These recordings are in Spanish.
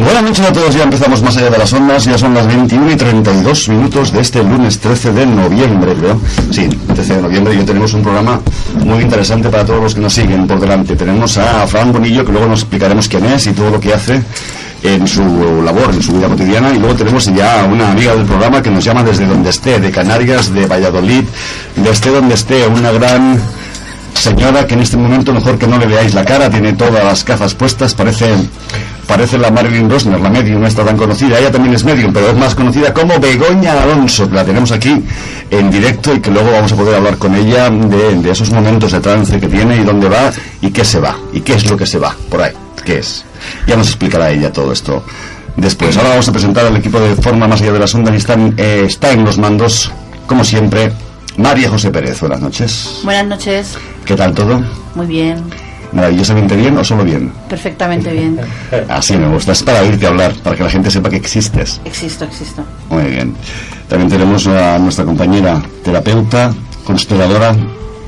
Buenas noches a todos, ya empezamos Más allá de las ondas, ya son las 21:32 de este lunes 13 de noviembre, creo. Sí, 13 de noviembre, y hoy tenemos un programa muy interesante para todos los que nos siguen por delante. Tenemos a Fran Bonillo, que luego nos explicaremos quién es y todo lo que hace en su labor, en su vida cotidiana, y luego tenemos ya a una amiga del programa que nos llama desde donde esté, de Canarias, de Valladolid, de esté donde esté, una gran señora que en este momento, mejor que no le veáis la cara, tiene todas las gafas puestas, parece la Marilyn Rosner, la medium, no está tan conocida, ella también es medium, pero es más conocida como Begoña Alonso, que la tenemos aquí en directo y que luego vamos a poder hablar con ella de esos momentos de trance que tiene y dónde va y qué se va, y qué es lo que se va por ahí, qué es. Ya nos explicará ella todo esto después. Ahora vamos a presentar al equipo de Forma Más allá de las ondas, y está en los mandos, como siempre, María José Pérez. Buenas noches. Buenas noches. ¿Qué tal todo? Muy bien. ¿Maravillosamente bien o solo bien? Perfectamente bien. Así me gusta, es para oírte hablar, para que la gente sepa que existes. Existo. Muy bien. También tenemos a nuestra compañera terapeuta, consteladora,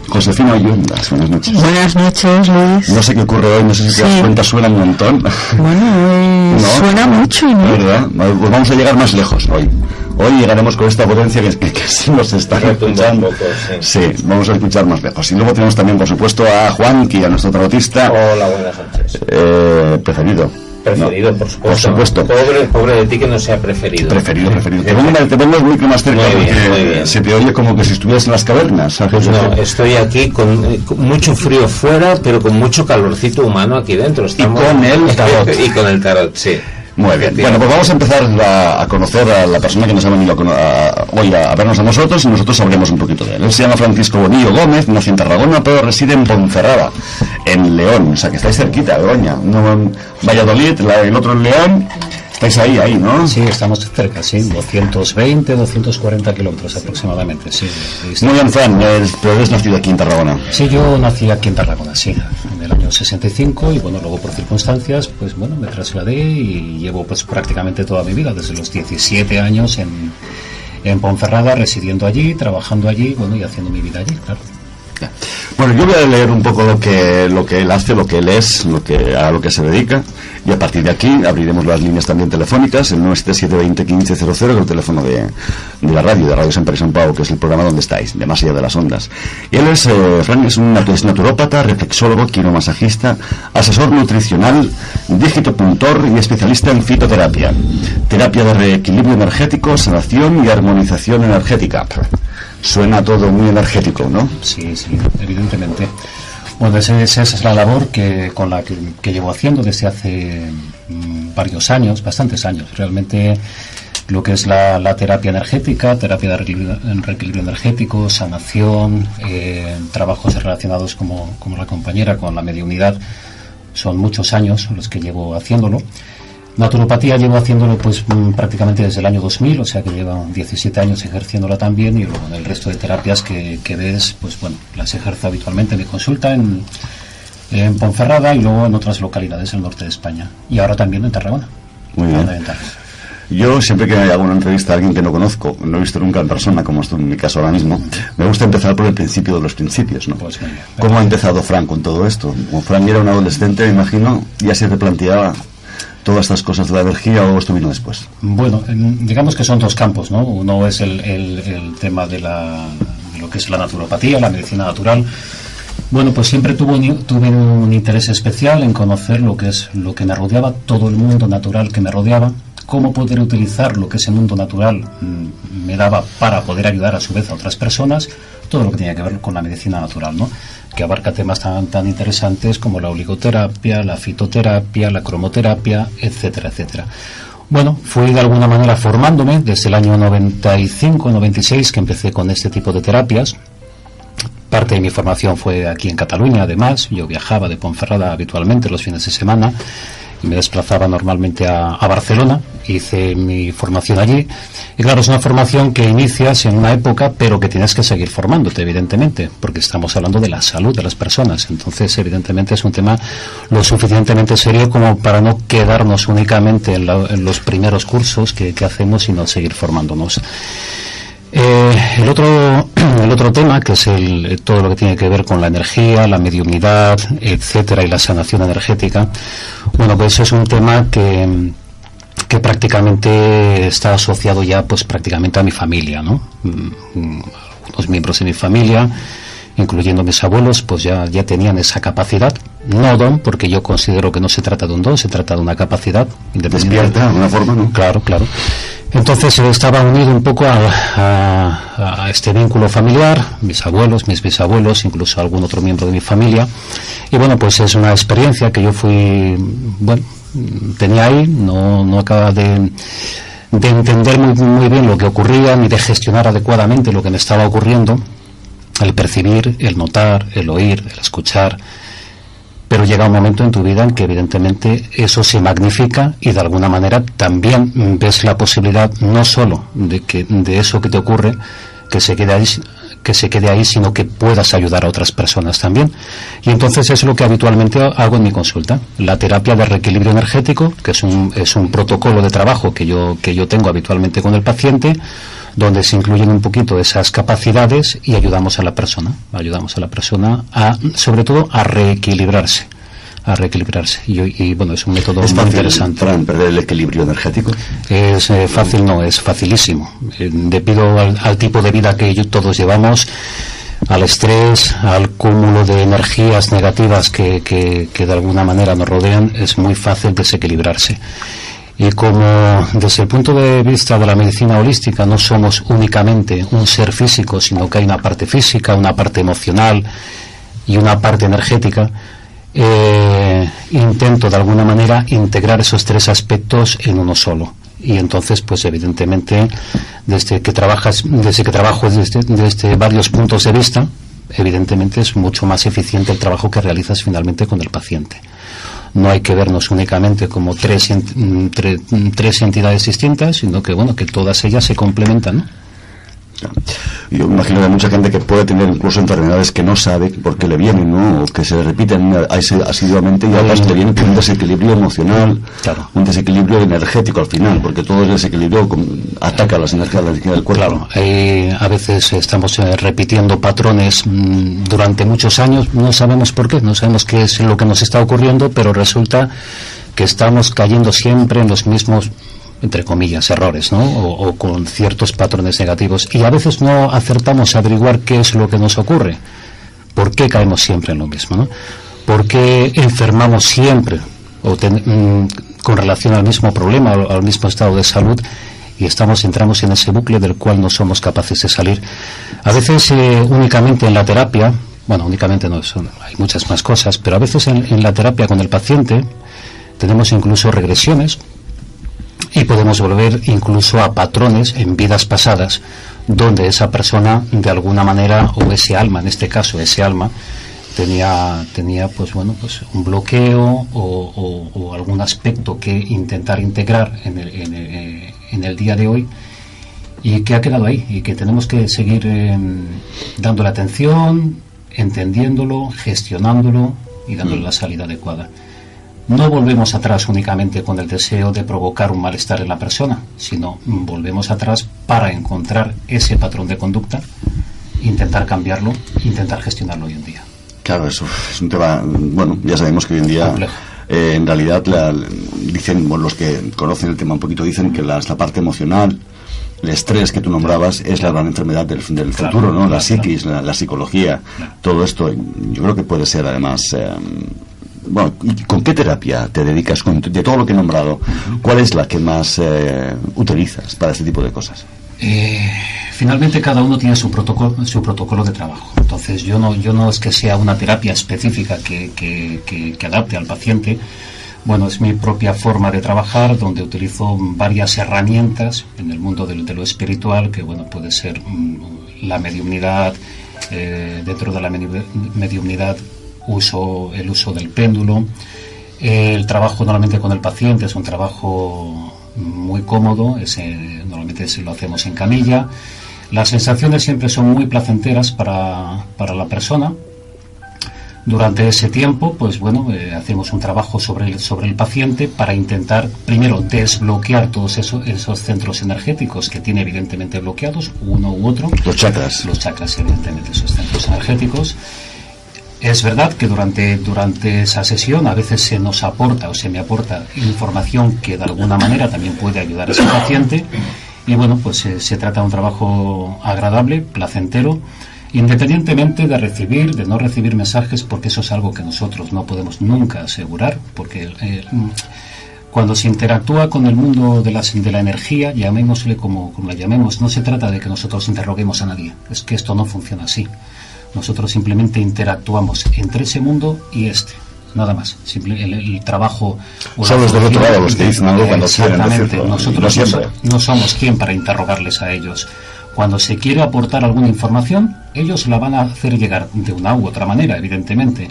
Josefina Oyundas. Buenas noches. Buenas noches, Luis. No sé qué ocurre hoy, no sé si te das cuenta, suena un montón. Bueno, ¿no? Suena mucho, ¿no? ¿Verdad? Pues vamos a llegar más lejos hoy. Hoy llegaremos con esta potencia que sí nos está escuchando. Sí, vamos a escuchar más lejos. Y luego tenemos también, por supuesto, a Juanqui, a nuestro tarotista. Hola, buenas noches. Preferido. Preferido, no, por supuesto. Pobre de ti que no sea preferido. Preferido. Te pongo el micro más cerca, muy porque bien. Se te oye como que si estuvieras en las cavernas, ¿sabes? No, estoy aquí con mucho frío fuera, pero con mucho calorcito humano aquí dentro. Estamos... Y con el tarot. Y con el tarot, sí. Muy bien. Bueno, pues vamos a empezar a conocer a la persona que nos ha venido hoy a vernos a nosotros, y nosotros sabremos un poquito de él. Él se llama Francisco Bonillo Gómez, nació en Tarragona, pero reside en Ponferrada, en León. O sea, que estáis cerquita, Begoña. No en Valladolid, el otro en León. Estáis ahí, ¿no? Sí, estamos cerca, sí, 240 kilómetros aproximadamente, sí. Muy bien, Fran, pero eres nacido aquí en Tarragona. Sí, yo nací aquí en Tarragona, sí, en el año 65, y bueno, luego por circunstancias, pues bueno, me trasladé y llevo pues prácticamente toda mi vida, desde los 17 años en Ponferrada, residiendo allí, trabajando allí, bueno, y haciendo mi vida allí, claro. Bueno, yo voy a leer un poco lo que él hace, lo que él es, a lo que se dedica, y a partir de aquí abriremos las líneas también telefónicas, el 977201500, que es el teléfono de la radio, de Radio San Pere y San Pau, que es el programa donde estáis, de Más allá de las ondas. Y él es, Fran, es naturópata, reflexólogo, quiromasajista, asesor nutricional, digitopuntor y especialista en fitoterapia, terapia de reequilibrio energético, sanación y armonización energética. Suena todo muy energético, ¿no? Sí, evidentemente. Bueno, esa es la labor que llevo haciendo desde hace varios años, bastantes años. Realmente lo que es la terapia energética, terapia de reequilibrio energético, sanación, trabajos relacionados como la compañera con la mediunidad, son muchos años los que llevo haciéndolo. Naturopatía llevo haciéndolo pues prácticamente desde el año 2000, o sea que llevo 17 años ejerciéndola también, y luego en el resto de terapias que ves, pues bueno, las ejerzo habitualmente en mi consulta en Ponferrada y luego en otras localidades del norte de España, y ahora también en Tarragona. Muy bien. Yo siempre que hago una entrevista a alguien que no conozco, no he visto nunca en persona, como estoy en mi caso ahora mismo, me gusta empezar por el principio de los principios, ¿no? Pues bien. ¿Cómo ha empezado Fran con todo esto? Como Fran era un adolescente, me imagino, ya se replanteaba todas estas cosas de la energía, o esto vino después. Bueno, digamos que son dos campos, ¿no? Uno es el tema de lo que es la naturopatía, la medicina natural. Bueno, pues siempre tuve un interés especial en conocer lo que me rodeaba, todo el mundo natural que me rodeaba, cómo poder utilizar lo que ese mundo natural me daba para poder ayudar a su vez a otras personas, todo lo que tenía que ver con la medicina natural, ¿no? Que abarca temas tan interesantes como la oligoterapia, la fitoterapia, la cromoterapia, etcétera, etcétera. Bueno, fui de alguna manera formándome desde el año 95-96 que empecé con este tipo de terapias. Parte de mi formación fue aquí en Cataluña, además. Yo viajaba de Ponferrada habitualmente los fines de semana y me desplazaba normalmente a Barcelona. Hice mi formación allí. Y claro, es una formación que inicias en una época, pero que tienes que seguir formándote, evidentemente, porque estamos hablando de la salud de las personas. Entonces, evidentemente, es un tema lo suficientemente serio como para no quedarnos únicamente en los primeros cursos que hacemos, sino seguir formándonos. El otro tema, que es todo lo que tiene que ver con la energía, la mediunidad, etcétera, y la sanación energética, bueno, pues es un tema que que prácticamente está asociado ya pues prácticamente a mi familia, ¿no? Algunos miembros de mi familia, incluyendo mis abuelos, pues ya tenían esa capacidad, no don, porque yo considero que no se trata de un don, se trata de una capacidad independiente. Despierta de alguna forma, ¿no? Claro. Entonces estaba unido un poco a este vínculo familiar, mis abuelos, mis bisabuelos, incluso algún otro miembro de mi familia. Y bueno, pues es una experiencia que yo tenía ahí, no acababa de entender muy bien lo que ocurría, ni de gestionar adecuadamente lo que me estaba ocurriendo, el percibir, el notar, el oír, el escuchar. Pero llega un momento en tu vida en que evidentemente eso se magnifica y de alguna manera también ves la posibilidad no solo de eso que te ocurre que se quede ahí, sino que puedas ayudar a otras personas también. Y entonces es lo que habitualmente hago en mi consulta, la terapia de reequilibrio energético, que es un protocolo de trabajo que yo tengo habitualmente con el paciente, donde se incluyen un poquito esas capacidades y ayudamos a la persona sobre todo a reequilibrarse. Y bueno, es un método muy interesante. ¿Fran, perder el equilibrio energético? Es fácil, no, es facilísimo. Debido al tipo de vida que todos llevamos, al estrés, al cúmulo de energías negativas que de alguna manera nos rodean, es muy fácil desequilibrarse. Y como desde el punto de vista de la medicina holística no somos únicamente un ser físico, sino que hay una parte física, una parte emocional y una parte energética, intento de alguna manera integrar esos tres aspectos en uno solo. Y entonces, pues evidentemente, desde que trabajo desde varios puntos de vista, evidentemente es mucho más eficiente el trabajo que realizas finalmente con el paciente. No hay que vernos únicamente como tres entidades distintas, sino que bueno, que todas ellas se complementan, ¿no? Yo imagino que hay mucha gente que puede tener incluso enfermedades que no sabe por qué le vienen, ¿no? O que se repiten asiduamente y además le vienen con un desequilibrio emocional, claro, un desequilibrio energético al final, porque todo el desequilibrio ataca las energías del cuerpo. Claro, a veces estamos repitiendo patrones durante muchos años, no sabemos por qué, no sabemos qué es lo que nos está ocurriendo, pero resulta que estamos cayendo siempre en los mismos, entre comillas, errores, ¿no? O con ciertos patrones negativos, y a veces no acertamos a averiguar qué es lo que nos ocurre, por qué caemos siempre en lo mismo, ¿no? ¿Por qué enfermamos siempre con relación al mismo problema, al mismo estado de salud, y entramos en ese bucle del cual no somos capaces de salir? A veces únicamente en la terapia, bueno, únicamente no, hay muchas más cosas, pero a veces en la terapia con el paciente tenemos incluso regresiones y podemos volver incluso a patrones en vidas pasadas donde esa persona de alguna manera, o ese alma, en este caso ese alma, tenía pues un bloqueo o algún aspecto que intentar integrar en el día de hoy, y que ha quedado ahí y que tenemos que seguir dándole atención, entendiéndolo, gestionándolo y dándole la salida adecuada. No volvemos atrás únicamente con el deseo de provocar un malestar en la persona, sino volvemos atrás para encontrar ese patrón de conducta, intentar cambiarlo, intentar gestionarlo hoy en día. Claro, eso es un tema, bueno, ya sabemos que hoy en día en realidad dicen, bueno, los que conocen el tema un poquito dicen que la parte emocional, el estrés que tú nombrabas, es la gran enfermedad del futuro, ¿no? La psiquis, la psicología, todo esto, yo creo que puede ser además... Bueno, ¿y con qué terapia te dedicas? De todo lo que he nombrado, ¿cuál es la que más utilizas para este tipo de cosas? Finalmente cada uno tiene su protocolo de trabajo. Entonces yo no es que sea una terapia específica que adapte al paciente. Bueno, es mi propia forma de trabajar, donde utilizo varias herramientas en el mundo de lo espiritual, que bueno, puede ser la mediumnidad. Dentro de la mediumnidad el uso del péndulo. El trabajo normalmente con el paciente es un trabajo muy cómodo, normalmente lo hacemos en camilla. Las sensaciones siempre son muy placenteras para la persona. Durante ese tiempo, pues bueno, hacemos un trabajo sobre el paciente para intentar primero desbloquear todos esos centros energéticos que tiene evidentemente bloqueados, uno u otro. Los chakras. Los chakras, evidentemente, esos centros energéticos. Es verdad que durante esa sesión a veces se nos aporta o se me aporta información que de alguna manera también puede ayudar a ese paciente, y bueno, pues se trata de un trabajo agradable, placentero, independientemente de recibir, de no recibir mensajes, porque eso es algo que nosotros no podemos nunca asegurar, porque cuando se interactúa con el mundo de la energía, llamémosle como la llamemos, no se trata de que nosotros interroguemos a nadie, es que esto no funciona así. Nosotros simplemente interactuamos entre ese mundo y nada más. El trabajo... Son los del otro lado los que dicen algo cuando quieren Exactamente, decirlo. nosotros no somos quien para interrogarles a ellos. Cuando se quiere aportar alguna información, ellos la van a hacer llegar de una u otra manera, evidentemente.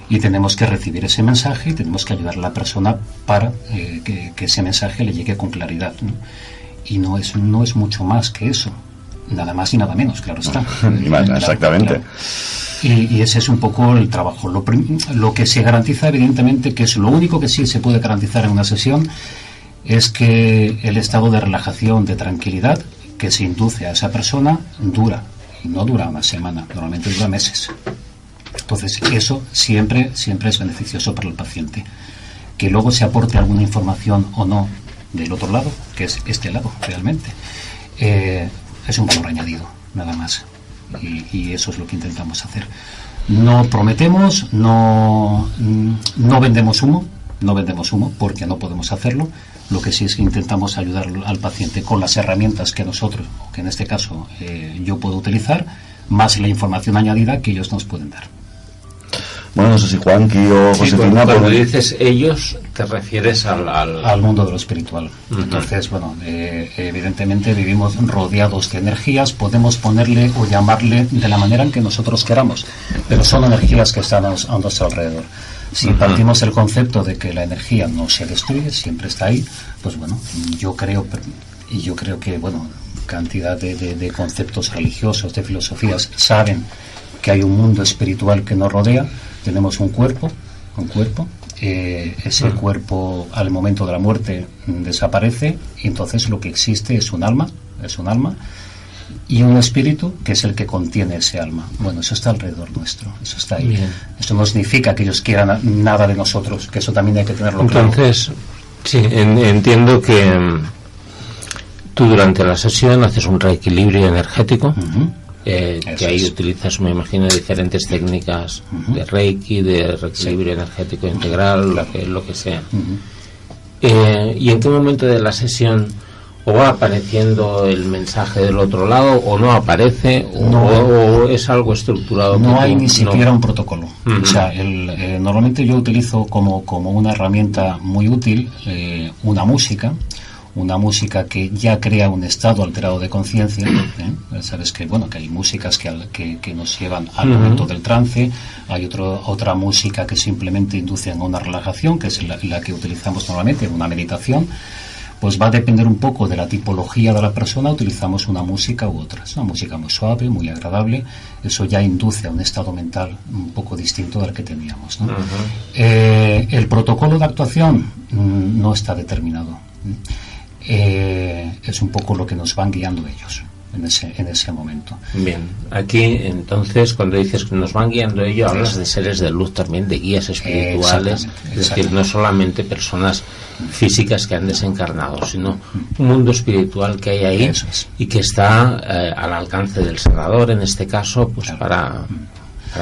Y tenemos que recibir ese mensaje y tenemos que ayudar a la persona para que ese mensaje le llegue con claridad, ¿no? Y no es mucho más que eso. Nada más y nada menos, claro está. Exactamente. Claro. Y ese es un poco el trabajo. Lo que se garantiza, evidentemente, que es lo único que sí se puede garantizar en una sesión, es que el estado de relajación, de tranquilidad que se induce a esa persona dura. Y no dura una semana, normalmente dura meses. Entonces, eso siempre es beneficioso para el paciente. Que luego se aporte alguna información o no del otro lado, que es este lado, realmente. Es un valor añadido, nada más. Y eso es lo que intentamos hacer. No prometemos, no vendemos humo, porque no podemos hacerlo. Lo que sí es que intentamos ayudar al paciente con las herramientas que nosotros, o que en este caso yo puedo utilizar, más la información añadida que ellos nos pueden dar. Bueno, no sé si Juanqui o Josefina... Cuando dices ellos, te refieres al mundo de lo espiritual. Entonces, bueno, evidentemente vivimos rodeados de energías, podemos ponerle o llamarle de la manera en que nosotros queramos, pero son energías que están a nuestro alrededor. Si partimos del concepto de que la energía no se destruye, siempre está ahí, pues bueno, yo creo que, bueno, cantidad de conceptos religiosos, de filosofías, saben que hay un mundo espiritual que nos rodea. Tenemos un cuerpo, ese cuerpo al momento de la muerte desaparece, y entonces lo que existe es un alma, y un espíritu que es el que contiene ese alma. Bueno, eso está alrededor nuestro, eso está ahí. Bien. Eso no significa que ellos quieran nada de nosotros, que eso también hay que tenerlo claro. Entonces, sí, entiendo que tú durante la sesión haces un reequilibrio energético. Que ahí utilizas, me imagino, diferentes técnicas de Reiki, de reequilibrio energético integral, lo que sea. ¿Y en qué momento de la sesión o va apareciendo el mensaje del otro lado, o no aparece, o es algo estructurado? No hay ni siquiera un protocolo. O sea, normalmente yo utilizo como una herramienta muy útil una música que ya crea un estado alterado de conciencia. Sabes que bueno, que hay músicas que nos llevan al momento del trance, hay otra música que simplemente induce a una relajación, que es la que utilizamos normalmente en una meditación. Pues va a depender un poco de la tipología de la persona, utilizamos una música u otra. Es una música muy suave, muy agradable, eso ya induce a un estado mental un poco distinto del que teníamos, ¿no? El protocolo de actuación no está determinado. Es un poco lo que nos van guiando ellos en ese momento. Bien, aquí entonces cuando dices que nos van guiando ellos, hablas de seres de luz también, de guías espirituales, es decir, no solamente personas físicas que han desencarnado, sino un mundo espiritual que hay ahí y que está al alcance del sanador, en este caso, pues para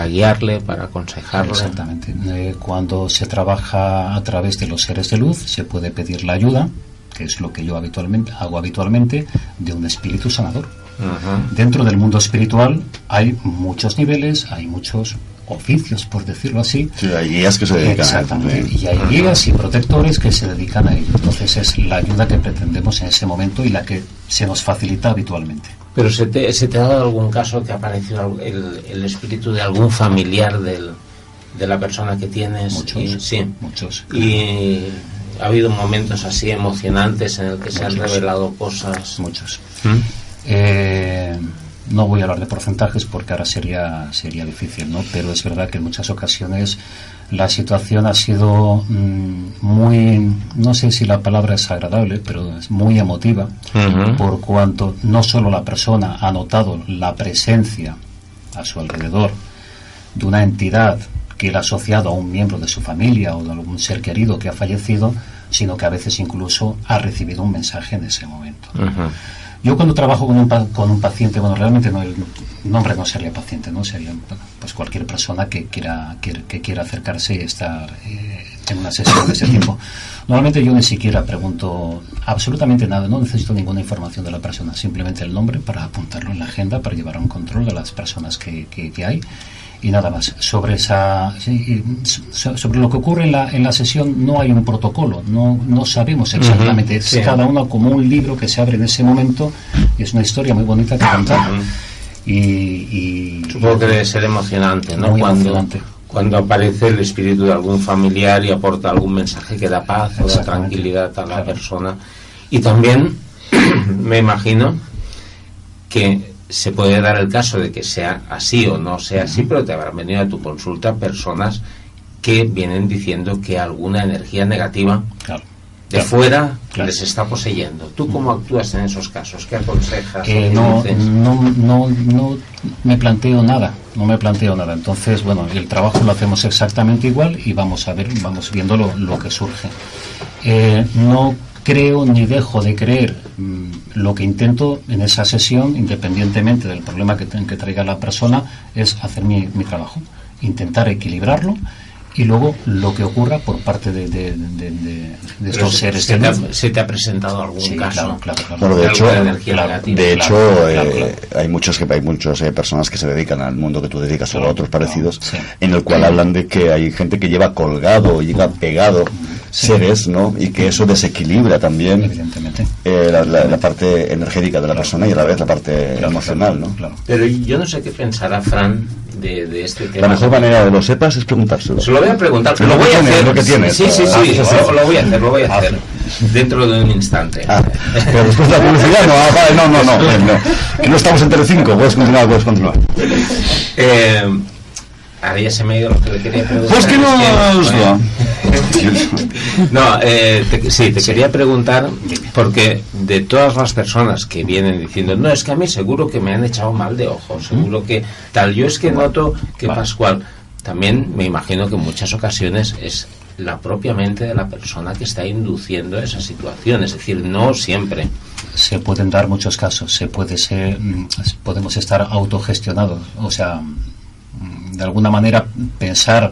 guiarle, para aconsejarle. Exactamente. Cuando se trabaja a través de los seres de luz, se puede pedir la ayuda, que es lo que yo hago habitualmente, de un espíritu sanador. Dentro del mundo espiritual hay muchos niveles, hay muchos oficios, por decirlo así. Sí, hay guías que se dedican. Exactamente. Y hay guías y protectores que se dedican a ello. Entonces es la ayuda que pretendemos en ese momento y la que se nos facilita habitualmente. Pero ¿se te ha dado algún caso que ha aparecido el espíritu de algún familiar de la persona que tienes? Muchos. Y ha habido momentos así emocionantes en el que se han revelado cosas. Muchos. No voy a hablar de porcentajes porque ahora sería difícil, ¿no? Pero es verdad que en muchas ocasiones la situación ha sido muy, no sé si la palabra es agradable, pero es muy emotiva, por cuanto no solo la persona ha notado la presencia a su alrededor de una entidad que él ha asociado a un miembro de su familia o de algún ser querido que ha fallecido, sino que a veces incluso ha recibido un mensaje en ese momento. Yo cuando trabajo con un paciente, bueno, realmente no, el nombre no sería paciente, no sería pues cualquier persona que quiera acercarse y estar en una sesión de ese tipo. Normalmente yo ni siquiera pregunto absolutamente nada, no necesito ninguna información de la persona, simplemente el nombre para apuntarlo en la agenda, para llevar un control de las personas que hay. Y nada más. Sobre lo que ocurre en la sesión no hay un protocolo, no sabemos exactamente. Es cada uno como un libro que se abre en ese momento y es una historia muy bonita que contar. Y supongo que debe ser emocionante, ¿no? Cuando aparece el espíritu de algún familiar y aporta algún mensaje que da paz o da tranquilidad a la persona. Y también me imagino que se puede dar el caso de que sea así o no sea así, pero te habrán venido a tu consulta personas que vienen diciendo que alguna energía negativa de fuera les está poseyendo. ¿Tú cómo actúas en esos casos? ¿Qué aconsejas? No me planteo nada, Entonces, bueno, el trabajo lo hacemos exactamente igual y vamos viendo lo que surge. No creo ni dejo de creer. Lo que intento en esa sesión, independientemente del problema que traiga la persona, es hacer mi trabajo, intentar equilibrarlo y luego lo que ocurra por parte de estos seres. ¿Se te ha presentado algún caso? Claro. Bueno, de hecho, hay muchas personas que se dedican al mundo que tú dedicas o a otros parecidos, en el cual hablan de que hay gente que lleva colgado, llega pegado seres, ¿no? Y que eso desequilibra también, evidentemente, la parte energética de la persona y a la vez la parte emocional, ¿no? Pero yo no sé qué pensará Fran de este tema. La mejor manera de lo sepas es preguntárselo. Se lo voy a preguntar, lo voy a hacer. Lo que tienes. Sí, lo voy a hacer. Dentro de un instante. Pero después de la publicidad no, que no estamos en Telecinco. Puedes continuar. Ahora ya se me ha ido lo que le quería preguntar. Pues que te quería preguntar, porque de todas las personas que vienen diciendo, no, es que a mí seguro que me han echado mal de ojo, seguro que tal, yo es que noto que Pascual, también me imagino que en muchas ocasiones es la propia mente de la persona que está induciendo esa situación, es decir, no siempre. Se pueden dar muchos casos, podemos estar autogestionados, o sea, de alguna manera pensar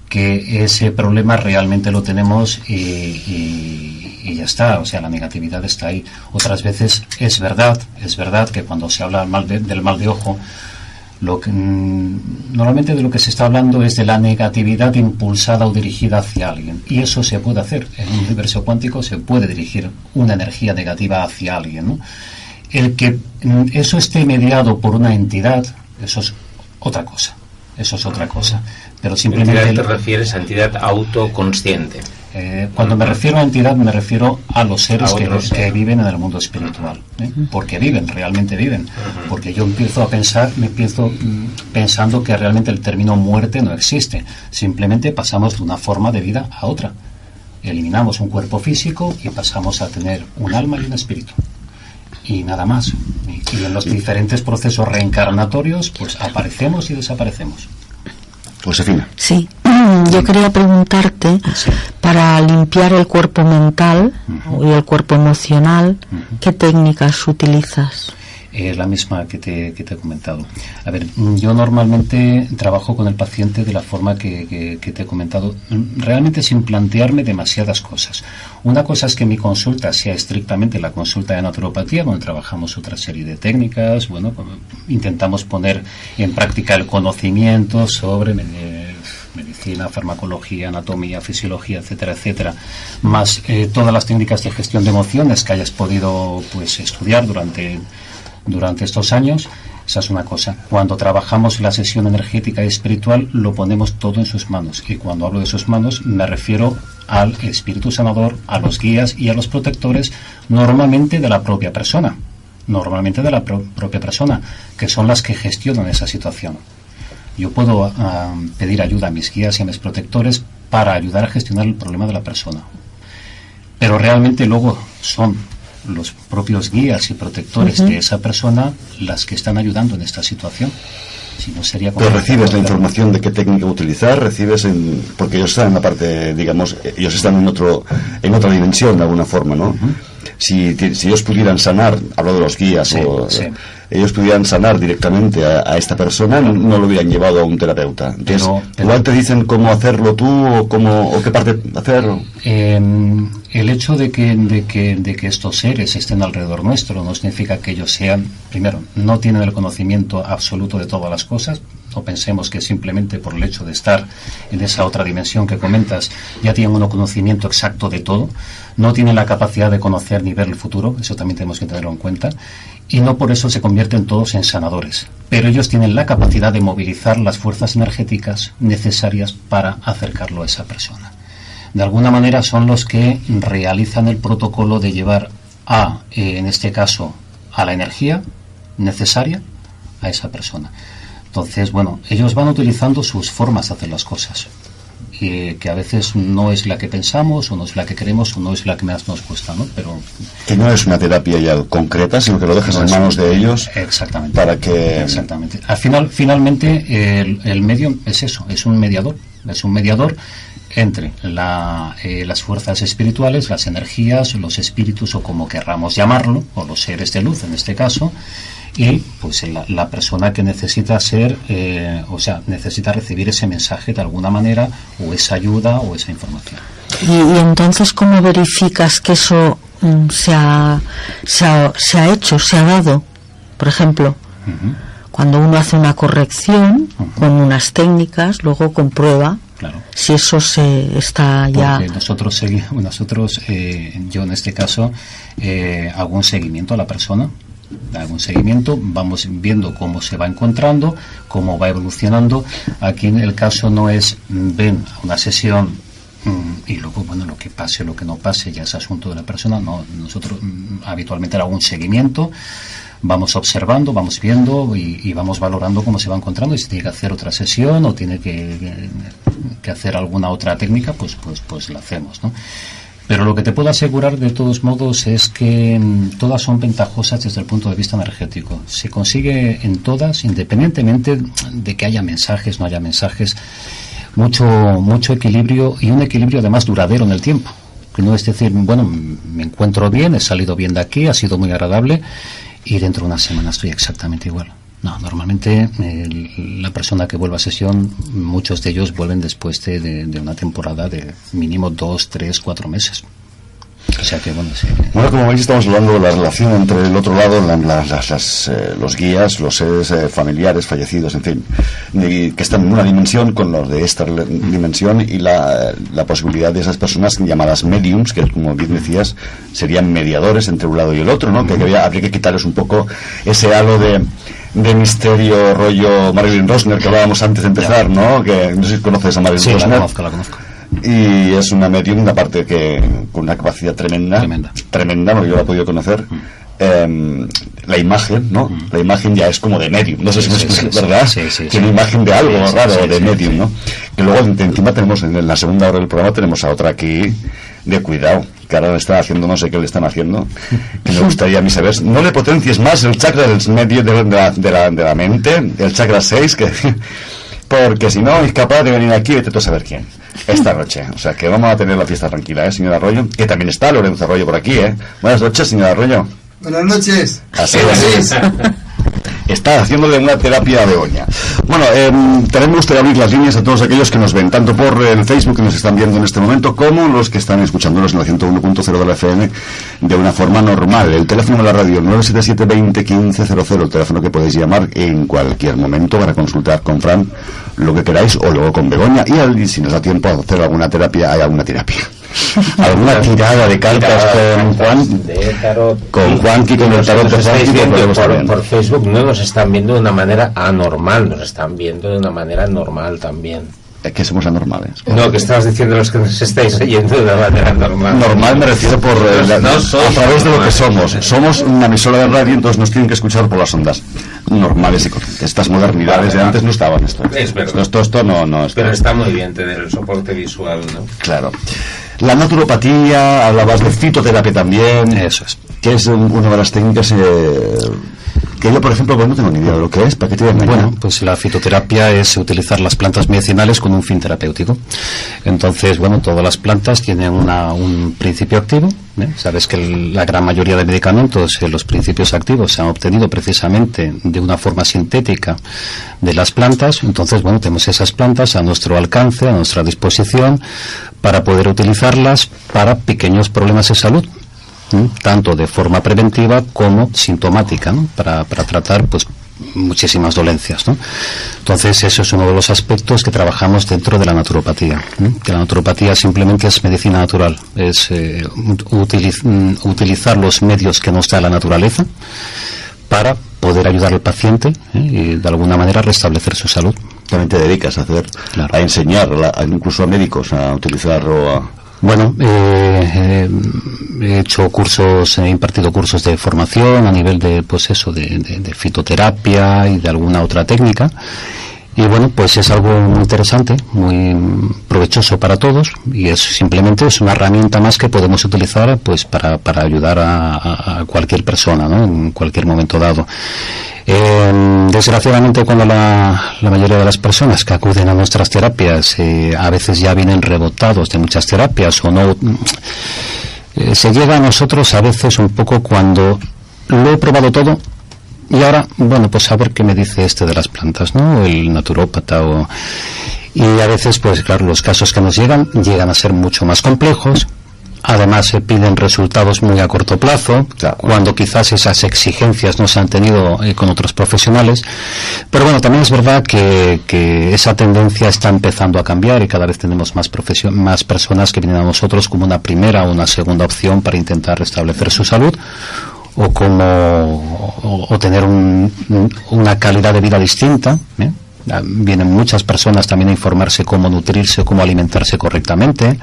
que ese problema realmente lo tenemos y ya está, o sea, la negatividad está ahí. Otras veces es verdad que cuando se habla del mal de ojo, normalmente de lo que se está hablando es de la negatividad impulsada o dirigida hacia alguien, y eso se puede hacer. En un universo cuántico se puede dirigir una energía negativa hacia alguien, ¿no? El que eso esté mediado por una entidad, eso es otra cosa. Pero simplemente... ¿Entidad te refieres a entidad autoconsciente? Cuando me refiero a entidad, me refiero a los seres que viven en el mundo espiritual, porque realmente viven. Porque yo empiezo pensando que realmente el término muerte no existe. Simplemente pasamos de una forma de vida a otra. Eliminamos un cuerpo físico y pasamos a tener un alma y un espíritu. Y nada más. Y en los diferentes procesos reencarnatorios, pues aparecemos y desaparecemos. Josefina. Sí, yo quería preguntarte, para limpiar el cuerpo mental y el cuerpo emocional, ¿qué técnicas utilizas? Es la misma que te he comentado. A ver, yo normalmente trabajo con el paciente de la forma que te he comentado, realmente sin plantearme demasiadas cosas. Una cosa es que mi consulta sea estrictamente la consulta de naturopatía, donde trabajamos otra serie de técnicas, bueno, intentamos poner en práctica el conocimiento sobre medicina, farmacología, anatomía, fisiología, etcétera, etcétera, más todas las técnicas de gestión de emociones que hayas podido estudiar durante estos años. Esa es una cosa. Cuando trabajamos la sesión energética y espiritual, lo ponemos todo en sus manos, y cuando hablo de sus manos me refiero al espíritu sanador, a los guías y a los protectores, normalmente de la propia persona, que son las que gestionan esa situación. Yo puedo pedir ayuda a mis guías y a mis protectores para ayudar a gestionar el problema de la persona, pero realmente luego son los propios guías y protectores de esa persona las que están ayudando en esta situación. Si no sería pero recibes la información de qué técnica utilizar, porque ellos están en la parte, digamos, ellos están en otra dimensión de alguna forma, ¿no? Si ellos pudieran sanar, hablo de los guías, ellos pudieran sanar directamente a esta persona, no lo hubieran llevado a un terapeuta. Entonces, igual te dicen cómo hacerlo tú o qué parte hacerlo. El hecho de que estos seres estén alrededor nuestro no significa que ellos sean, primero, no tienen el conocimiento absoluto de todas las cosas. No pensemos que simplemente por el hecho de estar en esa otra dimensión que comentas ya tienen un conocimiento exacto de todo. No tienen la capacidad de conocer ni ver el futuro, eso también tenemos que tenerlo en cuenta, y no por eso se convierten todos en sanadores. Pero ellos tienen la capacidad de movilizar las fuerzas energéticas necesarias para acercarlo a esa persona. De alguna manera son los que realizan el protocolo de llevar en este caso, a la energía necesaria a esa persona. Entonces, bueno, ellos van utilizando sus formas de hacer las cosas, que a veces no es la que pensamos, o no es la que queremos, o no es la que más nos gusta, ¿no? Pero que no es una terapia ya concreta, sino que lo dejas en manos de ellos. Exactamente. Para que... Exactamente. Al final, finalmente, el medium es eso, es un mediador entre las fuerzas espirituales, las energías, los espíritus, o como querramos llamarlo, o los seres de luz en este caso, y pues la persona que necesita necesita recibir ese mensaje de alguna manera, o esa ayuda o esa información. Y entonces, ¿cómo verificas que eso se ha hecho, se ha dado? Por ejemplo, cuando uno hace una corrección con unas técnicas, luego comprueba si eso está ya. Porque nosotros yo en este caso hago un seguimiento a la persona. Hago un seguimiento, vamos viendo cómo se va encontrando, cómo va evolucionando. Aquí en el caso no es ven a una sesión y luego, bueno, lo que pase, lo que no pase, ya es asunto de la persona. No, nosotros habitualmente hago un seguimiento, vamos observando, vamos viendo y vamos valorando cómo se va encontrando, y si tiene que hacer otra sesión o tiene que hacer alguna otra técnica, pues la hacemos, ¿no? Pero lo que te puedo asegurar de todos modos es que todas son ventajosas desde el punto de vista energético. Se consigue en todas, independientemente de que haya mensajes, no haya mensajes, mucho equilibrio, y un equilibrio además duradero en el tiempo. Que no es decir, bueno, me encuentro bien, he salido bien de aquí, ha sido muy agradable, y dentro de una semana estoy exactamente igual. No, normalmente la persona que vuelve a sesión, muchos de ellos vuelven después de una temporada de mínimo 2, 3, 4 meses. O sea que, bueno, sí. Bueno, como veis, estamos hablando de la relación entre el otro lado, los guías, los seres familiares fallecidos, en fin, que están en una dimensión con los de esta dimensión, y la posibilidad de esas personas llamadas mediums, que como bien decías, serían mediadores entre un lado y el otro, ¿no? Que habría que quitarles un poco ese halo de misterio, rollo Marilyn Rosner, que hablábamos antes de empezar, ¿no? Que no sé si conoces a Marilyn Rosner. La conozco. Y es una medium, una parte que con una capacidad tremenda, porque yo la he podido conocer. La imagen, ¿no? La imagen ya es como de medium, no sé si me explico, ¿verdad? Tiene imagen de algo raro, de medium, ¿no? Que luego encima tenemos, en la segunda hora del programa, tenemos a otra aquí de cuidado, que ahora le están haciendo, no sé qué le están haciendo, que me gustaría a mí saber. No le potencies más el chakra del medio de la mente, el chakra 6, porque si no es capaz de venir aquí, vete tú a saber quién, esta noche. O sea que vamos a tener la fiesta tranquila, señora Arroyo, que también está Lorenzo Arroyo por aquí, Buenas noches, señora Arroyo. Buenas noches. Así es. Está haciéndole una terapia a Begoña. Bueno, también me gustaría abrir las líneas a todos aquellos que nos ven, tanto por el Facebook, que nos están viendo en este momento, como los que están escuchándonos en la 101.0 de la FM de una forma normal. El teléfono de la radio, 977-20-1500, el teléfono que podéis llamar en cualquier momento para consultar con Fran lo que queráis, o luego con Begoña, y si nos da tiempo a hacer alguna terapia, alguna tirada de cartas con Juan, con Juanqui, con el tarot de Juanqui, por Facebook. No nos están viendo de una manera anormal, nos están viendo de una manera normal también. Que somos anormales. No, que estabas diciendo los que nos estáis oyendo de una manera normal. Normal me refiero por a través de lo que somos. Somos una emisora de radio, entonces nos tienen que escuchar por las ondas normales y corrientes. Estas modernidades de antes no estaban. Esto no está. Pero está muy bien tener el soporte visual, ¿no? Claro. La naturopatía, hablabas de fitoterapia también. Eso es. que es una de las técnicas que yo, por ejemplo, pues no tengo ni idea de lo que es, ¿para qué te voy a engañar? Bueno, pues la fitoterapia es utilizar las plantas medicinales con un fin terapéutico. Entonces, bueno, todas las plantas tienen un principio activo. Sabes que la gran mayoría de medicamentos, los principios activos se han obtenido precisamente de una forma sintética de las plantas. Entonces, bueno, tenemos esas plantas a nuestro alcance, a nuestra disposición, para poder utilizarlas para pequeños problemas de salud, tanto de forma preventiva como sintomática, ¿no? Para tratar pues muchísimas dolencias, ¿no? Entonces eso es uno de los aspectos que trabajamos dentro de la naturopatía, ¿no? Que la naturopatía simplemente es medicina natural, es utilizar los medios que nos da la naturaleza para poder ayudar al paciente y de alguna manera restablecer su salud. También te dedicas a hacer, claro, a enseñar incluso a médicos a utilizar o a... Bueno, he hecho cursos, he impartido cursos de formación a nivel de, pues eso, de fitoterapia y de alguna otra técnica. Y bueno, pues es algo muy interesante, muy provechoso para todos, y es una herramienta más que podemos utilizar pues para ayudar a cualquier persona, ¿no? En cualquier momento dado. Desgraciadamente, cuando la mayoría de las personas que acuden a nuestras terapias a veces ya vienen rebotados de muchas terapias o no, se llega a nosotros a veces un poco cuando lo he probado todo y ahora, bueno, pues a ver qué me dice de las plantas, ¿no? El naturópata y a veces, pues claro, los casos que nos llegan a ser mucho más complejos. Además se piden resultados muy a corto plazo, claro, cuando quizás esas exigencias no se han tenido con otros profesionales. Pero bueno, también es verdad que esa tendencia está empezando a cambiar y cada vez tenemos más personas que vienen a nosotros como una primera o una segunda opción para intentar restablecer su salud o tener una calidad de vida distinta. Vienen muchas personas también a informarse cómo nutrirse, cómo alimentarse correctamente,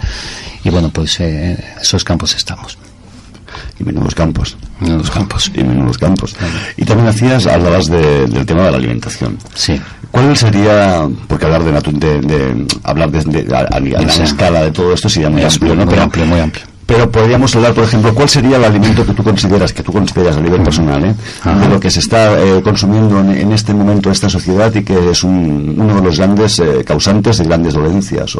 y bueno, pues esos campos estamos. Y menudos campos. Menudos campos. Y menudos campos. Y también hablabas del tema de la alimentación. Sí. ¿Cuál sería, porque hablar a la escala de todo esto sería muy amplio, ¿no? Muy amplio. Pero podríamos hablar, por ejemplo, ¿cuál sería el alimento que tú consideras a nivel personal, de lo que se está consumiendo en este momento esta sociedad y que es uno de los grandes causantes de grandes dolencias?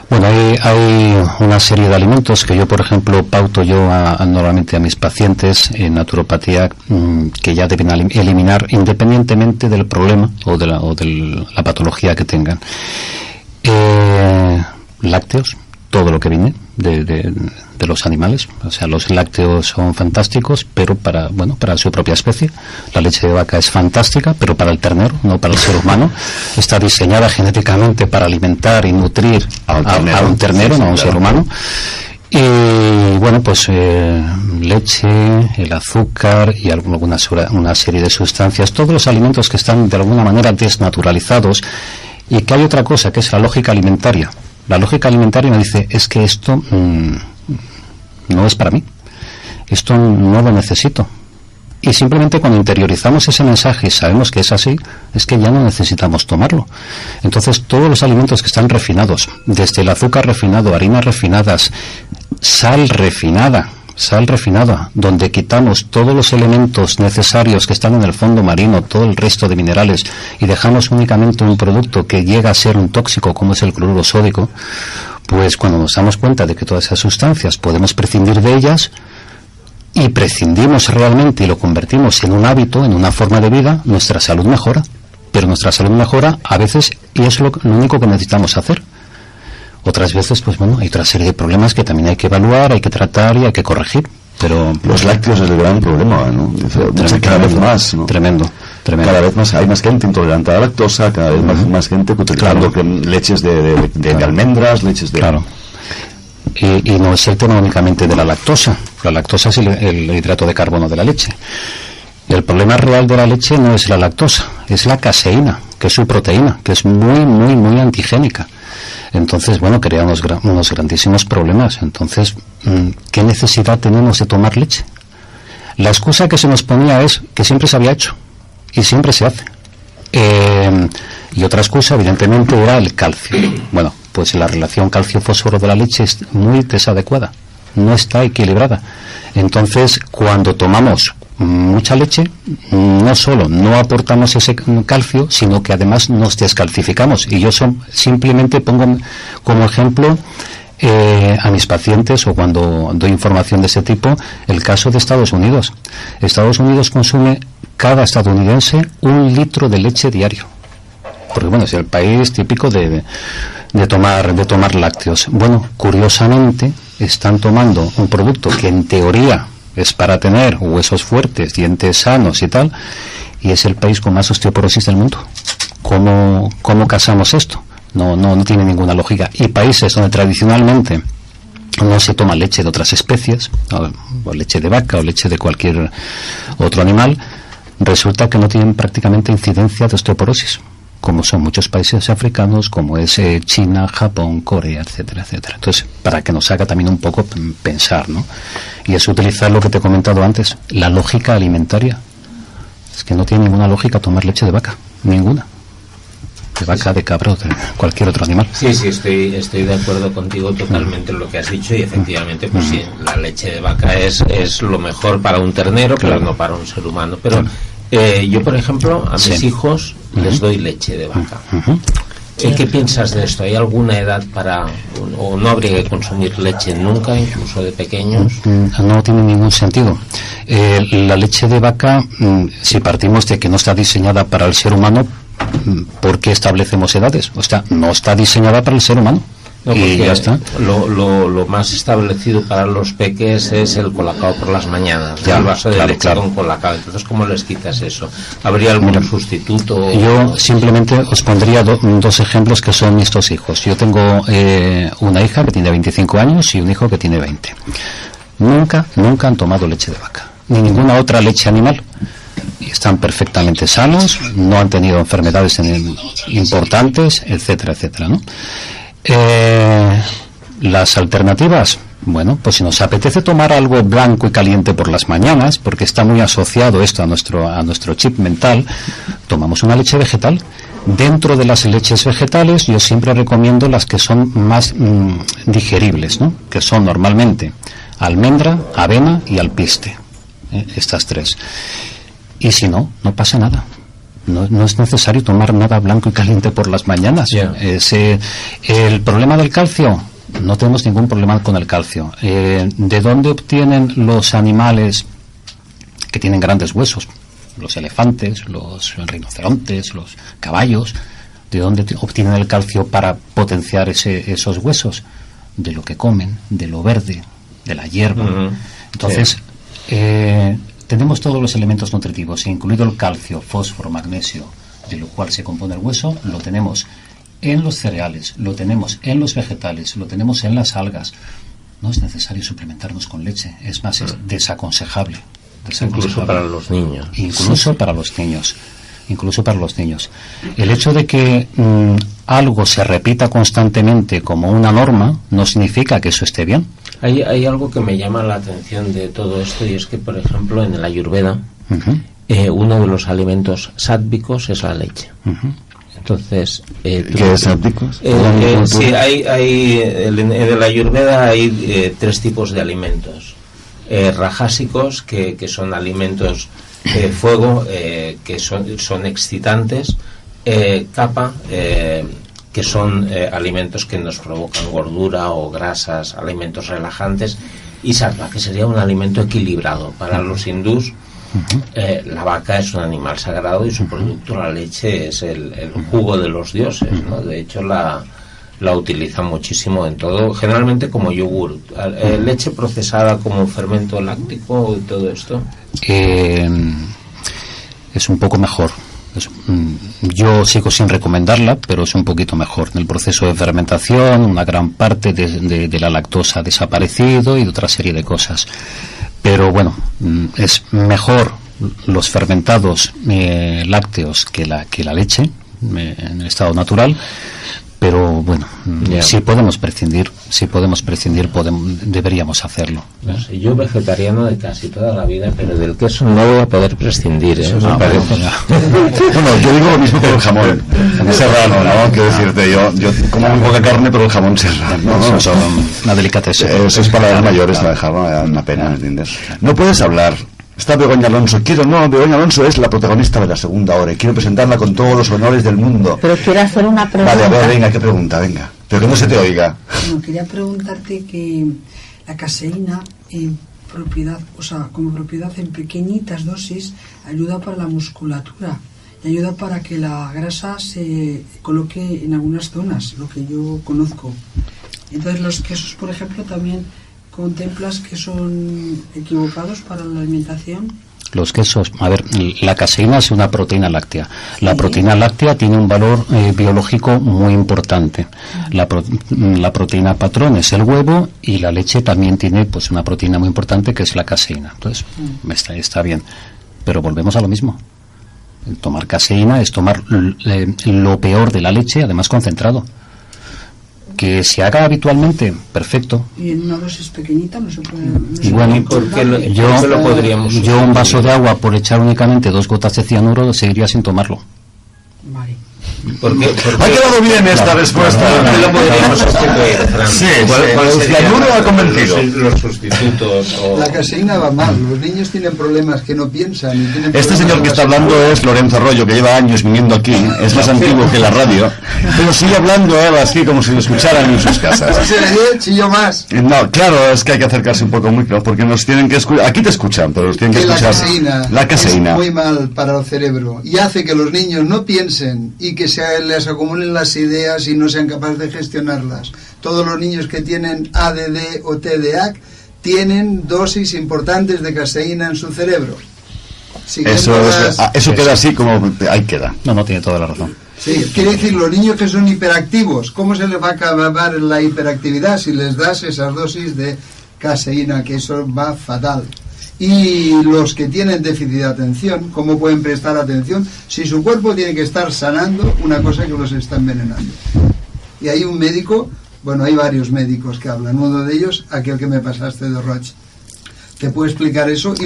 Bueno, hay una serie de alimentos que yo, por ejemplo, pauto normalmente a mis pacientes en naturopatía que ya deben eliminar independientemente del problema o de la patología que tengan. Lácteos, todo lo que viene de los animales, o sea, los lácteos son fantásticos, pero para su propia especie. La leche de vaca es fantástica, pero para el ternero, no para el ser humano. Está diseñada genéticamente para alimentar y nutrir a un ternero, no a un ser humano. Y bueno, pues leche, el azúcar y una serie de sustancias, todos los alimentos que están de alguna manera desnaturalizados, y que hay otra cosa que es la lógica alimentaria. La lógica alimentaria me dice, es que esto no es para mí, esto no lo necesito. Y simplemente cuando interiorizamos ese mensaje y sabemos que es así, es que ya no necesitamos tomarlo. Entonces todos los alimentos que están refinados, desde el azúcar refinado, harinas refinadas, sal refinada, donde quitamos todos los elementos necesarios que están en el fondo marino, todo el resto de minerales, y dejamos únicamente un producto que llega a ser un tóxico como es el cloruro sódico, pues cuando nos damos cuenta de que todas esas sustancias podemos prescindir de ellas y prescindimos realmente y lo convertimos en un hábito, en una forma de vida, nuestra salud mejora. Pero nuestra salud mejora a veces y es lo único que necesitamos hacer. Otras veces, pues bueno, hay otra serie de problemas que también hay que evaluar, hay que tratar y hay que corregir. Pero los lácteos es el gran problema, ¿no? Cada vez más, ¿no? Tremendo. Cada vez más hay más gente intolerante a la lactosa, cada vez más gente utilizando leches de almendras, leches de... Claro. Y no es el tema únicamente de la lactosa. La lactosa es el hidrato de carbono de la leche. Y el problema real de la leche no es la lactosa, es la caseína, que es su proteína, que es muy, muy, muy antigénica. Entonces, bueno, crea unos grandísimos problemas. Entonces, ¿qué necesidad tenemos de tomar leche? La excusa que se nos ponía es que siempre se había hecho y siempre se hace. Y otra excusa, evidentemente, era el calcio. Bueno, pues la relación calcio-fósforo de la leche es muy desadecuada. no está equilibrada. Entonces, cuando tomamos mucha leche, no solo no aportamos ese calcio, sino que además nos descalcificamos. Y yo simplemente pongo como ejemplo a mis pacientes, o cuando doy información de ese tipo, el caso de Estados Unidos. Estados Unidos consume cada estadounidense 1 litro de leche diario, porque bueno, es el país típico de tomar lácteos. Bueno, curiosamente están tomando un producto que en teoría es para tener huesos fuertes, dientes sanos y tal, y es el país con más osteoporosis del mundo. ¿Cómo casamos esto? No tiene ninguna lógica. Y países donde tradicionalmente no se toma leche de otras especies, o leche de vaca o leche de cualquier otro animal, resulta que no tienen prácticamente incidencia de osteoporosis, como son muchos países africanos, como es China, Japón, Corea, etcétera, etcétera. Entonces, para que nos haga también un poco pensar, ¿no? Y es utilizar lo que te he comentado antes, la lógica alimentaria. Es que no tiene ninguna lógica tomar leche de vaca, ninguna. De vaca, de cabra o de cualquier otro animal. Sí, estoy de acuerdo contigo totalmente en lo que has dicho, y efectivamente, pues sí, la leche de vaca es lo mejor para un ternero, pero no para un ser humano. Pero yo, por ejemplo, a mis hijos les doy leche de vaca. ¿Qué piensas de esto? ¿Hay alguna edad para, o no habría que consumir leche nunca, incluso de pequeños? No tiene ningún sentido. La leche de vaca, si partimos de que no está diseñada para el ser humano, ¿por qué establecemos edades? O sea, no está diseñada para el ser humano. No, y ya está. Lo más establecido para los peques es el colacao por las mañanas, ya, el vaso de leche claro. Con colacao. Entonces, ¿cómo les quitas eso? ¿Habría algún sustituto? Yo simplemente os pondría dos ejemplos que son mis 2 hijos. Yo tengo una hija que tiene 25 años y un hijo que tiene 20. Nunca han tomado leche de vaca, ni ninguna otra leche animal. Y están perfectamente sanos, no han tenido enfermedades importantes, etcétera, etcétera, ¿no? Las alternativas, bueno, pues si nos apetece tomar algo blanco y caliente por las mañanas, porque está muy asociado esto a nuestro chip mental, tomamos una leche vegetal. Dentro de las leches vegetales yo siempre recomiendo las que son más digeribles, ¿no? Que son normalmente almendra, avena y alpiste, estas 3. Y si no pasa nada. No es necesario tomar nada blanco y caliente por las mañanas. Yeah. El problema del calcio, no tenemos ningún problema con el calcio. ¿De dónde obtienen los animales que tienen grandes huesos? Los elefantes, los rinocerontes, los caballos. ¿De dónde obtienen el calcio para potenciar esos huesos? De lo que comen, de lo verde, de la hierba. Entonces, tenemos todos los elementos nutritivos, incluido el calcio, fósforo, magnesio, de lo cual se compone el hueso. Lo tenemos en los cereales, lo tenemos en los vegetales, lo tenemos en las algas. No es necesario suplementarnos con leche, es más, es desaconsejable. Incluso para los niños. Incluso para los niños. Incluso para los niños. El hecho de que algo se repita constantemente como una norma no significa que eso esté bien. Hay algo que me llama la atención de todo esto, y es que, por ejemplo, en el Ayurveda, uno de los alimentos sádvicos es la leche. Entonces, ¿qué es sádvicos? Sí, en el Ayurveda hay 3 tipos de alimentos. Rajásicos, que son alimentos fuego, que son excitantes. Kapha, que son alimentos que nos provocan gordura o grasas, alimentos relajantes, y sattva, que sería un alimento equilibrado. Para los hindús, la vaca es un animal sagrado y su producto, la leche, es el jugo de los dioses, ¿no? De hecho, la utilizan muchísimo en todo, generalmente como yogur. Leche procesada como fermento láctico y todo esto. Es un poco mejor. Yo sigo sin recomendarla, pero es un poquito mejor. En el proceso de fermentación, una gran parte de la lactosa ha desaparecido y de otra serie de cosas. Pero bueno, es mejor los fermentados lácteos que la leche en el estado natural, Pero bueno, si podemos prescindir, deberíamos hacerlo. No sé, yo vegetariano de casi toda la vida, pero del queso no voy a poder prescindir, ¿eh? Bueno, yo digo lo mismo con el jamón serrano, ¿no? Quiero decirte, yo como muy poca carne, pero el jamón serrano, ¿no? Eso es una delicateza. Eso es para los mayores, la dejarlo, me da una pena, ¿entiendes? No puedes hablar. Está Begoña Alonso. Begoña Alonso es la protagonista de la segunda hora y quiero presentarla con todos los honores del mundo. Pero quiero hacer una pregunta. Vale, a ver, venga, ¿qué pregunta? Venga. Pero que no se te oiga. Bueno, quería preguntarte que la caseína como propiedad en pequeñitas dosis ayuda para la musculatura y ayuda para que la grasa se coloque en algunas zonas, lo que yo conozco. Entonces los quesos, por ejemplo, también ¿contemplas que son equivocados para la alimentación? Los quesos, a ver, la caseína es una proteína láctea. La proteína láctea tiene un valor biológico muy importante. La proteína patrón es el huevo y la leche también tiene pues una proteína muy importante que es la caseína. Entonces, está bien. Pero volvemos a lo mismo. Tomar caseína es tomar lo peor de la leche, además concentrado. Que se haga habitualmente, perfecto. Y en una dosis pequeñita no se puede. Y bueno, yo un vaso de agua por echar únicamente 2 gotas de cianuro seguiría sin tomarlo. Vale. Ha quedado bien esta respuesta. ¿Qué lo podríamos sustituir, Fran? Sí, ¿Cuál el cianuro ha convencido. Los sustitutos. La caseína va mal. Los niños tienen problemas que no piensan. Y tienen Este señor que está hablando es Lorenzo Arroyo, que lleva años viniendo aquí. Es más antiguo que la radio. Pero sigue hablando así como si lo escucharan en sus casas. Chillo más. No, claro, es que hay que acercarse un poco al micro porque nos tienen que escuchar. Aquí te escuchan, pero nos tienen que escuchar. La caseína es muy mal para el cerebro y hace que los niños no piensen y que les acumulen las ideas y no sean capaces de gestionarlas. Todos los niños que tienen ADD o TDAH tienen dosis importantes de caseína en su cerebro. Eso queda así como ahí queda. No tiene toda la razón. Sí, quiere decir, los niños que son hiperactivos, ¿cómo se les va a acabar la hiperactividad si les das esas dosis de caseína? Que eso va fatal. Y los que tienen déficit de atención, ¿cómo pueden prestar atención si su cuerpo tiene que estar sanando una cosa que los está envenenando? Y hay un médico, hay varios médicos que hablan, uno de ellos, aquel que me pasaste de Roche, te puede explicar eso y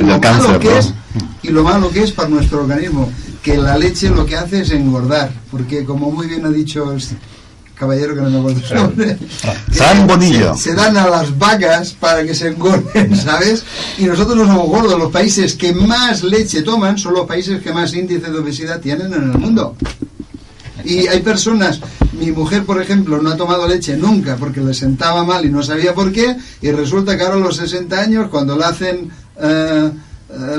lo malo que es para nuestro organismo, que la leche lo que hace es engordar, porque como muy bien ha dicho el caballero que no me acuerdo su nombre, San Bonillo, se dan a las vacas para que se engorden, ¿sabes? Y nosotros no somos gordos. Los países que más leche toman son los países que más índice de obesidad tienen en el mundo. Y hay personas, mi mujer por ejemplo no ha tomado leche nunca porque le sentaba mal y no sabía por qué, y resulta que ahora a los 60 años cuando le hacen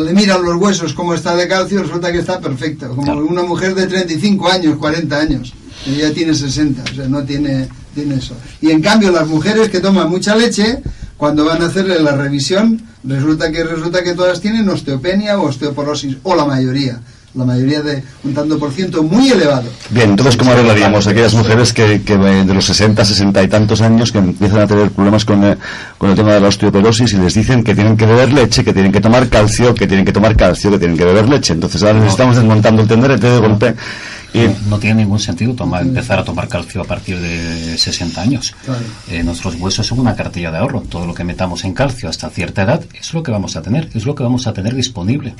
le miran los huesos cómo está de calcio, resulta que está perfecto, como una mujer de 35 años, 40 años, y ya tiene 60, o sea, no tiene eso. Y en cambio las mujeres que toman mucha leche, cuando van a hacerle la revisión, resulta que todas tienen osteopenia o osteoporosis, o la mayoría de un tanto por ciento muy elevado. Bien, entonces ¿cómo arreglaríamos aquellas mujeres que de los 60 y tantos años que empiezan a tener problemas con el tema de la osteoporosis y les dicen que tienen que beber leche, que tienen que tomar calcio, que tienen que beber leche? Entonces ahora les estamos desmontando el tenderete de golpe. No tiene ningún sentido empezar a tomar calcio a partir de 60 años. Claro. Nuestros huesos son una cartilla de ahorro. Todo lo que metamos en calcio hasta cierta edad es lo que vamos a tener, disponible.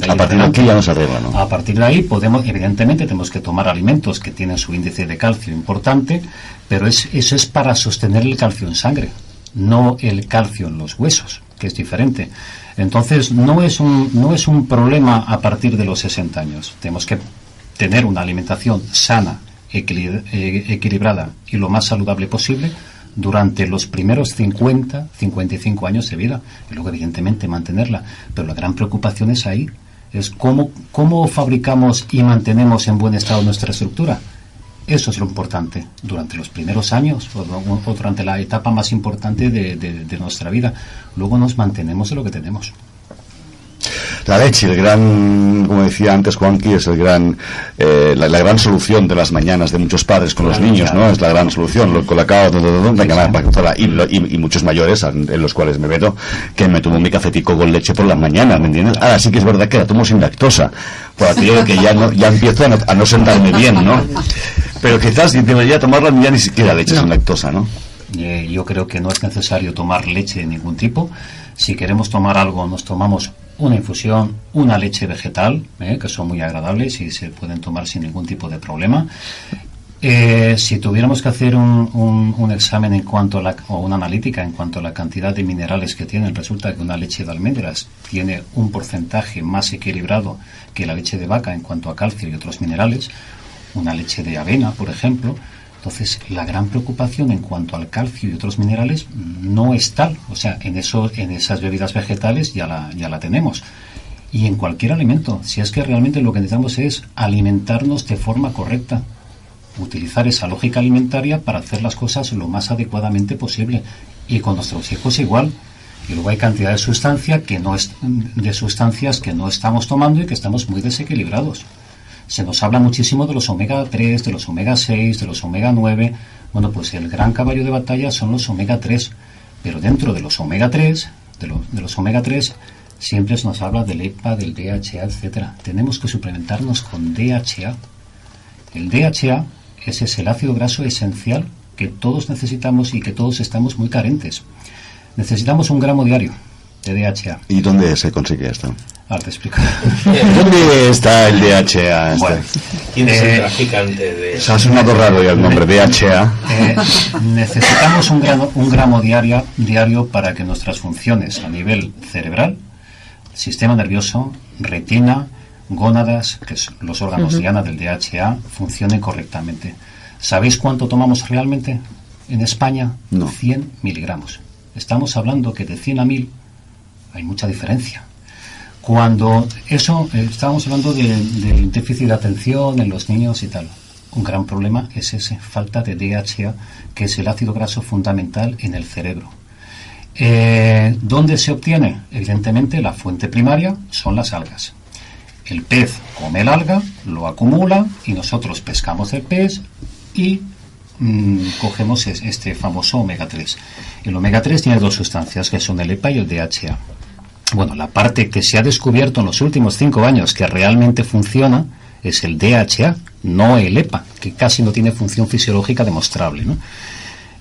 A partir de aquí ya nos arregla, ¿no? A partir de ahí evidentemente tenemos que tomar alimentos que tienen su índice de calcio importante, pero eso es para sostener el calcio en sangre, no el calcio en los huesos, que es diferente. Entonces no es un problema a partir de los 60 años. Tenemos que tener una alimentación sana, equilibrada y lo más saludable posible durante los primeros 55 años de vida, y luego evidentemente mantenerla. Pero la gran preocupación es ahí, es cómo fabricamos y mantenemos en buen estado nuestra estructura. Eso es lo importante durante los primeros años o durante la etapa más importante de nuestra vida. Luego nos mantenemos de lo que tenemos. La leche, como decía antes Juanqui, es la gran solución de las mañanas de muchos padres con los niños, ¿no? Es la gran solución, el colacao, y muchos mayores, en los cuales me meto, que me tomo mi cafetico con leche por las mañanas, ¿me entiendes? Ahora sí que es verdad que la tomo sin lactosa, por aquello que ya empiezo a no sentarme bien, ¿no? Pero quizás debería tomarla ya ni siquiera leche sin lactosa, ¿no? Yo creo que no es necesario tomar leche de ningún tipo. Si queremos tomar algo, nos tomamos una infusión, una leche vegetal, que son muy agradables y se pueden tomar sin ningún tipo de problema. Si tuviéramos que hacer un examen en cuanto a o una analítica en cuanto a la cantidad de minerales que tienen, resulta que una leche de almendras tiene un porcentaje más equilibrado que la leche de vaca en cuanto a calcio y otros minerales, una leche de avena, por ejemplo. Entonces, la gran preocupación en cuanto al calcio y otros minerales no es tal. O sea, en esas bebidas vegetales ya la tenemos. Y en cualquier alimento, si es que realmente lo que necesitamos es alimentarnos de forma correcta, utilizar esa lógica alimentaria para hacer las cosas lo más adecuadamente posible. Y con nuestros hijos igual. Y luego hay cantidad de sustancias que no estamos tomando y que estamos muy desequilibrados. Se nos habla muchísimo de los omega 3, de los omega 6, de los omega 9. Bueno, pues el gran caballo de batalla son los omega 3. Pero dentro de los omega 3, de los omega 3, siempre se nos habla del EPA, del DHA, etcétera. Tenemos que suplementarnos con DHA. El DHA es el ácido graso esencial que todos necesitamos y que todos estamos muy carentes. Necesitamos 1 gramo diario de DHA. ¿Y dónde se consigue esto? Ahora te explico. ¿Dónde está el DHA? Bueno, ¿Quién es el traficante de...? Se ha sonado raro ya el nombre, DHA. Necesitamos un gramo diario para que nuestras funciones a nivel cerebral, sistema nervioso, retina, gónadas, que son los órganos diana del DHA, funcionen correctamente. ¿Sabéis cuánto tomamos realmente en España? No. 100 miligramos. Estamos hablando que de 100 a 1000 hay mucha diferencia. Cuando estábamos hablando del déficit de atención en los niños y tal. Un gran problema es esa falta de DHA, que es el ácido graso fundamental en el cerebro. ¿Dónde se obtiene? Evidentemente la fuente primaria son las algas. El pez come el alga, lo acumula y nosotros pescamos el pez y cogemos este famoso omega 3. El omega 3 tiene 2 sustancias que son el EPA y el DHA. Bueno, la parte que se ha descubierto en los últimos 5 años que realmente funciona es el DHA, no el EPA, que casi no tiene función fisiológica demostrable, ¿no?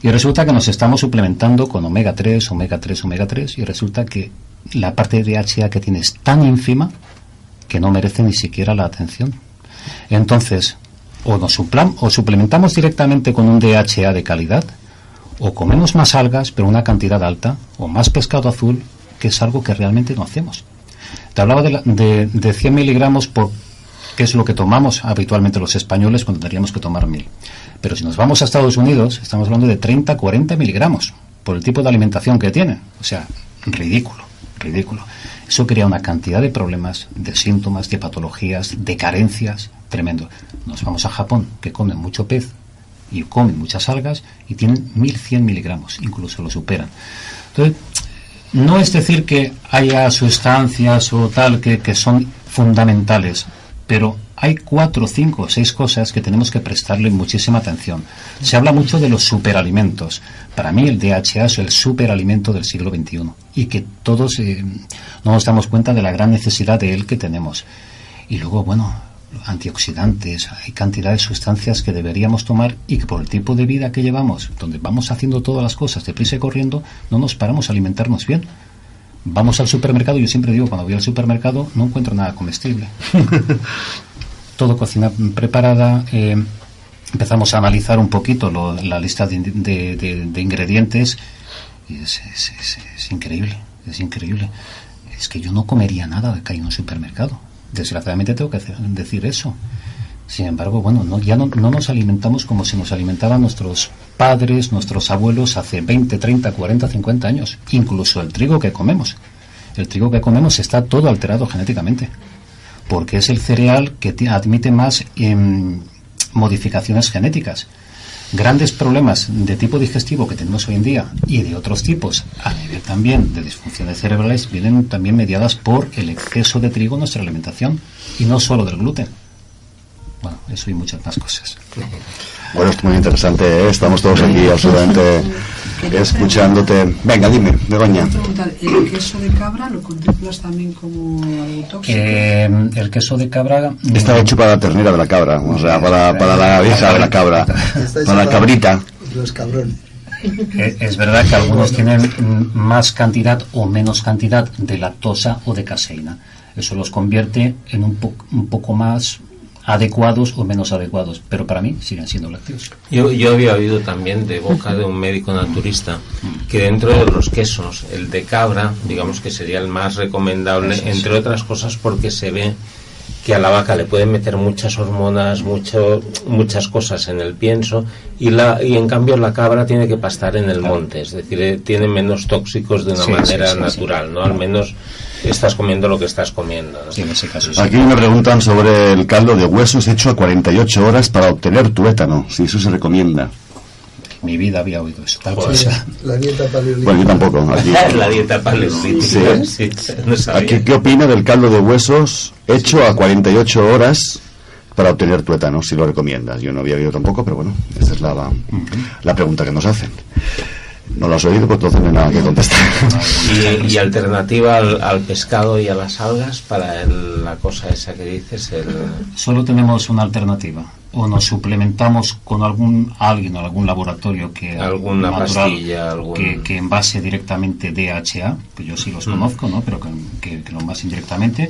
Y resulta que nos estamos suplementando con omega 3, omega 3, omega 3, y resulta que la parte de DHA que tiene es tan ínfima que no merece ni siquiera la atención. Entonces, o suplementamos directamente con un DHA de calidad, o comemos más algas, pero una cantidad alta, o más pescado azul, que es algo que realmente no hacemos. Te hablaba de 100 miligramos que es lo que tomamos habitualmente los españoles cuando tendríamos que tomar 1000. Pero si nos vamos a Estados Unidos, estamos hablando de 30, 40 miligramos, por el tipo de alimentación que tienen. O sea, ridículo. Eso crea una cantidad de problemas, de síntomas, de patologías, de carencias, tremendo. Nos vamos a Japón, que comen mucho pez y comen muchas algas y tienen 1100 miligramos, incluso lo superan. Entonces, no es decir que haya sustancias o tal que son fundamentales, pero hay 4, 5, 6 cosas que tenemos que prestarle muchísima atención. Se habla mucho de los superalimentos. Para mí el DHA es el superalimento del siglo XXI y que todos no nos damos cuenta de la gran necesidad de él que tenemos. Y luego, bueno, antioxidantes, hay cantidad de sustancias que deberíamos tomar y que por el tipo de vida que llevamos, donde vamos haciendo todas las cosas deprisa y corriendo, no nos paramos a alimentarnos bien. Vamos al supermercado, yo siempre digo, cuando voy al supermercado no encuentro nada comestible. Todo cocina preparada. Empezamos a analizar un poquito la lista de ingredientes y es increíble, es increíble. Es que yo no comería nada que hay en un supermercado. Desgraciadamente tengo que decir eso. Sin embargo, bueno, ya no nos alimentamos como se nos alimentaban nuestros padres, nuestros abuelos hace 20, 30, 40, 50 años. Incluso el trigo que comemos. El trigo que comemos está todo alterado genéticamente, porque es el cereal que admite más modificaciones genéticas. Grandes problemas de tipo digestivo que tenemos hoy en día y de otros tipos, a nivel también de disfunciones cerebrales, vienen también mediadas por el exceso de trigo en nuestra alimentación y no solo del gluten. Bueno, eso y muchas más cosas. Bueno, es muy interesante, ¿eh? Estamos todos aquí absolutamente escuchándote. Venga, dime, Begoña. Quiero preguntar, ¿el queso de cabra lo contemplas también como algo tóxico? El queso de cabra Está hecho para la ternera de la cabra, o sea, para la vieja de la cabra, para la cabrita. Los cabrones. Es verdad que algunos tienen más cantidad o menos cantidad de lactosa o de caseína. Eso los convierte en un poco más adecuados o menos adecuados, pero para mí siguen siendo lácteos. Yo había oído también de boca de un médico naturista que dentro de los quesos, el de cabra, digamos que sería el más recomendable, entre otras cosas porque se ve que a la vaca le pueden meter muchas hormonas, muchas cosas en el pienso, y en cambio la cabra tiene que pastar en el monte, es decir, tiene menos tóxicos de una manera natural, ¿no? Al menos estás comiendo lo que estás comiendo, ¿no? Sí, en ese caso, Aquí me preguntan sobre el caldo de huesos hecho a 48 horas para obtener tuétano, si eso se recomienda. Mi vida había oído eso. Tal Pues, cosa. La dieta paleolítica. Bueno, yo tampoco. Aquí, la dieta paleolítica. Sí, no sabía. ¿Qué opina del caldo de huesos hecho a 48 horas para obtener tuétano? Si lo recomiendas. Yo no había oído tampoco, pero bueno, esta es la pregunta que nos hacen. No lo has oído, pues entonces no hay nada que contestar. Y alternativa al pescado y a las algas para la cosa esa que dices, Solo tenemos una alternativa. O nos suplementamos con algún laboratorio que alguna natural, pastilla, que envase directamente DHA, pues yo sí los conozco, ¿no? Pero que lo envasen directamente,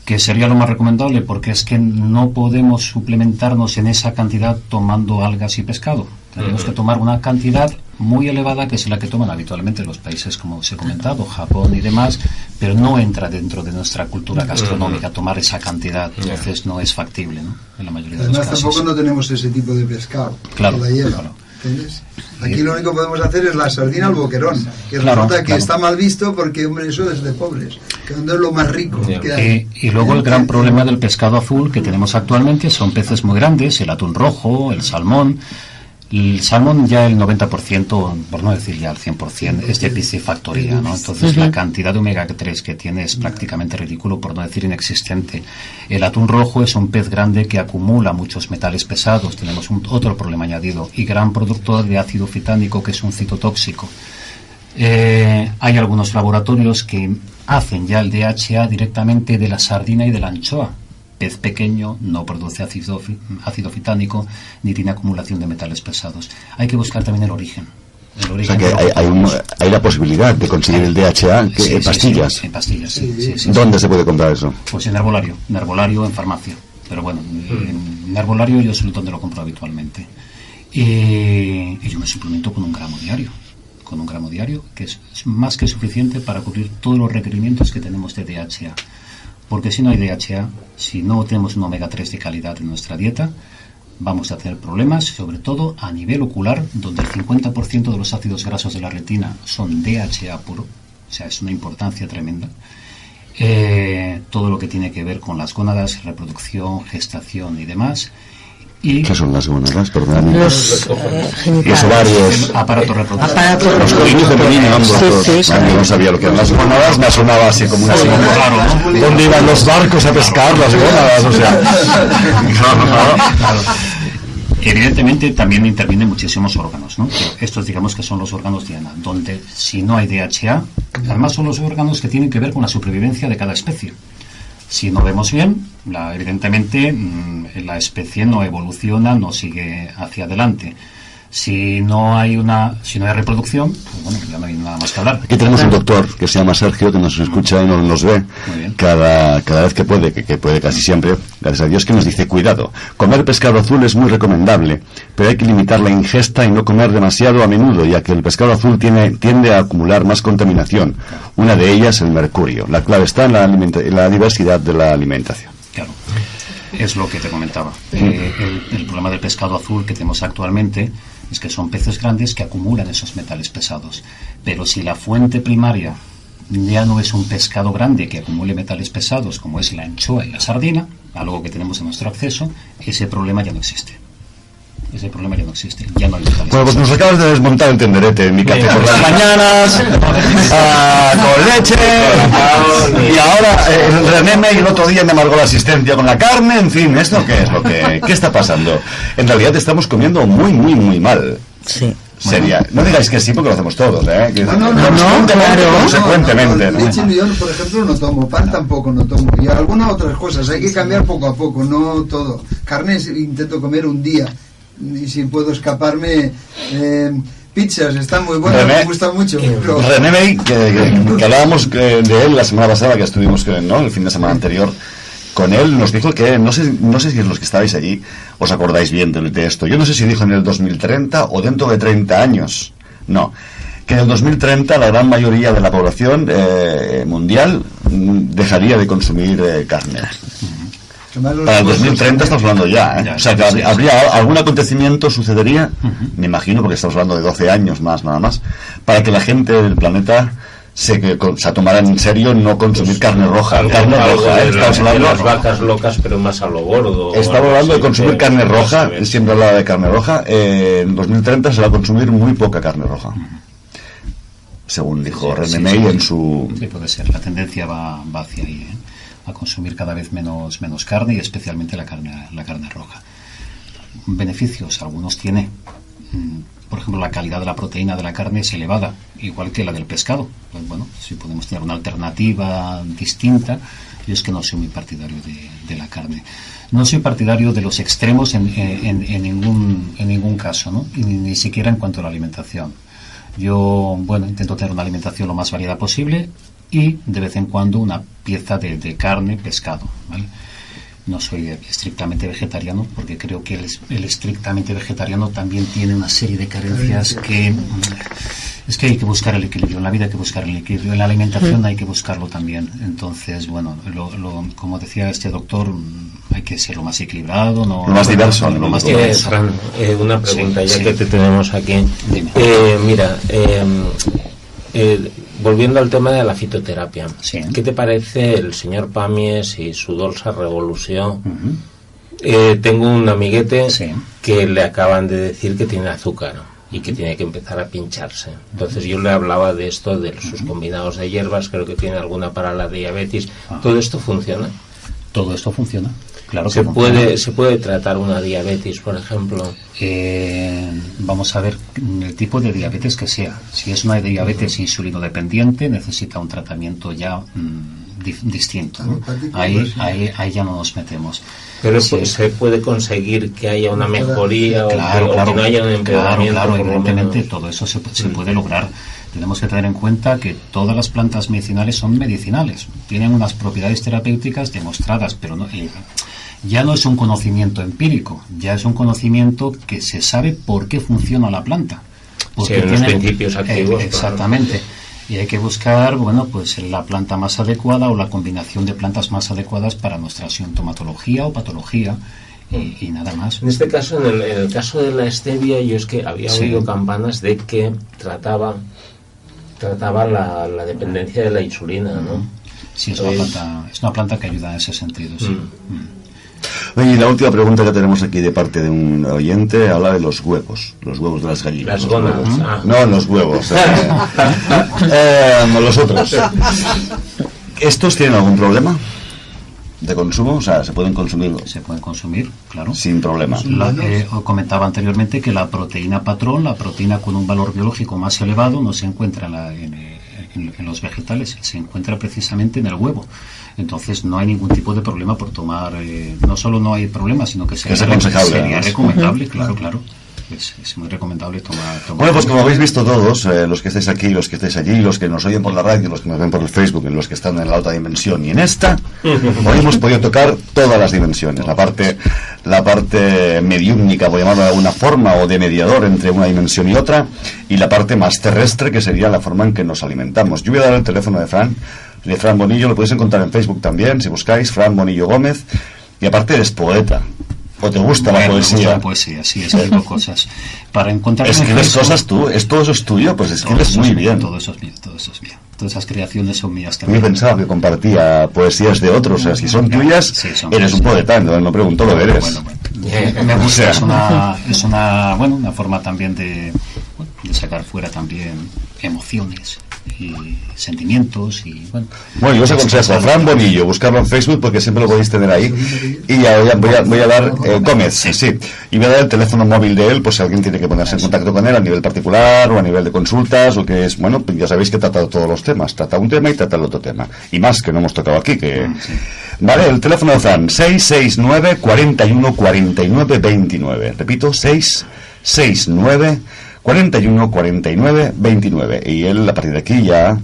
que sería lo más recomendable, porque es que no podemos suplementarnos en esa cantidad tomando algas y pescado. Tenemos que tomar una cantidad muy elevada, que es la que toman habitualmente los países, como os he comentado, Japón y demás, pero no entra dentro de nuestra cultura gastronómica tomar esa cantidad, entonces no es factible, ¿no? En la mayoría de los Además, casos. tampoco no tenemos ese tipo de pescado. Claro, la hierba, claro. ¿entiendes? Aquí lo único que podemos hacer es la sardina al boquerón, que Claro, resulta que claro. está mal visto porque, hombre, eso es de pobres, que es lo más rico que hay. Y luego el gran problema del pescado azul que tenemos actualmente son peces muy grandes, el atún rojo, el salmón. El salmón ya el 90%, por no decir ya el 100%, es de piscifactoría, ¿no? Entonces la cantidad de omega 3 que tiene es prácticamente ridículo, por no decir inexistente. El atún rojo es un pez grande que acumula muchos metales pesados, tenemos otro problema añadido, y gran productor de ácido fitánico, que es un citotóxico. Hay algunos laboratorios que hacen ya el DHA directamente de la sardina y de la anchoa. Pez pequeño no produce ácido fitánico ni tiene acumulación de metales pesados. Hay que buscar también el origen. O sea que hay la posibilidad de conseguir el DHA en pastillas. Sí, en pastillas, sí. ¿Dónde se puede comprar eso? Pues en herbolario, en farmacia. Pero bueno, en herbolario yo es donde lo compro habitualmente. Y yo me suplemento con 1 gramo diario. Con 1 gramo diario, que es más que suficiente para cubrir todos los requerimientos que tenemos de DHA. Porque si no hay DHA, si no tenemos un omega 3 de calidad en nuestra dieta, vamos a tener problemas, sobre todo a nivel ocular, donde el 50% de los ácidos grasos de la retina son DHA puro, o sea, es una importancia tremenda. Todo lo que tiene que ver con las gónadas, reproducción, gestación y demás. Y ¿qué son las gónadas? Perdón. Los ovarios. aparato reproductor. aparatos Los colmillos femeninos, ambos. Sí, sí. Yo no sabía lo que eran las gónadas, me sonaba así como una Claro, ¿no? ¿Dónde iban los barcos a pescar las gónadas? O sea, Claro. Evidentemente también intervienen muchísimos órganos, ¿no? Pero estos digamos que son los órganos diana, donde si no hay DHA, además son los órganos que tienen que ver con la supervivencia de cada especie. Si no vemos bien, evidentemente la especie no evoluciona, no sigue hacia adelante. Si no hay reproducción, pues bueno, ya no hay nada más que hablar. aquí tenemos un doctor que se llama Sergio, que nos escucha y nos ve Muy bien. cada vez que puede casi siempre, gracias a Dios, que nos dice: cuidado, comer pescado azul es muy recomendable, pero hay que limitar la ingesta y no comer demasiado a menudo, ya que el pescado azul tiende a acumular más contaminación. Una de ellas, el mercurio. La clave está en la diversidad de la alimentación. Claro, es lo que te comentaba. El problema del pescado azul que tenemos actualmente es que son peces grandes que acumulan esos metales pesados. Pero si la fuente primaria ya no es un pescado grande que acumule metales pesados, como es la anchoa y la sardina, algo que tenemos a nuestro acceso, ese problema ya no existe. Ya no hay metales Bueno, pues nos pesados. acabas de desmontar el tenderete en mi café por las mañanas, con leche, y ahora René y el otro día me amargó la asistencia con la carne, en fin, ¿esto qué es qué está pasando? En realidad estamos comiendo muy, muy, muy mal. Sí. seria. No digáis que sí porque lo hacemos todos, ¿eh? Que No, consecuentemente, ¿no? Leche yo, por ejemplo, no tomo. Pan tampoco no tomo. Y algunas otras cosas. Hay que cambiar poco a poco, no todo. Carne intento comer un día. Y si puedo escaparme... pizzas, están muy buenas, me gustan mucho. Pero... René May, que hablábamos de él la semana pasada, que estuvimos, ¿no?, el fin de semana anterior con él, nos dijo que, no sé si los que estabais allí os acordáis bien de esto, yo no sé si dijo en el 2030 o dentro de 30 años, no, que en el 2030 la gran mayoría de la población mundial dejaría de consumir carne. Para el 2030 estamos hablando ya. O sea, que habría algún acontecimiento, sucedería, me imagino, porque estamos hablando de 12 años más, nada más, para que la gente del planeta se tomara en serio no consumir carne roja. Carne roja, estamos hablando de las vacas locas, pero más a lo gordo. Estamos hablando de consumir carne roja, siempre hablaba de carne roja. En 2030 se va a consumir muy poca carne roja, según dijo René May en su... Sí, puede ser, la tendencia va hacia ahí, a consumir cada vez menos carne, y especialmente la carne roja. Beneficios, algunos tiene. Por ejemplo, la calidad de la proteína de la carne es elevada, igual que la del pescado. Pues bueno, si podemos tener una alternativa distinta, yo es que no soy muy partidario de la carne. No soy partidario de los extremos en ningún caso, ¿no? Y ni siquiera en cuanto a la alimentación. Yo, bueno, intento tener una alimentación lo más variada posible y de vez en cuando una pieza de carne, pescado, ¿vale? No soy estrictamente vegetariano, porque creo que el estrictamente vegetariano también tiene una serie de carencias que... Es que hay que buscar el equilibrio, en la vida hay que buscar el equilibrio, en la alimentación hay que buscarlo también. Entonces, bueno, como decía este doctor, hay que ser lo más equilibrado, lo más diverso. Lo más diverso. Fran, una pregunta, sí, que te tenemos aquí. Mira, volviendo al tema de la fitoterapia, sí. ¿Qué te parece el señor Pamies y su Dolça Revolución? Tengo un amiguete, sí, que le acaban de decir que tiene azúcar y que tiene que empezar a pincharse. Entonces yo le hablaba de esto, de sus combinados de hierbas, creo que tiene alguna para la diabetes. ¿Todo esto funciona? Todo esto funciona. Claro que ¿Se puede tratar una diabetes, por ejemplo? Vamos a ver el tipo de diabetes que sea. Si es una diabetes insulinodependiente, necesita un tratamiento ya distinto, ¿no? Ahí ya no nos metemos. Pero pues, ¿se puede conseguir que haya una mejoría, claro, o que no haya un empeoramiento? Claro, evidentemente todo eso se puede lograr. Tenemos que tener en cuenta que todas las plantas medicinales son medicinales, tienen unas propiedades terapéuticas demostradas, pero no, ya no es un conocimiento empírico, ya es un conocimiento que se sabe por qué funciona la planta. Porque tiene los principios activos. Exactamente. Claro. Y hay que buscar, bueno, pues la planta más adecuada o la combinación de plantas más adecuadas para nuestra sintomatología o patología. Y nada más. En este caso, en el caso de la stevia, yo es que había oído campanas de que trataba la dependencia de la insulina, ¿no? Sí, es una planta que ayuda en ese sentido, sí. Oye, y la última pregunta que tenemos aquí de parte de un oyente habla de los huevos de las gallinas. Las gónadas. No, los huevos. Los otros. ¿Estos tienen algún problema de consumo? O sea, ¿se pueden consumir? Se pueden consumir, claro. Sin problema. Comentaba anteriormente que la proteína patrón, la proteína con un valor biológico más elevado, no se encuentra en los vegetales, se encuentra precisamente en el huevo. Entonces no hay ningún tipo de problema por tomar, no solo no hay problema, sino que sería recomendable, claro. Es muy recomendable tomar. Bueno, pues como habéis visto todos, los que estáis aquí, los que estáis allí, los que nos oyen por la radio, los que nos ven por el Facebook, los que están en la otra dimensión y en esta, hoy hemos podido tocar todas las dimensiones, la parte mediúmnica, por llamarlo de alguna forma, o de mediador entre una dimensión y otra, y la parte más terrestre, que sería la forma en que nos alimentamos. Yo voy a dar el teléfono de Fran Bonillo, lo podéis encontrar en Facebook también, si buscáis Fran Bonillo Gómez, y aparte eres poeta. ¿O te gusta la poesía? Me gusta la poesía, sí, escribo cosas. Para encontrar... ¿Escribes cosas tú? ¿Todo eso es tuyo? Pues escribes muy bien. Todo eso es mío. Todas esas creaciones son mías también. Yo pensaba que compartía poesías de otros, o sea, si son tuyas, sí, eres un poeta, entonces me pregunto lo que eres. Bueno. Me gusta, es una forma también de sacar fuera también emociones sentimientos y bueno. Bueno, yo os aconsejo a Fran Bonillo, buscarlo en Facebook porque siempre lo podéis tener ahí. Y ya voy a dar Gómez, sí. Y voy a dar el teléfono móvil de él, pues si alguien tiene que ponerse en contacto con él a nivel particular o a nivel de consultas, o que es, bueno, pues ya sabéis que trata todos los temas. Trata un tema y trata el otro tema. Y más que no hemos tocado aquí, que... Vale, el teléfono de Fran, 669 41 49 29. Repito, 669 41 49 29. Y él a partir de aquí ya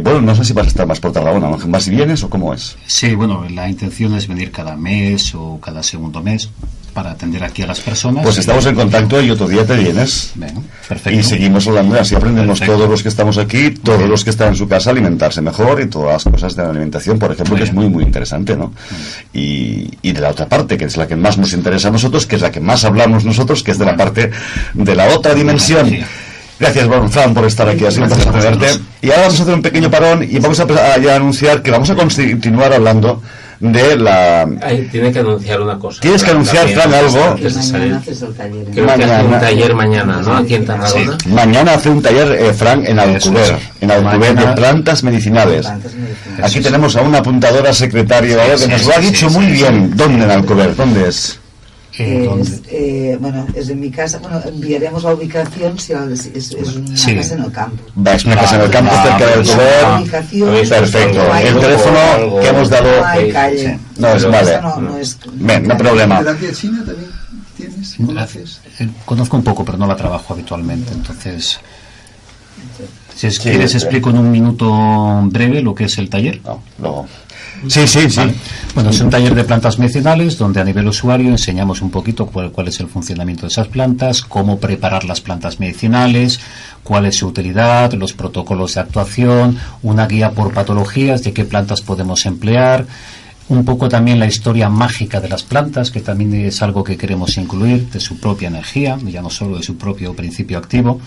bueno, no sé si vas a estar más por Tarragona, ¿más si vienes o cómo es? Sí, bueno, la intención es venir cada mes o cada segundo mes para atender aquí a las personas. Pues estamos en contacto y otro día te vienes. Bueno, perfecto. Y seguimos hablando, así aprendemos todos los que estamos aquí, todos los que están en su casa, a alimentarse mejor y todas las cosas de la alimentación, por ejemplo, que es muy, muy interesante, ¿no? Y de la otra parte, que es la que más nos interesa a nosotros, que es la que más hablamos nosotros, que es de la parte de la otra dimensión. Gracias, Fran, por estar aquí, ha sido un placer tenerte. Y ahora vamos a hacer un pequeño parón y vamos a ya anunciar que vamos a continuar hablando de la... Tiene que anunciar una cosa. Tienes que anunciar, Fran, algo. Mañana haces el taller. Creo que hace un taller mañana, ¿no? Aquí en Tarragona. Sí. Mañana hace un taller, Fran, en Alcover. En Alcover de plantas medicinales. Aquí tenemos a una apuntadora secretaria que nos lo ha dicho muy bien. ¿Dónde en Alcover? ¿Dónde es? Bueno, es en mi casa. Bueno, enviaremos la ubicación si es una casa en el campo. Es una casa en el campo cerca del Alcover. Perfecto. El teléfono que hemos dado. No es vale. No hay problema. ¿Terapia china también tienes? ¿Conoces? Conozco un poco, pero no la trabajo habitualmente. Entonces, si quieres, explico en un minuto breve lo que es el taller. Sí. Vale. Bueno, es un taller de plantas medicinales donde a nivel usuario enseñamos un poquito cuál es el funcionamiento de esas plantas, cómo preparar las plantas medicinales, cuál es su utilidad, los protocolos de actuación, una guía por patologías de qué plantas podemos emplear, un poco también la historia mágica de las plantas, que también es algo que queremos incluir, de su propia energía, ya no solo de su propio principio activo.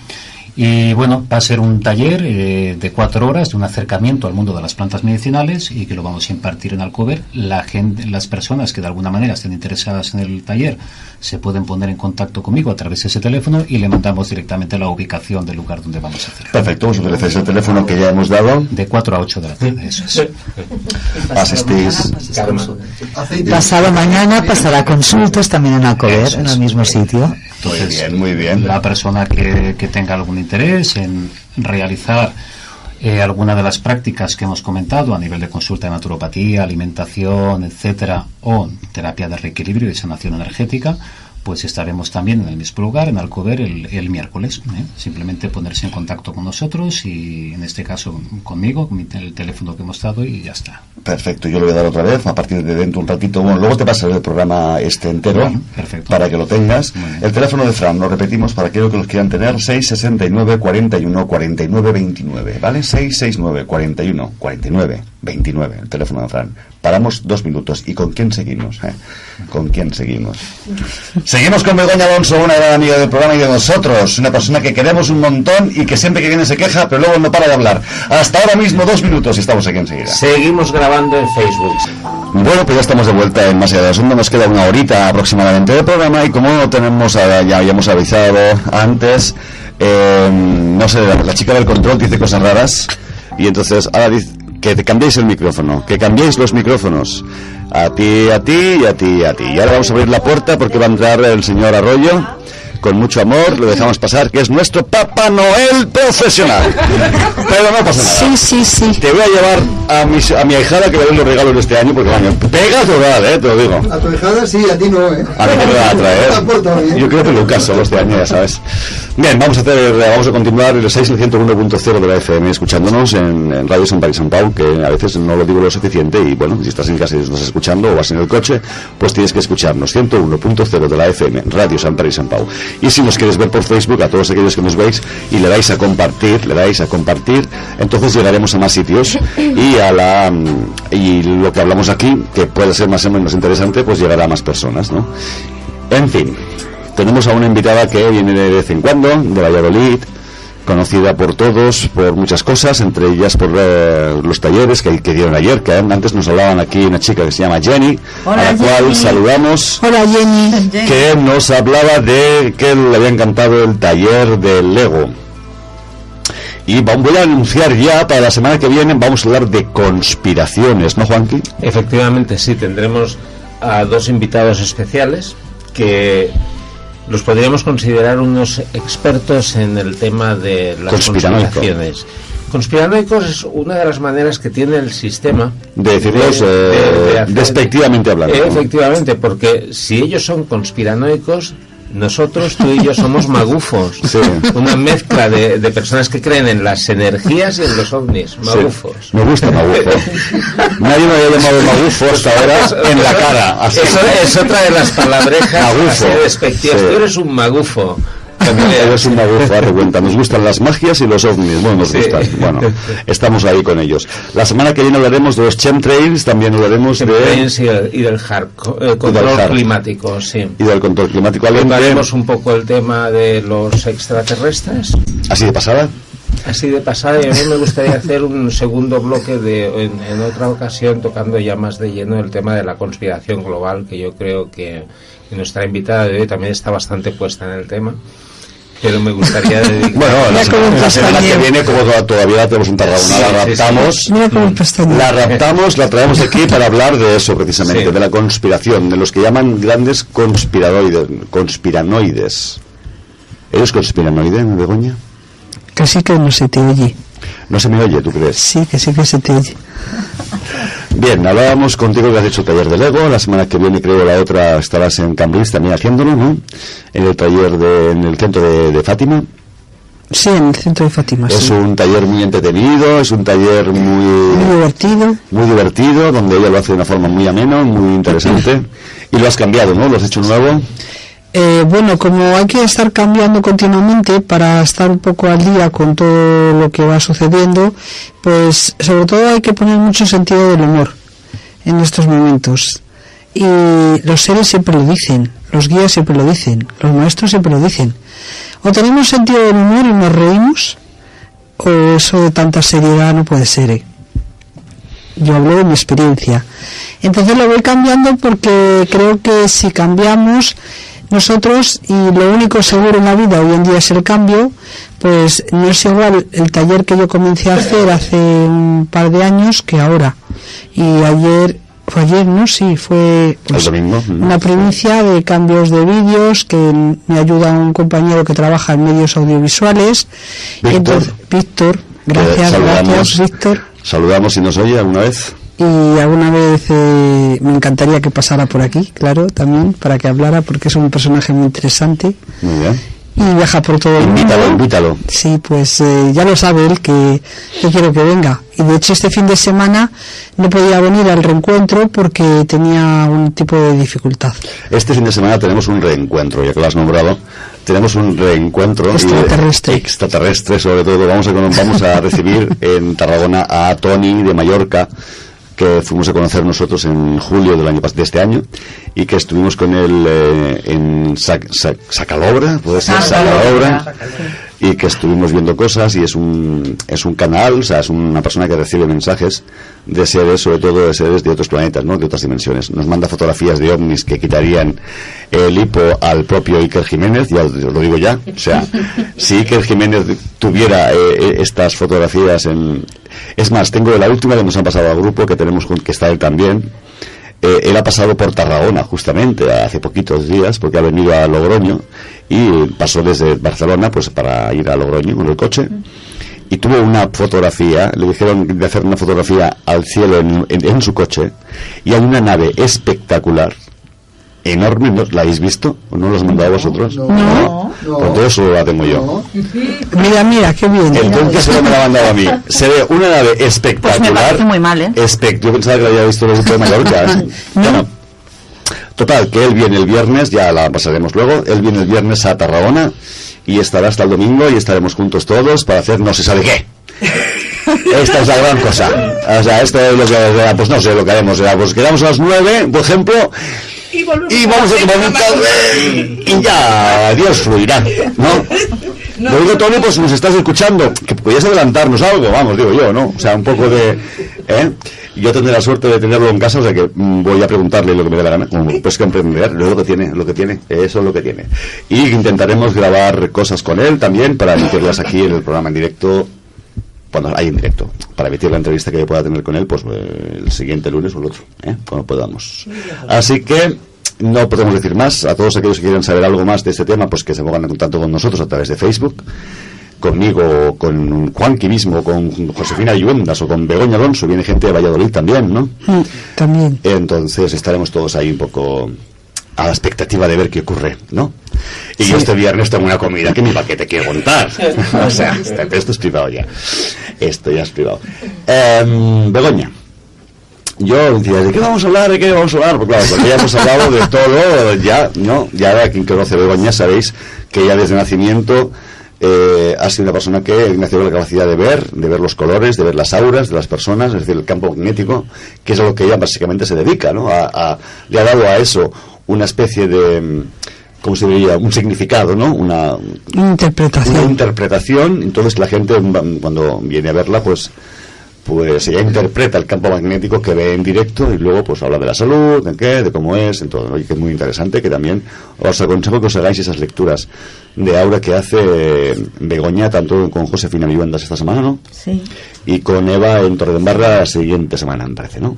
Y bueno, va a ser un taller de 4 horas de un acercamiento al mundo de las plantas medicinales y que lo vamos a impartir en Alcover. Las personas que de alguna manera estén interesadas en el taller se pueden poner en contacto conmigo a través de ese teléfono y le mandamos directamente la ubicación del lugar donde vamos a hacer. Perfecto, vos utilizáis el teléfono que ya hemos dado. De 4 a 8 de la tarde, eso es. Asistís. Pasado mañana pasará consultas también en Alcover, en el mismo sitio. Entonces, muy bien. La persona que tenga algún interés en realizar alguna de las prácticas que hemos comentado a nivel de consulta de naturopatía, alimentación, etcétera, o terapia de reequilibrio y sanación energética, pues estaremos también en el mismo lugar, en Alcover, el miércoles. Simplemente ponerse en contacto con nosotros y, en este caso, conmigo, con el teléfono que hemos dado y ya está. Perfecto, yo lo voy a dar otra vez, a partir de dentro un ratito. Bueno, luego te pasaré el programa entero, bueno, perfecto, para que lo tengas. El teléfono de Fran, lo repetimos para aquellos que los quieran tener, 669 41 49 29, ¿vale? 669 41 49 29, el teléfono de Fran. Paramos 2 minutos. ¿Y con quién seguimos? ¿Con quién seguimos? Seguimos con Begoña Alonso, una gran amiga del programa y de nosotros, una persona que queremos un montón y que siempre que viene se queja, pero luego no para de hablar. Hasta ahora mismo 2 minutos y estamos aquí enseguida. Seguimos grabando en Facebook. Bueno, pues ya estamos de vuelta en Más allá de las ondas. Nos queda 1 horita aproximadamente de programa y como tenemos, ya habíamos avisado antes, no sé, la chica del control dice cosas raras y entonces ahora dice que te cambiéis el micrófono, que cambiéis los micrófonos. A ti, a ti y a ti y a ti. Y ahora vamos a abrir la puerta porque va a entrar el señor Arroyo. Con mucho amor, lo dejamos pasar, que es nuestro Papá Noel profesional. Pero no pasa nada. Sí. Te voy a llevar a mi ahijada que le doy los regalos de este año, porque pega total, te lo digo. A tu ahijada sí, a ti no, A mí me lo va a traer. Yo creo que Lucas solo este año, ya sabes. Bien, vamos a continuar el 6 el 101.0 de la FM, escuchándonos en Radio Sant Pere i Sant Pau, que a veces no lo digo lo suficiente, y bueno, si estás en casa y nos estás escuchando o vas en el coche, pues tienes que escucharnos. 101.0 de la FM, Radio Sant Pere i Sant Pau. Y si nos queréis ver por Facebook, a todos aquellos que nos veis y le dais a compartir, entonces llegaremos a más sitios y lo que hablamos aquí, que puede ser más o menos interesante, pues llegará a más personas, ¿no? En fin, tenemos a una invitada que viene de vez en cuando, de Valladolid, conocida por todos, por muchas cosas, entre ellas por los talleres que dieron ayer, que antes nos hablaban aquí una chica que se llama Jenny. Hola, a la cual Jenny. saludamos. Hola, Jenny. Que nos hablaba de que le había encantado el taller del Lego. Y voy a anunciar ya para la semana que viene, vamos a hablar de conspiraciones, ¿no, Juanqui? Efectivamente, sí, tendremos a dos invitados especiales que los podríamos considerar unos expertos en el tema de las conspiraciones. Conspiranoicos es una de las maneras que tiene el sistema de decirlos despectivamente hablando. Efectivamente, porque si ellos son conspiranoicos, nosotros, tú y yo, somos magufos. Sí. Una mezcla de personas que creen en las energías y en los ovnis. Magufos. Sí. Me gusta magufo. Nadie me había llamado magufo hasta ahora en la cara. Así. Eso es otra de las palabrejas así despectivas. Sí. Tú eres un magufo. Eres un magufo, date cuenta. Nos gustan las magias y los ovnis. Bueno, nos gustan. Bueno, estamos ahí con ellos. La semana que viene hablaremos de los chemtrails, también hablaremos y del control climático, sí. Y del control climático. Hablaremos un poco el tema de los extraterrestres. ¿Así de pasada? Así de pasada, y a mí me gustaría hacer un segundo bloque en otra ocasión, tocando ya más de lleno el tema de la conspiración global, que yo creo que nuestra invitada de hoy también está bastante puesta en el tema. Pero me gustaría dedicar... Bueno, la semana que viene, como todavía tenemos un Tarragona, la raptamos, la traemos aquí para hablar de eso precisamente, de la conspiración, de los que llaman grandes conspiranoides. ¿Eres conspiranoide, Begoña? Casi que no se te oye. ¿No se me oye, tú crees? Sí, que sí que se te oye. Bien, hablábamos contigo que has hecho taller de Lego. La semana que viene, creo, la otra estarás en Cambrils también haciéndolo, ¿no? En el taller en el centro de Fátima. Sí, en el centro de Fátima. Es un taller muy entretenido, es un taller muy divertido. Muy divertido, donde ella lo hace de una forma muy amena, muy interesante. Y lo has cambiado, ¿no? ¿Lo has hecho nuevo? Bueno, como hay que estar cambiando continuamente para estar un poco al día con todo lo que va sucediendo, pues sobre todo hay que poner mucho sentido del humor en estos momentos. Y los seres siempre lo dicen, los guías siempre lo dicen, los maestros siempre lo dicen. O tenemos sentido del humor y nos reímos, o eso de tanta seriedad no puede ser. Yo hablo de mi experiencia. Entonces lo voy cambiando porque creo que si cambiamos nosotros, y lo único seguro en la vida hoy en día es el cambio, pues no es igual el taller que yo comencé a hacer hace un par de años que ahora. Y ayer, ¿no? Sí, fue pues, una primicia de cambios de vídeos que me ayuda un compañero que trabaja en medios audiovisuales. Víctor, gracias, Víctor. Saludamos si nos oye alguna vez. Y alguna vez me encantaría que pasara por aquí, claro, también, para que hablara, porque es un personaje muy interesante. Muy bien. Y viaja por todo el mundo. Invítalo. Sí, pues ya lo sabe él, que yo quiero que venga. Y de hecho este fin de semana no podía venir al reencuentro porque tenía un tipo de dificultad. Este fin de semana tenemos un reencuentro, ya que lo has nombrado. Tenemos un reencuentro extraterrestre, sobre todo. Vamos a recibir en Tarragona a Tony de Mallorca, que fuimos a conocer nosotros en julio de este año, y que estuvimos con él en Sacalobra, puede ser Sacalobra, y que estuvimos viendo cosas, y es un canal, o sea, es una persona que recibe mensajes de seres, sobre todo de seres de otros planetas, ¿no? De otras dimensiones. Nos manda fotografías de ovnis que quitarían el hipo al propio Iker Jiménez, ya lo digo ya, o sea, si Iker Jiménez tuviera estas fotografías es más, tengo la última que nos han pasado al grupo, que tenemos, que está él también. Él ha pasado por Tarragona justamente hace poquitos días, porque ha venido a Logroño y pasó desde Barcelona pues para ir a Logroño con el coche, y tuvo una fotografía, le dijeron de hacer una fotografía al cielo en su coche, y hay una nave espectacular, enorme. ¿No la habéis visto? ¿O no lo has mandado vosotros? No. Pues todo eso lo tengo yo. Mira, qué bien. Entonces se me lo ha mandado a mí. Se ve una nave espectacular. Pues me parece muy mal, ¿eh? Yo pensaba que lo había visto en el de Mallorca. Bueno, total, que él viene el viernes, ya la pasaremos luego. Él viene el viernes a Tarragona y estará hasta el domingo, y estaremos juntos todos para hacer no se sabe qué. Esta es la gran cosa. O sea, esto es lo que, pues no sé lo que haremos. Pues quedamos a las 9, por ejemplo, y vamos a tomar un café y ya Dios fluirá, ¿no? Lo digo, Tony, pues si nos estás escuchando, que podías adelantarnos algo, vamos, digo yo, ¿no? O sea, un poco de... Yo tendré la suerte de tenerlo en casa, o sea que voy a preguntarle lo que me dé la gana, como pues comprender, lo que tiene, eso es lo que tiene. Y intentaremos grabar cosas con él también para meterlas aquí en el programa en directo cuando hay en directo, para emitir la entrevista que yo pueda tener con él, pues el siguiente lunes o el otro, cuando podamos. Así que no podemos decir más. A todos aquellos que quieran saber algo más de este tema, pues que se pongan en contacto con nosotros a través de Facebook, conmigo, con Juanqui mismo, con Josefina Ayuendas o con Begoña Alonso. Viene gente de Valladolid también, ¿no? También. Entonces estaremos todos ahí un poco a la expectativa de ver qué ocurre, ¿no? Y yo este viernes tengo una comida que ni para qué te quiero contar. O sea, esto es privado ya. Esto ya es privado. Begoña, yo decía, ¿de qué vamos a hablar? ¿De qué vamos a hablar? Pues claro, porque ya hemos hablado de todo, ya, ¿no? Ya quien conoce a Begoña sabéis que ella desde nacimiento ha sido una persona que nació con la capacidad de ver los colores, de ver las auras de las personas, es decir, el campo magnético, que es a lo que ella básicamente se dedica, ¿no? Le ha dado a eso una especie de, ¿cómo se diría? Un significado, ¿no? Una interpretación. Entonces la gente cuando viene a verla, pues ella interpreta el campo magnético que ve en directo y luego pues habla de la salud, de cómo es, en todo, ¿no? Y que es muy interesante, que también os aconsejo que os hagáis esas lecturas de aura que hace Begoña, tanto con Josefina Ayuendas esta semana, ¿no? Sí. Y con Eva en Torredembarra la siguiente semana, me parece, ¿no?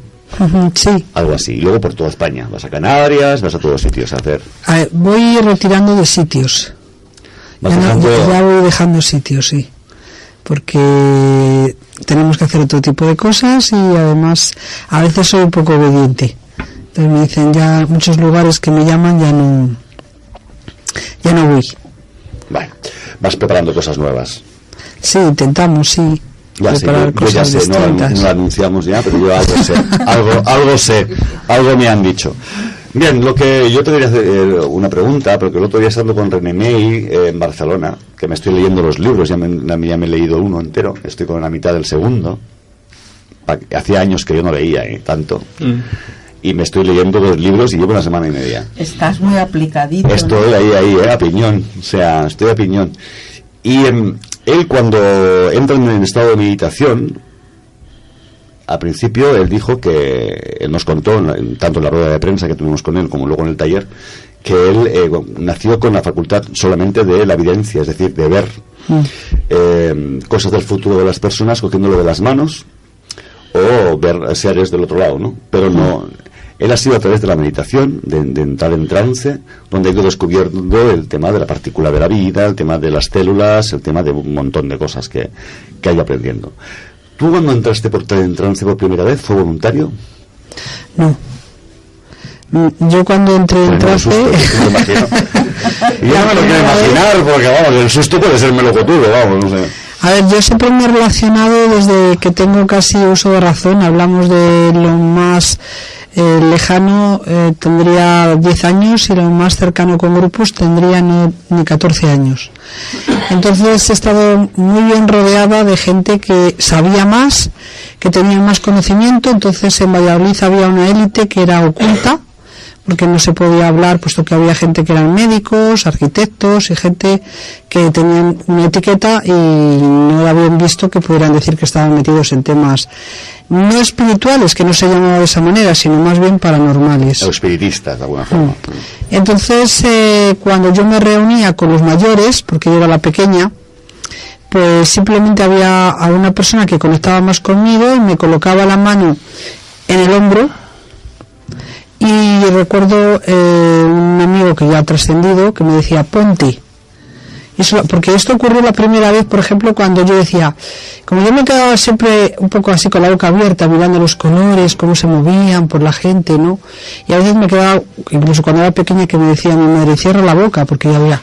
Sí. Algo así. Y luego por toda España. Vas a Canarias, vas a todos sitios a hacer. Voy retirando de sitios. Ya voy dejando sitios, sí. Porque tenemos que hacer otro tipo de cosas y además a veces soy un poco obediente. Entonces me dicen ya muchos lugares que me llaman ya no voy. Vale. Vas preparando cosas nuevas. Sí, intentamos, sí. Ya sé, yo ya sé, no lo anunciamos ya, pero yo algo sé, algo sé, algo me han dicho. Bien, lo que yo te quería hacer una pregunta, porque el otro día estando con René May en Barcelona, que me estoy leyendo los libros, ya me he leído uno entero, estoy con la mitad del segundo, hacía años que yo no leía tanto, y me estoy leyendo los libros y llevo una semana y media. Estás muy aplicadito. Estoy ahí, a piñón, o sea, estoy a piñón. Y él cuando entra en el estado de meditación, al principio él dijo que, él nos contó, tanto en la rueda de prensa que tuvimos con él como luego en el taller, que él nació con la facultad solamente de la evidencia, es decir, de ver cosas del futuro de las personas cogiéndolo de las manos o ver seres del otro lado, ¿no? Pero no, él ha sido a través de la meditación, de entrar en trance, donde ha ido descubriendo el tema de la partícula de la vida, el tema de las células, el tema de un montón de cosas que ha ido aprendiendo. ¿Tú cuando entraste en trance por primera vez fue voluntario? No. Yo cuando entré en trance... Yo no me lo quiero imaginar, porque vamos, el susto puede ser melocotudo, vamos, no sé. A ver, yo siempre me he relacionado desde que tengo casi uso de razón. Hablamos de lo más lejano, tendría 10 años, y lo más cercano con grupos tendría ni 14 años. Entonces he estado muy bien rodeada de gente que sabía más, que tenía más conocimiento. Entonces en Valladolid había una élite que era oculta, porque no se podía hablar, puesto que había gente que eran médicos, arquitectos y gente que tenían una etiqueta y no era bien visto que pudieran decir que estaban metidos en temas no espirituales, que no se llamaba de esa manera, sino más bien paranormales. O espiritistas, de alguna forma. Entonces, cuando yo me reunía con los mayores, porque yo era la pequeña, pues simplemente había a una persona que conectaba más conmigo y me colocaba la mano en el hombro. Y recuerdo un amigo que ya ha trascendido que me decía, ponte. Eso, porque esto ocurrió la primera vez, por ejemplo, cuando yo decía, como yo me quedaba siempre un poco así con la boca abierta, mirando los colores, cómo se movían por la gente, ¿no? Y a veces me quedaba, incluso cuando era pequeña, que me decía mi madre, cierra la boca, porque ya había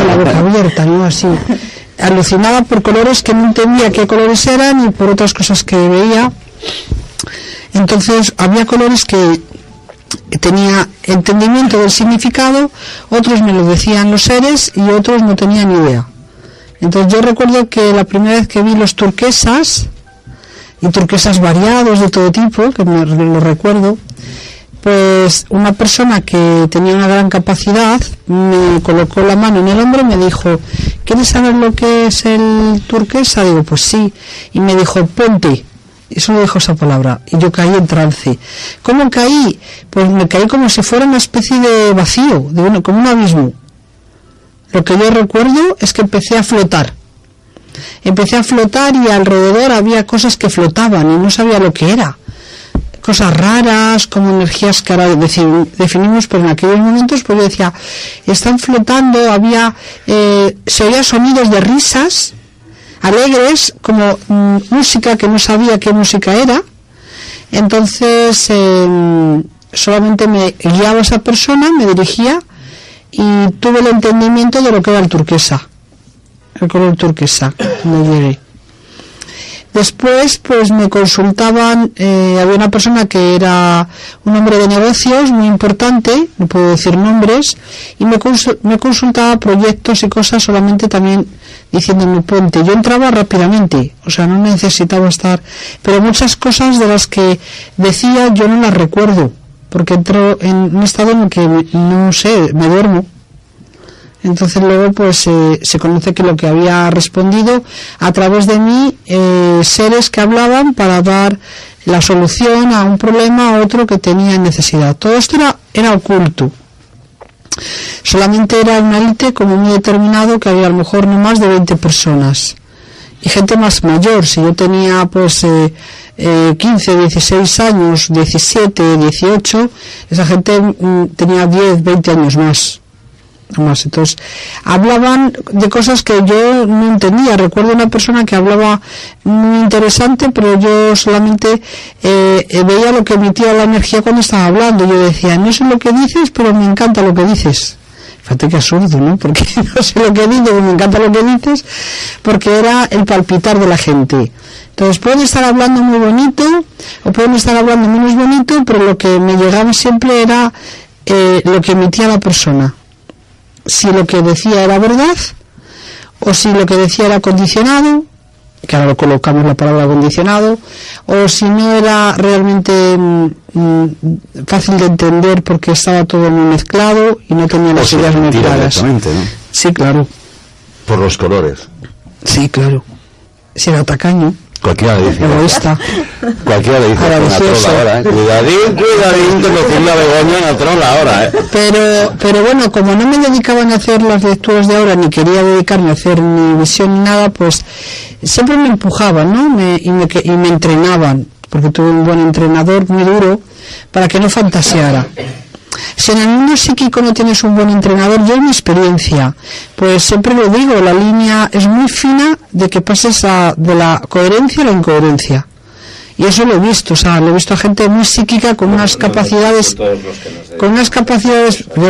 la boca abierta, ¿no? Así, alucinaba por colores que no entendía qué colores eran y por otras cosas que veía. Entonces había colores que tenía entendimiento del significado, otros me lo decían los seres y otros no tenían ni idea. Entonces yo recuerdo que la primera vez que vi los turquesas, y turquesas variados de todo tipo, que lo recuerdo, pues una persona que tenía una gran capacidad me colocó la mano en el hombro y me dijo, ¿quieres saber lo que es el turquesa? Digo, pues sí. Y me dijo, ponte. Y solo dijo esa palabra, y yo caí en trance. ¿Cómo caí? Pues me caí como si fuera una especie de vacío, como un abismo. Lo que yo recuerdo es que empecé a flotar. empecé a flotar y alrededor había cosas que flotaban y no sabía lo que era. Cosas raras, como energías que ahora definimos, pero en aquellos momentos pues yo decía, están flotando, se oía sonidos de risas alegres, como música que no sabía qué música era. Entonces solamente me guiaba a esa persona, me dirigía y tuve el entendimiento de lo que era el turquesa, el color turquesa, cuando llegué. Después pues me consultaban, había una persona que era un hombre de negocios muy importante, no puedo decir nombres, y me consultaba proyectos y cosas solamente también diciéndome ponte. Yo entraba rápidamente, o sea, no necesitaba estar, pero muchas cosas de las que decía yo no las recuerdo, porque entro en un estado en el que no sé, me duermo. Entonces luego pues se conoce que lo que había respondido a través de mí seres que hablaban para dar la solución a un problema a otro que tenía necesidad. Todo esto era oculto. Solamente era una élite como muy determinado, que había a lo mejor no más de 20 personas y gente más mayor. Si yo tenía pues 15, 16 años, 17, 18, esa gente tenía 10, 20 años más. Entonces hablaban de cosas que yo no entendía. Recuerdo una persona que hablaba muy interesante, pero yo solamente veía lo que emitía la energía cuando estaba hablando. Yo decía, no sé lo que dices, pero me encanta lo que dices. Fíjate qué absurdo, ¿no? Porque no sé lo que dices, pero me encanta lo que dices, porque era el palpitar de la gente. Entonces pueden estar hablando muy bonito o pueden estar hablando menos bonito, pero lo que me llegaba siempre era lo que emitía la persona. Si lo que decía era verdad o si lo que decía era condicionado, que ahora lo colocamos la palabra condicionado, o si no era realmente fácil de entender porque estaba todo muy mezclado y no tenía las ideas muy claras. ¿No? Sí, claro. Por los colores. Sí, claro. Si era tacaño. Cualquiera le dice. Egoísta. Cualquiera le dice una trola ahora, ¿eh? Cuidadín, que me fui la Begoña una trola ahora, ¿eh? Pero bueno, como no me dedicaban a hacer las lecturas de ahora, ni quería dedicarme a hacer ni visión ni nada, pues siempre me empujaban, ¿no? Y me entrenaban, porque tuve un buen entrenador muy duro para que no fantaseara. Si en el mundo psíquico no tienes un buen entrenador, yo en mi experiencia, pues siempre lo digo, la línea es muy fina de que pases de la coherencia a la incoherencia. Y eso lo he visto, o sea, lo he visto a gente muy psíquica con unas capacidades, ya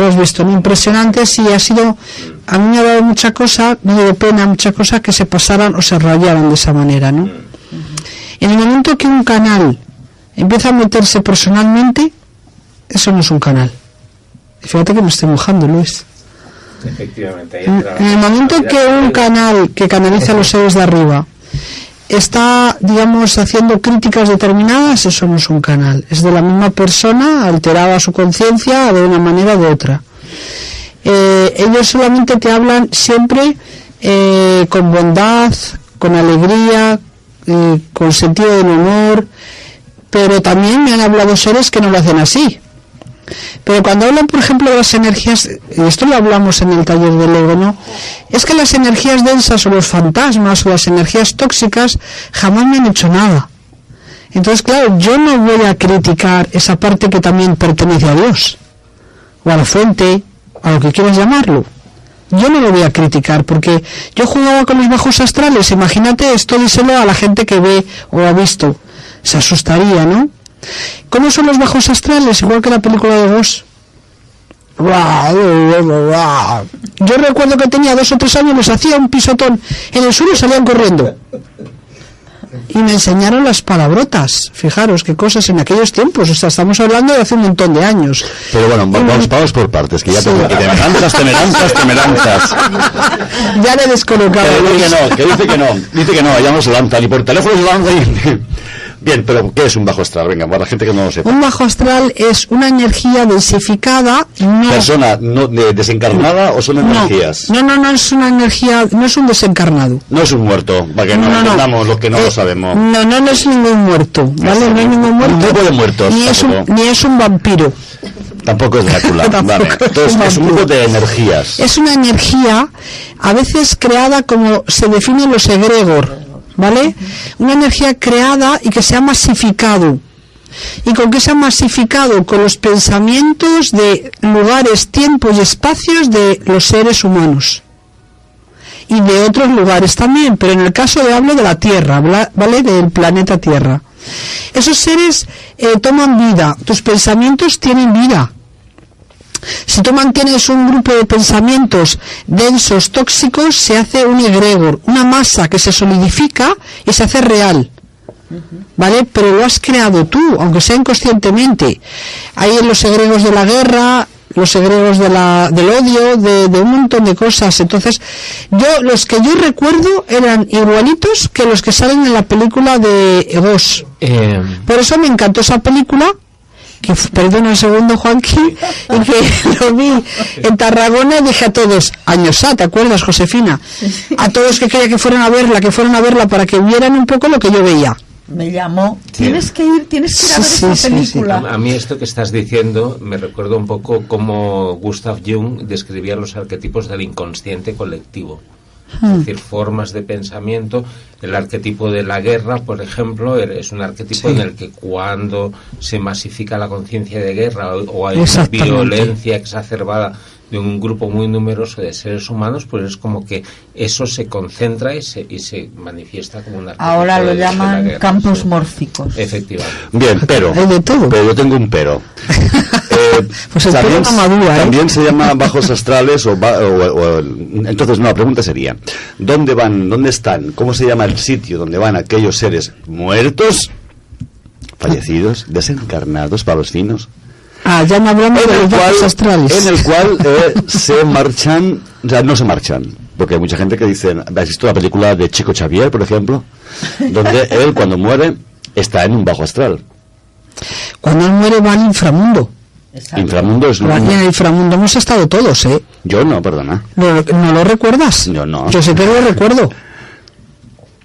lo has visto, ¿no? Impresionantes, y a mí me ha dado mucha cosa, me dio pena, mucha cosa que se pasaran o se rayaran de esa manera, ¿no? En el momento que un canal empieza a meterse personalmente, eso no es un canal. Fíjate que me estoy mojando, Luis. Efectivamente. En el momento que un canal que canaliza a los seres de arriba está, digamos, haciendo críticas determinadas, eso no es un canal. Es de la misma persona, alterada su conciencia de una manera o de otra. Ellos solamente te hablan siempre con bondad, con alegría, con sentido del humor, pero también me han hablado seres que no lo hacen así. Pero cuando hablan, por ejemplo, de las energías, y esto lo hablamos en el taller del ego, ¿no? Es que las energías densas o los fantasmas o las energías tóxicas jamás me han hecho nada. Entonces, claro, yo no voy a criticar esa parte que también pertenece a Dios, o a la fuente, a lo que quieras llamarlo. Yo no lo voy a criticar, porque yo jugaba con los bajos astrales. Imagínate esto, díselo a la gente que ve o ha visto. Se asustaría, ¿no? ¿Cómo son los bajos astrales? Igual que la película de Ghost. Yo recuerdo que tenía 2 o 3 años, les hacía un pisotón en el suelo y salían corriendo. Y me enseñaron las palabrotas. Fijaros qué cosas en aquellos tiempos. O sea, estamos hablando de hace un montón de años. Pero bueno, vamos por partes, que ya te me lanzas. Ya le he descolocado. Que dice que no, vayamos a lanzar y por teléfono se lanza y... Bien, pero ¿qué es un bajo astral? Venga, para la gente que no lo sepa. Un bajo astral es una energía densificada. No, ¿persona desencarnada o son energías? No es una energía, no es un desencarnado. No es un muerto, para que no entendamos los que no lo sabemos. No es ningún muerto, ¿vale? No es ningún muerto. Un grupo de muertos. Ni es un vampiro. Tampoco es Drácula. Vale. Entonces, es un grupo de energías. Es una energía, a veces creada como se definen los egregor, ¿vale? Una energía creada y que se ha masificado. ¿Y con qué se ha masificado? Con los pensamientos de lugares, tiempos y espacios de los seres humanos. Y de otros lugares también, pero en el caso hablo de la Tierra, ¿vale? Del planeta Tierra. Esos seres toman vida, tus pensamientos tienen vida. Si tú mantienes un grupo de pensamientos densos, tóxicos, se hace un egregor, una masa que se solidifica y se hace real. ¿Vale? Pero lo has creado tú, aunque sea inconscientemente. Hay en los egregos de la guerra, los egregos del odio, de un montón de cosas. Entonces, los que yo recuerdo eran igualitos que los que salen en la película de Ghost. Por eso me encantó esa película, que perdona un segundo, Juanqui, y que lo vi en Tarragona y dije a todos, años ¿te acuerdas, Josefina? A todos que quería que fueran a verla para que vieran un poco lo que yo veía. Me llamó, tienes que ir a ver esa película. A mí esto que estás diciendo me recuerda un poco cómo Gustav Jung describía los arquetipos del inconsciente colectivo. Es decir, formas de pensamiento. El arquetipo de la guerra, por ejemplo, es un arquetipo en el que cuando se masifica la conciencia de guerra o hay una violencia exacerbada de un grupo muy numeroso de seres humanos, pues es como que eso se concentra y se manifiesta como un arquetipo. Ahora lo llaman campos mórficos. Efectivamente. Bien, pero yo tengo un pero. Pues el pero no madura, también se llama bajos astrales entonces la pregunta sería, ¿dónde están? ¿Cómo se llama el sitio donde van aquellos seres muertos, fallecidos, desencarnados para los finos? Ya no hablamos de los bajos astrales. En el cual se marchan, o sea, no se marchan, porque hay mucha gente que dice, ¿has visto la película de Chico Xavier, por ejemplo? Donde él, cuando muere, está en un bajo astral. Cuando él muere va al inframundo. Exacto. Inframundo es En el inframundo hemos estado todos, ¿eh? Yo no, perdona. ¿No lo recuerdas? Yo no. Yo sé que lo recuerdo.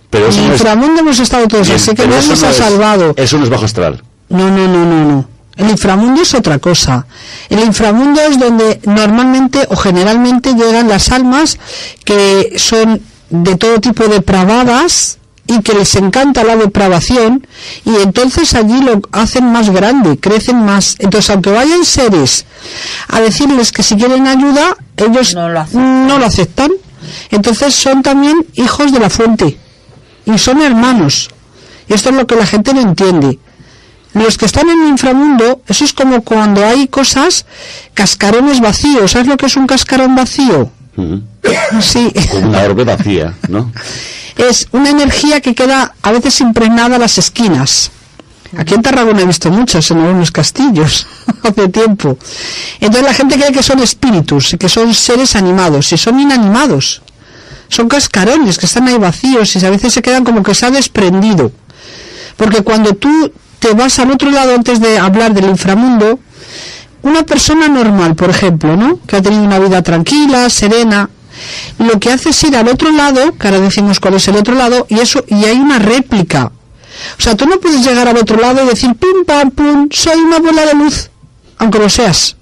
Pero en el inframundo hemos estado todos, así que no nos ha salvado. Eso no es bajo astral. No. El inframundo es otra cosa. El inframundo es donde normalmente o generalmente llegan las almas que son de todo tipo depravadas y que les encanta la depravación, y entonces allí lo hacen más grande, crecen más. Entonces, aunque vayan seres a decirles que si quieren ayuda, ellos no lo aceptan. Entonces son también hijos de la fuente y son hermanos. Y esto es lo que la gente no entiende. Los que están en el inframundo, eso es como cuando hay cosas, cascarones vacíos. ¿Sabes lo que es un cascarón vacío? Sí. Como una orbe vacía, ¿no? Es una energía que queda a veces impregnada a las esquinas. Aquí en Tarragona he visto muchos en algunos castillos hace tiempo. Entonces la gente cree que son espíritus, que son seres animados, y son inanimados. Son cascarones que están ahí vacíos y a veces se quedan como que se ha desprendido. Porque cuando tú te vas al otro lado, antes de hablar del inframundo, una persona normal, por ejemplo, ¿no?, que ha tenido una vida tranquila, serena, lo que hace es ir al otro lado, que ahora decimos cuál es el otro lado, y hay una réplica. O sea, tú no puedes llegar al otro lado y decir pum, pam, pum, soy una bola de luz, aunque lo seas.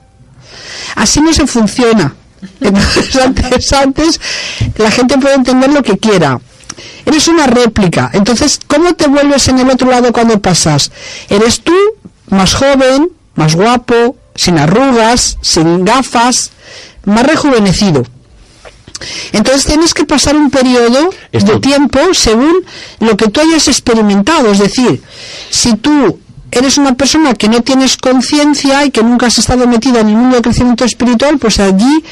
Así no se funciona. Entonces antes la gente puede entender lo que quiera. Eres una réplica. Entonces, ¿cómo te vuelves en el otro lado cuando pasas? Eres tú, más joven, más guapo, sin arrugas, sin gafas, más rejuvenecido. Entonces tienes que pasar un periodo de tiempo según lo que tú hayas experimentado. Es decir, si tú eres una persona que no tienes conciencia y que nunca has estado metida en el mundo de crecimiento espiritual, pues allí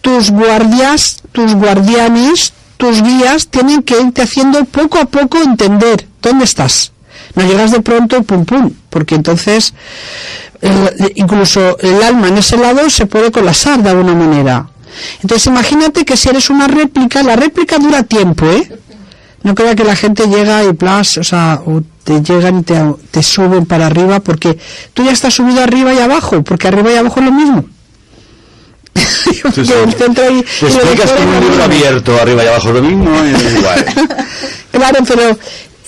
tus guardias, tus guardianes, tus guías tienen que irte haciendo poco a poco entender dónde estás. No llegas de pronto pum pum, porque entonces incluso el alma en ese lado se puede colapsar de alguna manera. Entonces imagínate que si eres una réplica, la réplica dura tiempo, ¿eh? No crea que la gente llega y o te llegan y te suben para arriba, porque tú ya estás subido arriba y abajo, porque arriba y abajo es lo mismo. Sí. Te explicas como un libro abierto, arriba y abajo es lo mismo, igual. Claro, pero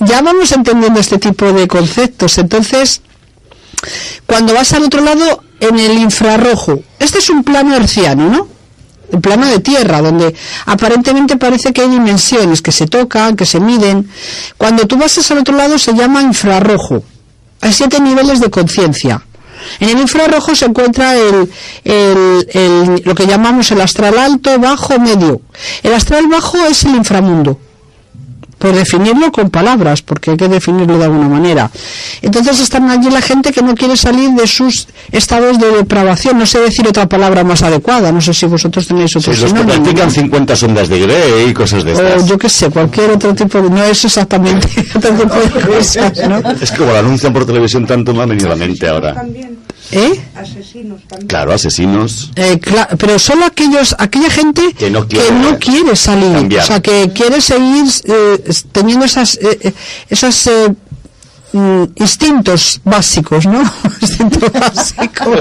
ya vamos entendiendo este tipo de conceptos. Entonces, cuando vas al otro lado, en el infrarrojo. Este es un plano herciano, ¿no? El plano de tierra, donde aparentemente parece que hay dimensiones que se tocan, que se miden. Cuando tú vas al otro lado se llama infrarrojo. Hay 7 niveles de conciencia. En el infrarrojo se encuentra lo que llamamos el astral alto, bajo, medio. El astral bajo es el inframundo, por definirlo con palabras, porque hay que definirlo de alguna manera. Entonces están allí la gente que no quiere salir de sus estados de depravación. No sé decir otra palabra más adecuada, no sé si vosotros tenéis otro sinónimo. Sí, los que practican 50 sombras de Grey y cosas de estas. O yo qué sé, cualquier otro tipo de... No es exactamente otro tipo de cosas, ¿no? Es que como lo anuncian por televisión tanto me ha venido a la mente ahora. Asesinos también. Claro, asesinos. Pero solo aquella gente que no quiere salir, cambiar. O sea, que quiere seguir teniendo esos instintos básicos, ¿no? Instintos básicos.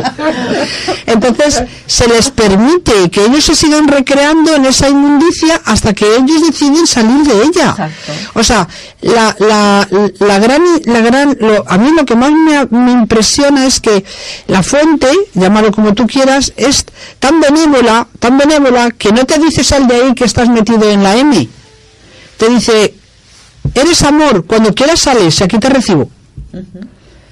Entonces se les permite que ellos se sigan recreando en esa inmundicia hasta que ellos deciden salir de ella. Exacto. O sea, a mí lo que más me impresiona es que la fuente, llámalo como tú quieras, es tan benévola que no te dice sal de ahí que estás metido en la M. Te dice, eres amor, cuando quieras sales, aquí te recibo.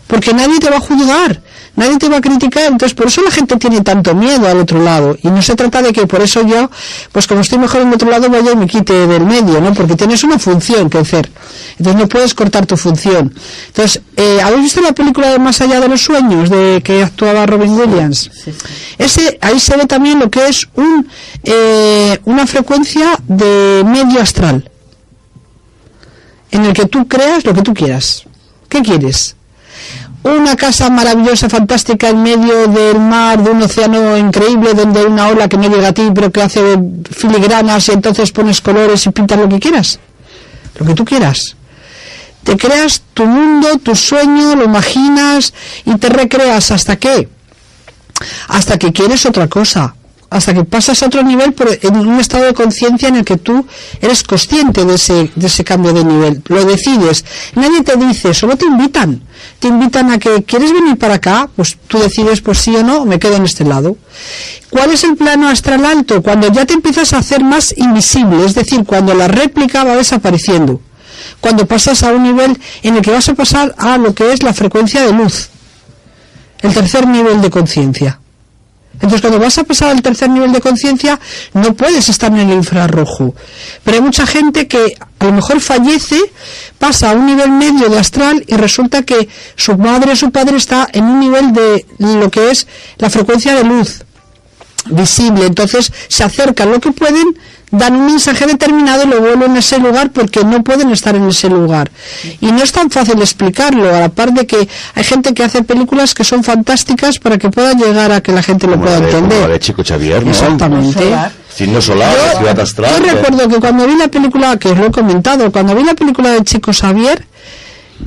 Porque nadie te va a juzgar, nadie te va a criticar. Entonces por eso la gente tiene tanto miedo al otro lado, y no se trata de que por eso yo, pues como estoy mejor en el otro lado, vaya y me quite del medio, ¿no? Porque tienes una función que hacer, entonces no puedes cortar tu función. Entonces, ¿habéis visto la película de Más allá de los sueños, de que actuaba Robin Williams? Sí. Ahí se ve también lo que es una frecuencia de medio astral, en el que tú creas lo que tú quieras. ¿Qué quieres? Una casa maravillosa, fantástica, en medio del mar, de un océano increíble, donde hay una ola que no llega a ti, pero que hace filigranas, y entonces pones colores y pintas lo que quieras. Lo que tú quieras. Te creas tu mundo, tu sueño, lo imaginas y te recreas hasta que quieres otra cosa. Hasta que pasas a otro nivel, en un estado de conciencia en el que tú eres consciente de ese cambio de nivel. Lo decides. Nadie te dice, solo te invitan. Te invitan a que, ¿quieres venir para acá? Pues tú decides, pues sí o no, me quedo en este lado. ¿Cuál es el plano astral alto? Cuando ya te empiezas a hacer más invisible, es decir, cuando la réplica va desapareciendo. Cuando pasas a un nivel en el que vas a pasar a lo que es la frecuencia de luz. El tercer nivel de conciencia. Entonces cuando vas a pasar al tercer nivel de conciencia no puedes estar en el infrarrojo, pero hay mucha gente que a lo mejor fallece, pasa a un nivel medio de astral y resulta que su madre o su padre está en un nivel de lo que es la frecuencia de luz visible. Entonces se acercan lo que pueden, dan un mensaje determinado y lo vuelven a ese lugar porque no pueden estar en ese lugar. Y no es tan fácil explicarlo, a la par de que hay gente que hace películas que son fantásticas para que pueda llegar a que la gente lo pueda entender. Como la de Chico Xavier, ¿no? Exactamente. Signo solar, ciudad astral. Yo recuerdo que cuando vi la película, que os lo he comentado, cuando vi la película de Chico Xavier,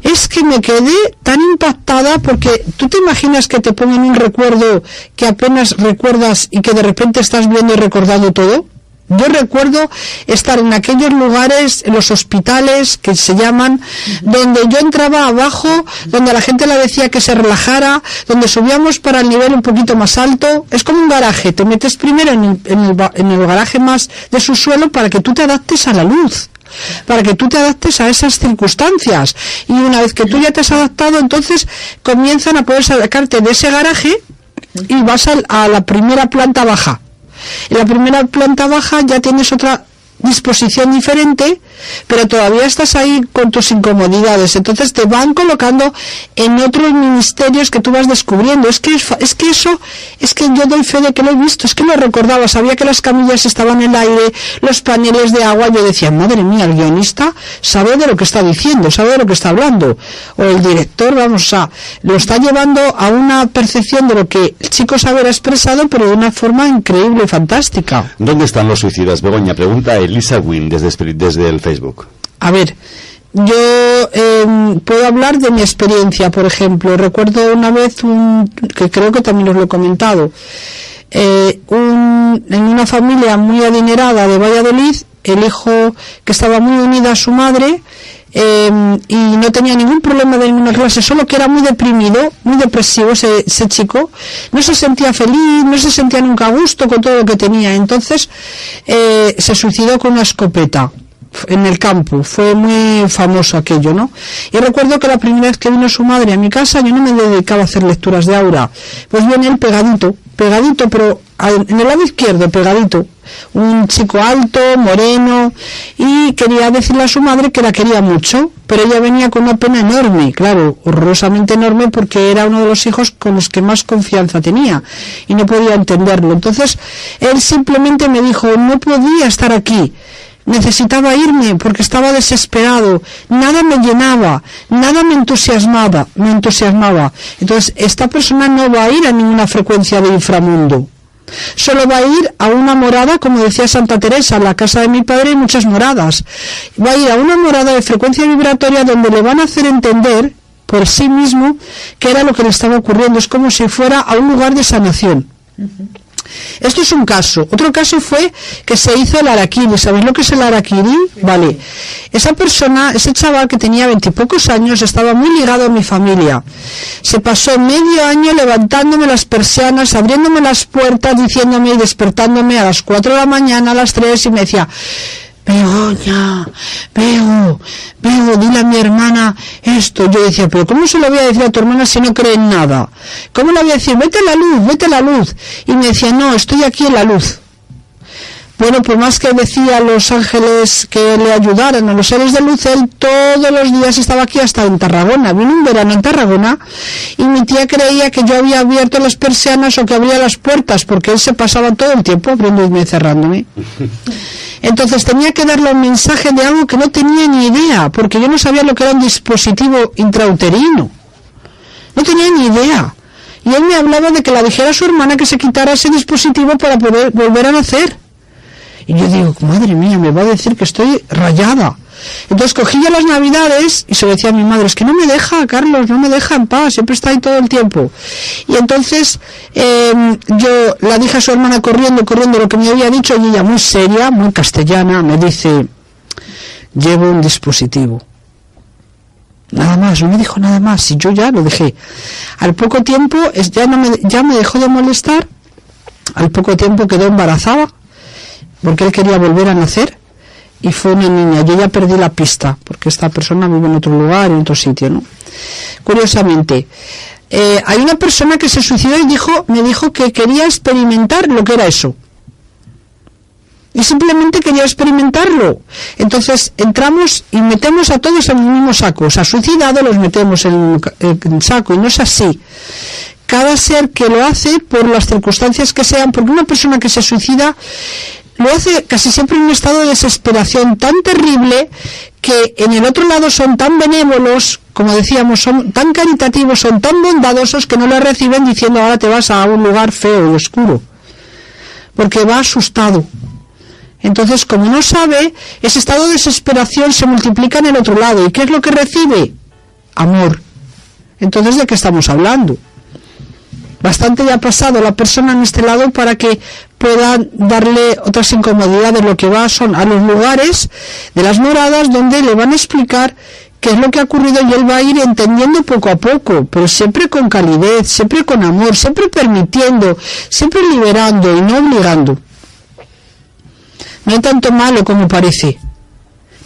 es que me quedé tan impactada, porque tú te imaginas que te pongan un recuerdo que apenas recuerdas y que de repente estás viendo y recordando todo. Yo recuerdo estar en aquellos lugares, en los hospitales que se llaman, donde yo entraba abajo, donde la gente le decía que se relajara, donde subíamos para el nivel un poquito más alto. Es como un garaje, te metes primero en el garaje más de subsuelo para que tú te adaptes a la luz, para que tú te adaptes a esas circunstancias, y una vez que tú ya te has adaptado, entonces comienzan a poder sacarte de ese garaje y vas a la primera planta baja. En la primera planta baja ya tienes otra disposición diferente, pero todavía estás ahí con tus incomodidades. Entonces te van colocando en otros ministerios que tú vas descubriendo. Es que yo doy fe de que lo he visto, es que lo recordaba, sabía que las camillas estaban en el aire, los paneles de agua. Yo decía, madre mía, el guionista sabe de lo que está diciendo, sabe de lo que está hablando, o el director, lo está llevando a una percepción de lo que el chico Xavier ha expresado, pero de una forma increíble y fantástica. ¿Dónde están los suicidas, Begoña? Pregunta Elisa Wynn desde el Facebook. A ver, yo puedo hablar de mi experiencia. Por ejemplo, recuerdo una vez que creo que también os lo he comentado, en una familia muy adinerada de Valladolid, el hijo que estaba muy unido a su madre, y no tenía ningún problema de ninguna clase, solo que era muy deprimido, muy depresivo ese chico, no se sentía feliz, no se sentía nunca a gusto con todo lo que tenía. Entonces se suicidó con una escopeta en el campo, fue muy famoso aquello, ¿no? Y recuerdo que la primera vez que vino su madre a mi casa, yo no me dedicaba a hacer lecturas de aura, pues viene él pegadito, pero en el lado izquierdo, pegadito, un chico alto, moreno, y quería decirle a su madre que la quería mucho, pero ella venía con una pena enorme, claro, horrorosamente enorme, porque era uno de los hijos con los que más confianza tenía, y no podía entenderlo. Entonces, él simplemente me dijo, no podía estar aquí, necesitaba irme porque estaba desesperado, nada me llenaba, nada me entusiasmaba. Entonces, esta persona no va a ir a ninguna frecuencia de inframundo, solo va a ir a una morada, como decía Santa Teresa, en la casa de mi padre hay muchas moradas, va a ir a una morada de frecuencia vibratoria donde le van a hacer entender por sí mismo qué era lo que le estaba ocurriendo. Es como si fuera a un lugar de sanación. Esto es un caso. Otro caso fue que se hizo el harakiri. ¿Sabéis lo que es el harakiri? Vale. Esa persona, ese chaval que tenía 20 y pocos años, estaba muy ligado a mi familia. Se pasó medio año levantándome las persianas, abriéndome las puertas, diciéndome y despertándome a las 4 de la mañana, a las 3, y me decía, Begoña, dile a mi hermana esto. Yo decía, pero ¿cómo se lo voy a decir a tu hermana si no cree en nada? ¿Cómo le voy a decir, vete a la luz? Y me decía, no, estoy aquí en la luz. Bueno, por más que decía a los ángeles que le ayudaran, a los seres de luz, él todos los días estaba aquí, hasta en Tarragona. Vino un verano en Tarragona y mi tía creía que yo había abierto las persianas o que abría las puertas, porque él se pasaba todo el tiempo abriéndome y cerrándome. Entonces tenía que darle un mensaje de algo que no tenía ni idea, porque yo no sabía lo que era un dispositivo intrauterino. No tenía ni idea. Y él me hablaba de que la dijera a su hermana que se quitara ese dispositivo para poder volver a nacer. Y yo digo, madre mía, me va a decir que estoy rayada. Entonces cogí yo las navidades y se lo decía a mi madre, es que no me deja, Carlos, no me deja en paz, siempre está ahí todo el tiempo. Y entonces yo la dije a su hermana corriendo lo que me había dicho, y ella muy seria, muy castellana, me dice, llevo un dispositivo. Nada más, no me dijo nada más, y yo ya lo dejé. Al poco tiempo, ya me dejó de molestar, al poco tiempo quedó embarazada, porque él quería volver a nacer, y fue una niña. Yo ya perdí la pista, porque esta persona vive en otro lugar, en otro sitio, ¿no? Curiosamente, hay una persona que se suicidó y me dijo que quería experimentar lo que era eso. Y simplemente quería experimentarlo. Entonces entramos y metemos a todos en el mismo saco. Se ha suicidado, los metemos en un saco, y no es así. Cada ser que lo hace, por las circunstancias que sean, porque una persona que se suicida lo hace casi siempre en un estado de desesperación tan terrible, que en el otro lado son tan benévolos, como decíamos, son tan caritativos, son tan bondadosos, que no le reciben diciendo ahora te vas a un lugar feo y oscuro, porque va asustado. Entonces, como no sabe, ese estado de desesperación se multiplica en el otro lado. ¿Y qué es lo que recibe? Amor. Entonces, ¿de qué estamos hablando? Bastante ya ha pasado la persona en este lado para que puedan darle otras incomodidades. Lo que va son a los lugares de las moradas, donde le van a explicar qué es lo que ha ocurrido, y él va a ir entendiendo poco a poco, pero siempre con calidez, siempre con amor, siempre permitiendo, siempre liberando y no obligando. No hay tanto malo como parece.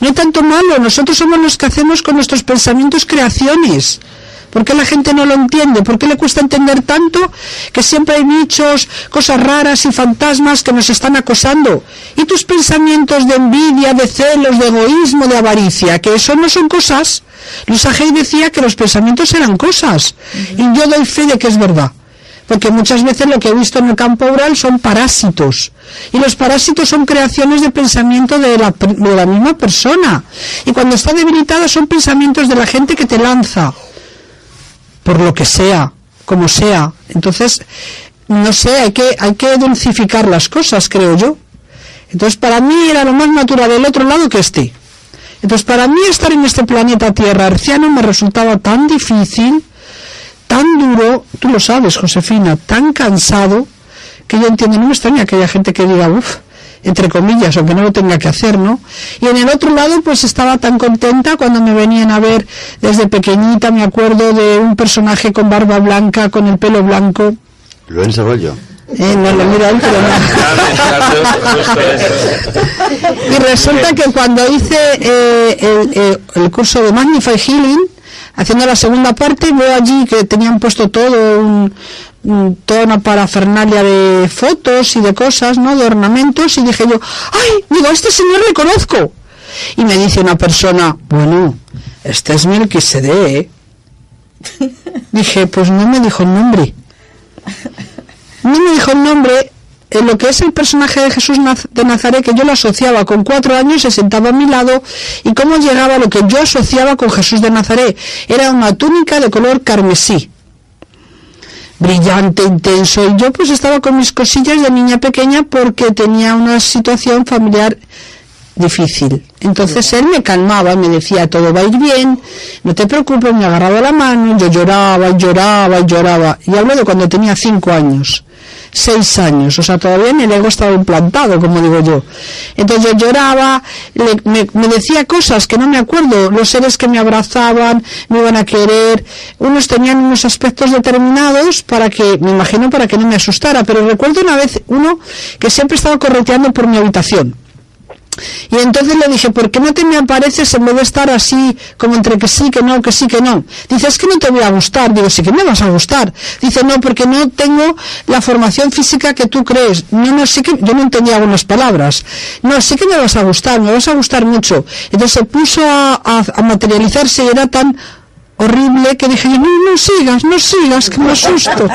No hay tanto malo. Nosotros somos los que hacemos con nuestros pensamientos creaciones. ¿Por qué la gente no lo entiende? ¿Por qué le cuesta entender tanto que siempre hay bichos, cosas raras y fantasmas que nos están acosando? Y tus pensamientos de envidia, de celos, de egoísmo, de avaricia, que eso no son cosas. Luisa Hay decía que los pensamientos eran cosas. Y yo doy fe de que es verdad. Porque muchas veces lo que he visto en el campo oral son parásitos. Y los parásitos son creaciones de pensamiento de la misma persona. Y cuando está debilitada son pensamientos de la gente que te lanza. Por lo que sea, como sea. Entonces, no sé, hay que dulcificar las cosas, creo yo. Entonces, para mí era lo más natural del otro lado que este. Entonces, para mí estar en este planeta Tierra arciano me resultaba tan difícil, tan duro, tú lo sabes, Josefina, tan cansado, que yo entiendo, no me extraña que haya gente que diga, uff, entre comillas, aunque no lo tenga que hacer, ¿no? Y en el otro lado, pues estaba tan contenta cuando me venían a ver desde pequeñita, me acuerdo de un personaje con barba blanca, con el pelo blanco. Lo ensayo. No lo miro él, pero no. Y resulta que cuando hice el curso de Magnify Healing, haciendo la segunda parte, veo allí que tenían puesto toda una parafernalia de fotos y de cosas, ¿no? De ornamentos, y dije yo, ¡ay! Digo, a este señor le conozco. Y me dice una persona, bueno, este es Melquisedec, ¿eh? Dije, pues no me dijo el nombre. No me dijo el nombre. En lo que es el personaje de Jesús de Nazaret, que yo lo asociaba con 4 años, se sentaba a mi lado, y cómo llegaba a lo que yo asociaba con Jesús de Nazaret. Era una túnica de color carmesí, brillante, intenso, y yo pues estaba con mis cosillas de niña pequeña porque tenía una situación familiar difícil. Entonces él me calmaba, me decía, todo va a ir bien, no te preocupes, me agarraba la mano, yo lloraba, lloraba, lloraba. Y hablo de cuando tenía 5 años, 6 años, o sea, todavía en el ego estaba implantado, como digo yo. Entonces yo lloraba, me decía cosas que no me acuerdo, los seres que me abrazaban, me iban a querer, unos tenían unos aspectos determinados para que, me imagino, para que no me asustara, pero recuerdo una vez uno que siempre estaba correteando por mi habitación. Y entonces le dije, ¿por qué no te me apareces en vez de estar así, como entre que sí, que no, que sí, que no? Dice, es que no te voy a gustar. Digo, sí que me vas a gustar. Dice, no, porque no tengo la formación física que tú crees. No, sí que, yo no entendía algunas palabras. No, sí que me vas a gustar mucho. Entonces se puso a materializarse y era tan horrible que dije, no sigas, que me asusto.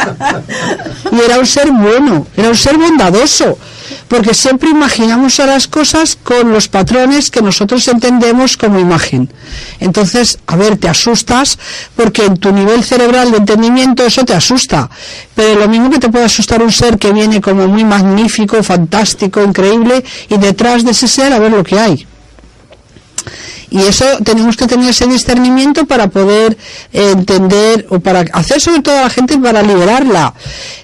Y era un ser bueno, era un ser bondadoso, porque siempre imaginamos a las cosas con los patrones que nosotros entendemos como imagen. Entonces, a ver, te asustas porque en tu nivel cerebral de entendimiento eso te asusta, pero lo mismo que te puede asustar un ser que viene como muy magnífico, fantástico, increíble, y detrás de ese ser a ver lo que hay. Y eso tenemos que tener ese discernimiento para poder entender, o para hacer sobre todo a la gente, para liberarla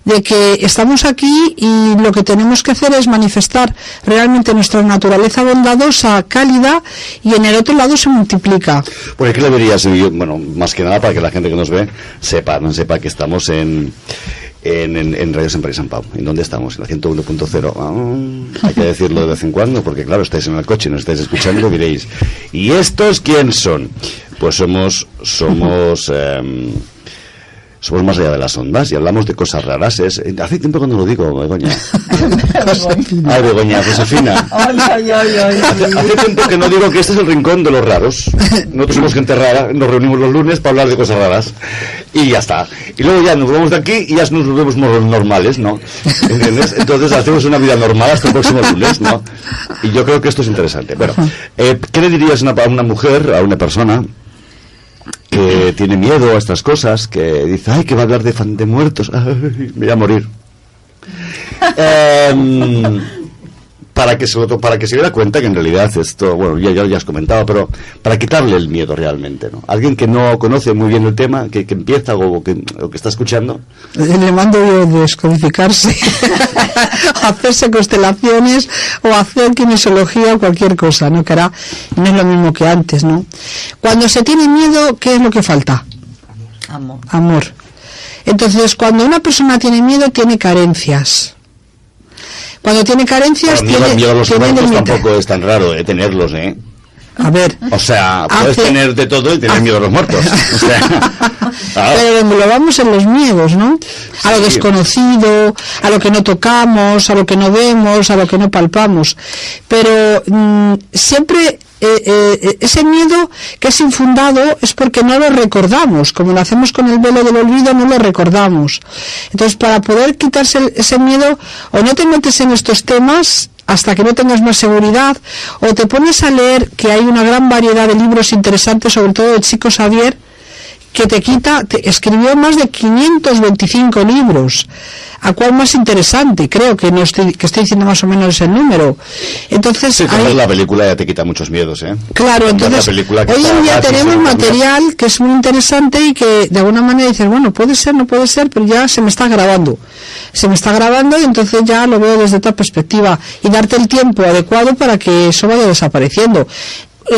de que estamos aquí y lo que tenemos que hacer es manifestar realmente nuestra naturaleza bondadosa, cálida, y en el otro lado se multiplica. Pues aquí lo verías, bueno, más que nada para que la gente que nos ve sepa que estamos en Radio Sempre San Pau. ¿En dónde estamos? En la 101.0. Hay que decirlo de vez en cuando, porque claro, estáis en el coche y nos estáis escuchando y diréis, ¿y estos quién son? Pues somos más allá de las ondas y hablamos de cosas raras. Hace tiempo que no lo digo, Begoña. Ay, Begoña, Josefina. Hace tiempo que no digo que este es el rincón de los raros. Nosotros somos gente rara, nos reunimos los lunes para hablar de cosas raras y ya está. Y luego ya nos vamos de aquí y ya nos vemos normales, ¿no? ¿Entiendes? Entonces hacemos una vida normal hasta el próximo lunes, ¿no? Y yo creo que esto es interesante. Bueno, ¿qué le dirías a una mujer, a una persona que tiene miedo a estas cosas, que dice, ay, que va a hablar de muertos, ay, me voy a morir? Para que se diera cuenta que en realidad esto, bueno, ya has comentado, pero para quitarle el miedo realmente, ¿no? Alguien que no conoce muy bien el tema, que empieza o que está escuchando. Le mando yo descodificarse, hacerse constelaciones o hacer kinesiología o cualquier cosa, ¿no? Que ahora no es lo mismo que antes, ¿no? Cuando se tiene miedo, ¿qué es lo que falta? Amor. Entonces, cuando una persona tiene miedo, tiene carencias. Cuando tiene carencias, miedo a los muertos tampoco es tan raro tenerlos, ¿eh? A ver, o sea, puedes tener de todo y tener miedo a los muertos. O sea, pero lo vamos en los miedos, ¿no? A lo desconocido, a lo que no tocamos, a lo que no vemos, a lo que no palpamos. Pero siempre ese miedo que es infundado es porque no lo recordamos. Como lo hacemos con el velo del olvido, no lo recordamos. Entonces, para poder quitarse ese miedo, o no te metes en estos temas hasta que no tengas más seguridad, o te pones a leer, que hay una gran variedad de libros interesantes, sobre todo de Chico Xavier, que escribió más de 525 libros, a cual más interesante, creo que estoy diciendo más o menos el número. Entonces, sí, la película ya te quita muchos miedos, ¿eh? Claro, entonces, hoy en día tenemos material que es muy interesante y que de alguna manera dices, bueno, puede ser, no puede ser, pero ya se me está grabando y entonces ya lo veo desde otra perspectiva y darte el tiempo adecuado para que eso vaya desapareciendo.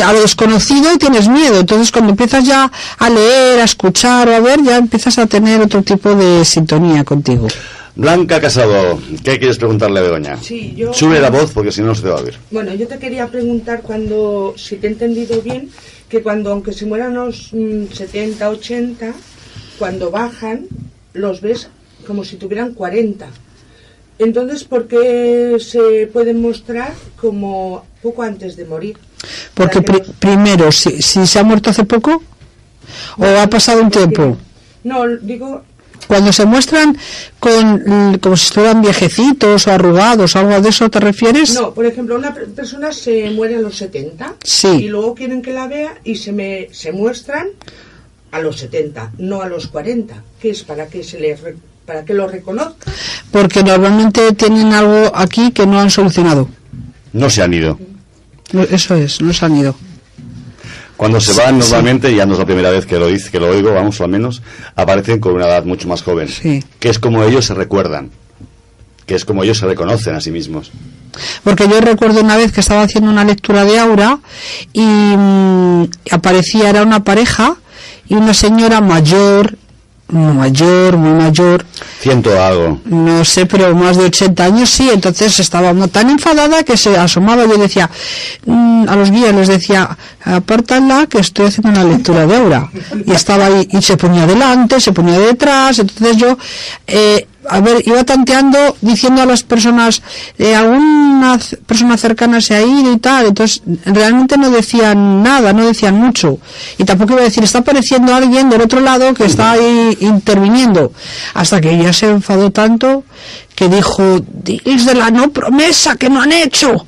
A lo desconocido tienes miedo, entonces cuando empiezas ya a leer, a escuchar o a ver, ya empiezas a tener otro tipo de sintonía contigo. Blanca Casado, ¿qué quieres preguntarle a Begoña? Sí, yo... Sube la voz porque si no se te va a oír. Bueno, yo te quería preguntar si te he entendido bien, que aunque se mueran los 70, 80, cuando bajan, los ves como si tuvieran 40. Entonces, ¿por qué se pueden mostrar como poco antes de morir? Porque primero, si se ha muerto hace poco, o ha pasado un tiempo. No, digo... Cuando se muestran como si estuvieran viejecitos o arrugados, ¿algo de eso te refieres? No, por ejemplo, una persona se muere a los 70 sí. Y luego quieren que la vea y se muestran a los 70, no a los 40, que es para que lo reconozca. Porque normalmente tienen algo aquí que no han solucionado. No se han ido. Eso es, no se han ido. Cuando se van normalmente, ya no es la primera vez que lo oigo, vamos, al menos, aparecen con una edad mucho más joven. Sí. Que es como ellos se recuerdan, que es como ellos se reconocen a sí mismos. Porque yo recuerdo una vez que estaba haciendo una lectura de aura y era una pareja y una señora mayor, muy mayor. 100 algo. No sé, pero más de 80 años sí. Entonces estaba tan enfadada que se asomaba. Yo decía, a los guías les decía, apártala que estoy haciendo una lectura de aura. Y estaba ahí, y se ponía delante, se ponía detrás. Entonces yo, iba tanteando, diciendo a las personas, alguna persona cercana se ha ido y tal. Entonces realmente no decían nada, no decían mucho. Y tampoco iba a decir, está apareciendo alguien del otro lado que está ahí interviniendo. Hasta que ella se enfadó tanto que dijo, diles de la no promesa que no han hecho.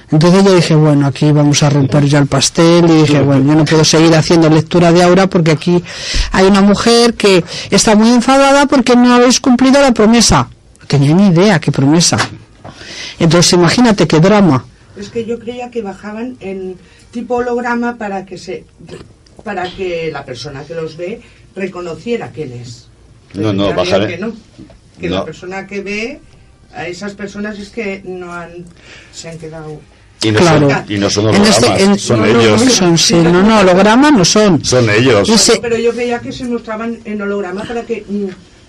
Entonces yo dije, bueno, aquí vamos a romper ya el pastel, y dije, bueno, yo no puedo seguir haciendo lectura de aura porque aquí hay una mujer que está muy enfadada porque no habéis cumplido la promesa. No tenía ni idea qué promesa. Entonces imagínate qué drama. Es que yo creía que bajaban en tipo holograma para que la persona que los ve reconociera quién es. No, bajaré. Que la persona que ve a esas personas es que se han quedado... Y no, claro. Y no son hologramas, son ellos. Hologramas no son. Son ellos. Pero yo creía que se mostraban en holograma para que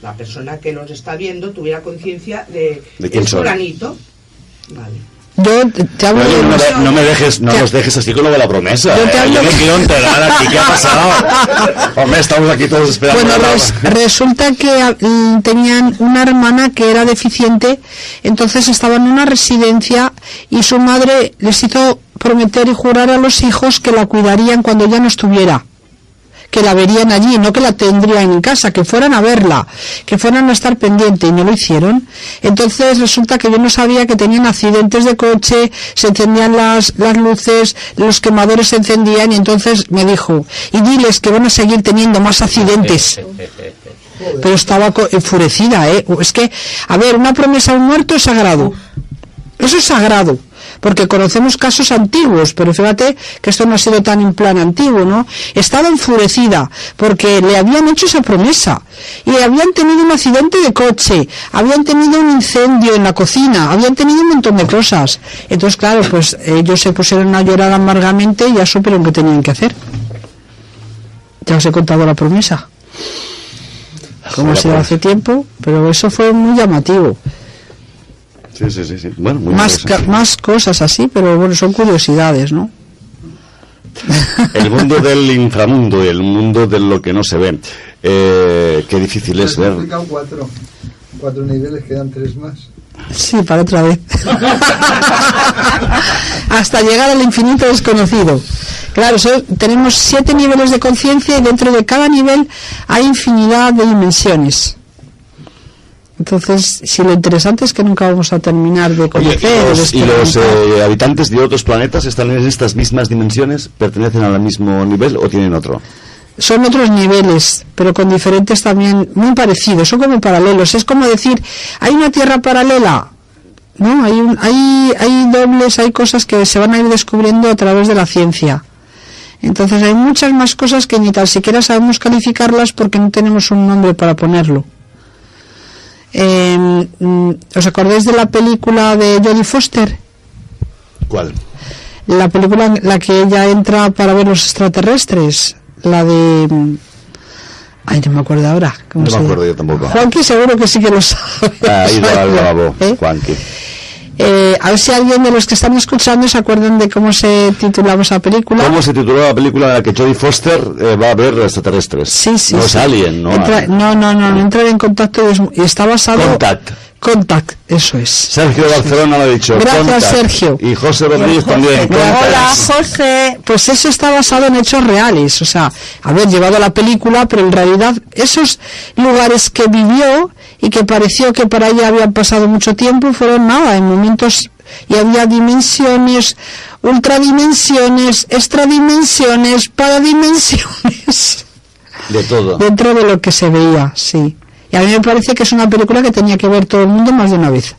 la persona que los está viendo tuviera conciencia de quién son. Fulanito. Vale. Yo te hablo no nos dejes así con lo de la promesa. Yo me quiero enterar aquí qué ha pasado. Hombre, estamos aquí todos esperando. Bueno, resulta que tenían una hermana que era deficiente, entonces estaba en una residencia y su madre les hizo prometer y jurar a los hijos que la cuidarían cuando ella no estuviera, que la verían allí, no que la tendrían en casa, que fueran a verla, que fueran a estar pendiente, y no lo hicieron. Entonces resulta que yo no sabía que tenían accidentes de coche, se encendían las luces, los quemadores se encendían, y entonces me dijo, y diles que van a seguir teniendo más accidentes. Pero estaba enfurecida, es que, a ver, una promesa a un muerto es sagrado, eso es sagrado. Porque conocemos casos antiguos, pero fíjate que esto no ha sido tan en plan antiguo, ¿no? Estaba enfurecida porque le habían hecho esa promesa y habían tenido un accidente de coche, habían tenido un incendio en la cocina, habían tenido un montón de cosas. Entonces, claro, pues ellos se pusieron a llorar amargamente y ya supieron qué tenían que hacer. Ya os he contado la promesa, como ha sido hace tiempo, pero eso fue muy llamativo. Sí. Bueno, muy más cosas así, pero bueno, son curiosidades, ¿no? El mundo del inframundo y el mundo de lo que no se ve. Qué difícil es ver. He explicado 4 niveles, quedan 3 más. Sí, para otra vez. Hasta llegar al infinito desconocido. Claro, tenemos 7 niveles de conciencia y dentro de cada nivel hay infinidad de dimensiones. Entonces, si lo interesante es que nunca vamos a terminar de conocer. ¿Y los habitantes de otros planetas están en estas mismas dimensiones? ¿Pertenecen al mismo nivel o tienen otro? son otros niveles, pero con diferentes también, muy parecidos, son como paralelos. Es como decir, hay una tierra paralela, ¿no? Hay dobles, hay cosas que se van a ir descubriendo a través de la ciencia. Entonces hay muchas más cosas que ni tan siquiera sabemos calificarlas porque no tenemos un nombre para ponerlo. ¿Os acordáis de la película de Jodie Foster? ¿Cuál? La película en la que ella entra para ver los extraterrestres, la de... Ay, no me acuerdo ahora. No me acuerdo yo tampoco. Juanqui seguro que sí que lo sabe. Ahí va al lavabo, Juanqui. A ver si alguien de los que están escuchando se acuerdan de cómo se titulaba esa película. ¿Cómo se tituló la película en la que Jodie Foster va a ver extraterrestres? Sí. No es Alien, ¿no? No entrar en contacto y está basado... Contact, eso es. Sergio de Barcelona lo ha dicho. Gracias, Contact. Sergio. Y José Rodríguez también. Hola, José. Pues eso está basado en hechos reales. O sea, haber llevado la película, pero en realidad esos lugares que vivió y que pareció que para ella habían pasado mucho tiempo fueron nada, en momentos, y había dimensiones, ultradimensiones, extradimensiones, paradimensiones. De todo. Dentro de lo que se veía, sí. Y a mí me parece que es una película que tenía que ver todo el mundo más de una vez.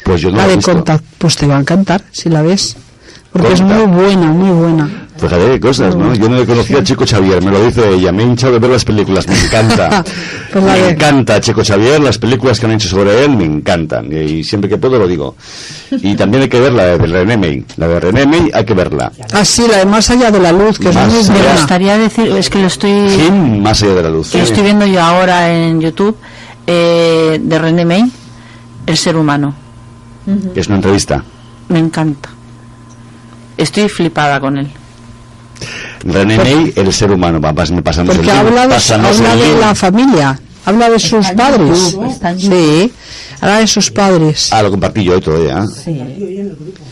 Pues yo no la la he de visto. Contact, pues te va a encantar si la ves. Porque Contact. es muy buena, muy buena. Fíjate qué cosas, ¿no? Yo no le conocía a Chico Xavier, me lo dice ella, me he hinchado de ver las películas, me encanta. Pues Me encanta Chico Xavier, las películas que han hecho sobre él me encantan, y siempre que puedo lo digo. Y también hay que ver la de René May, hay que verla. Ah, sí, la de Más allá de la luz, que es Más muy allá. Me buena. gustaría decir, es que lo estoy Jim, Más allá de la luz. que lo estoy viendo yo ahora en YouTube, de René May, El ser humano. Es una entrevista. Me encanta. Estoy flipada con él. René May, el ser humano, me pasamos Porque el libro, habla pasamos el de libro. la familia, habla de sus padres. Sí, habla de sus padres. Ah, lo compartí yo todavía.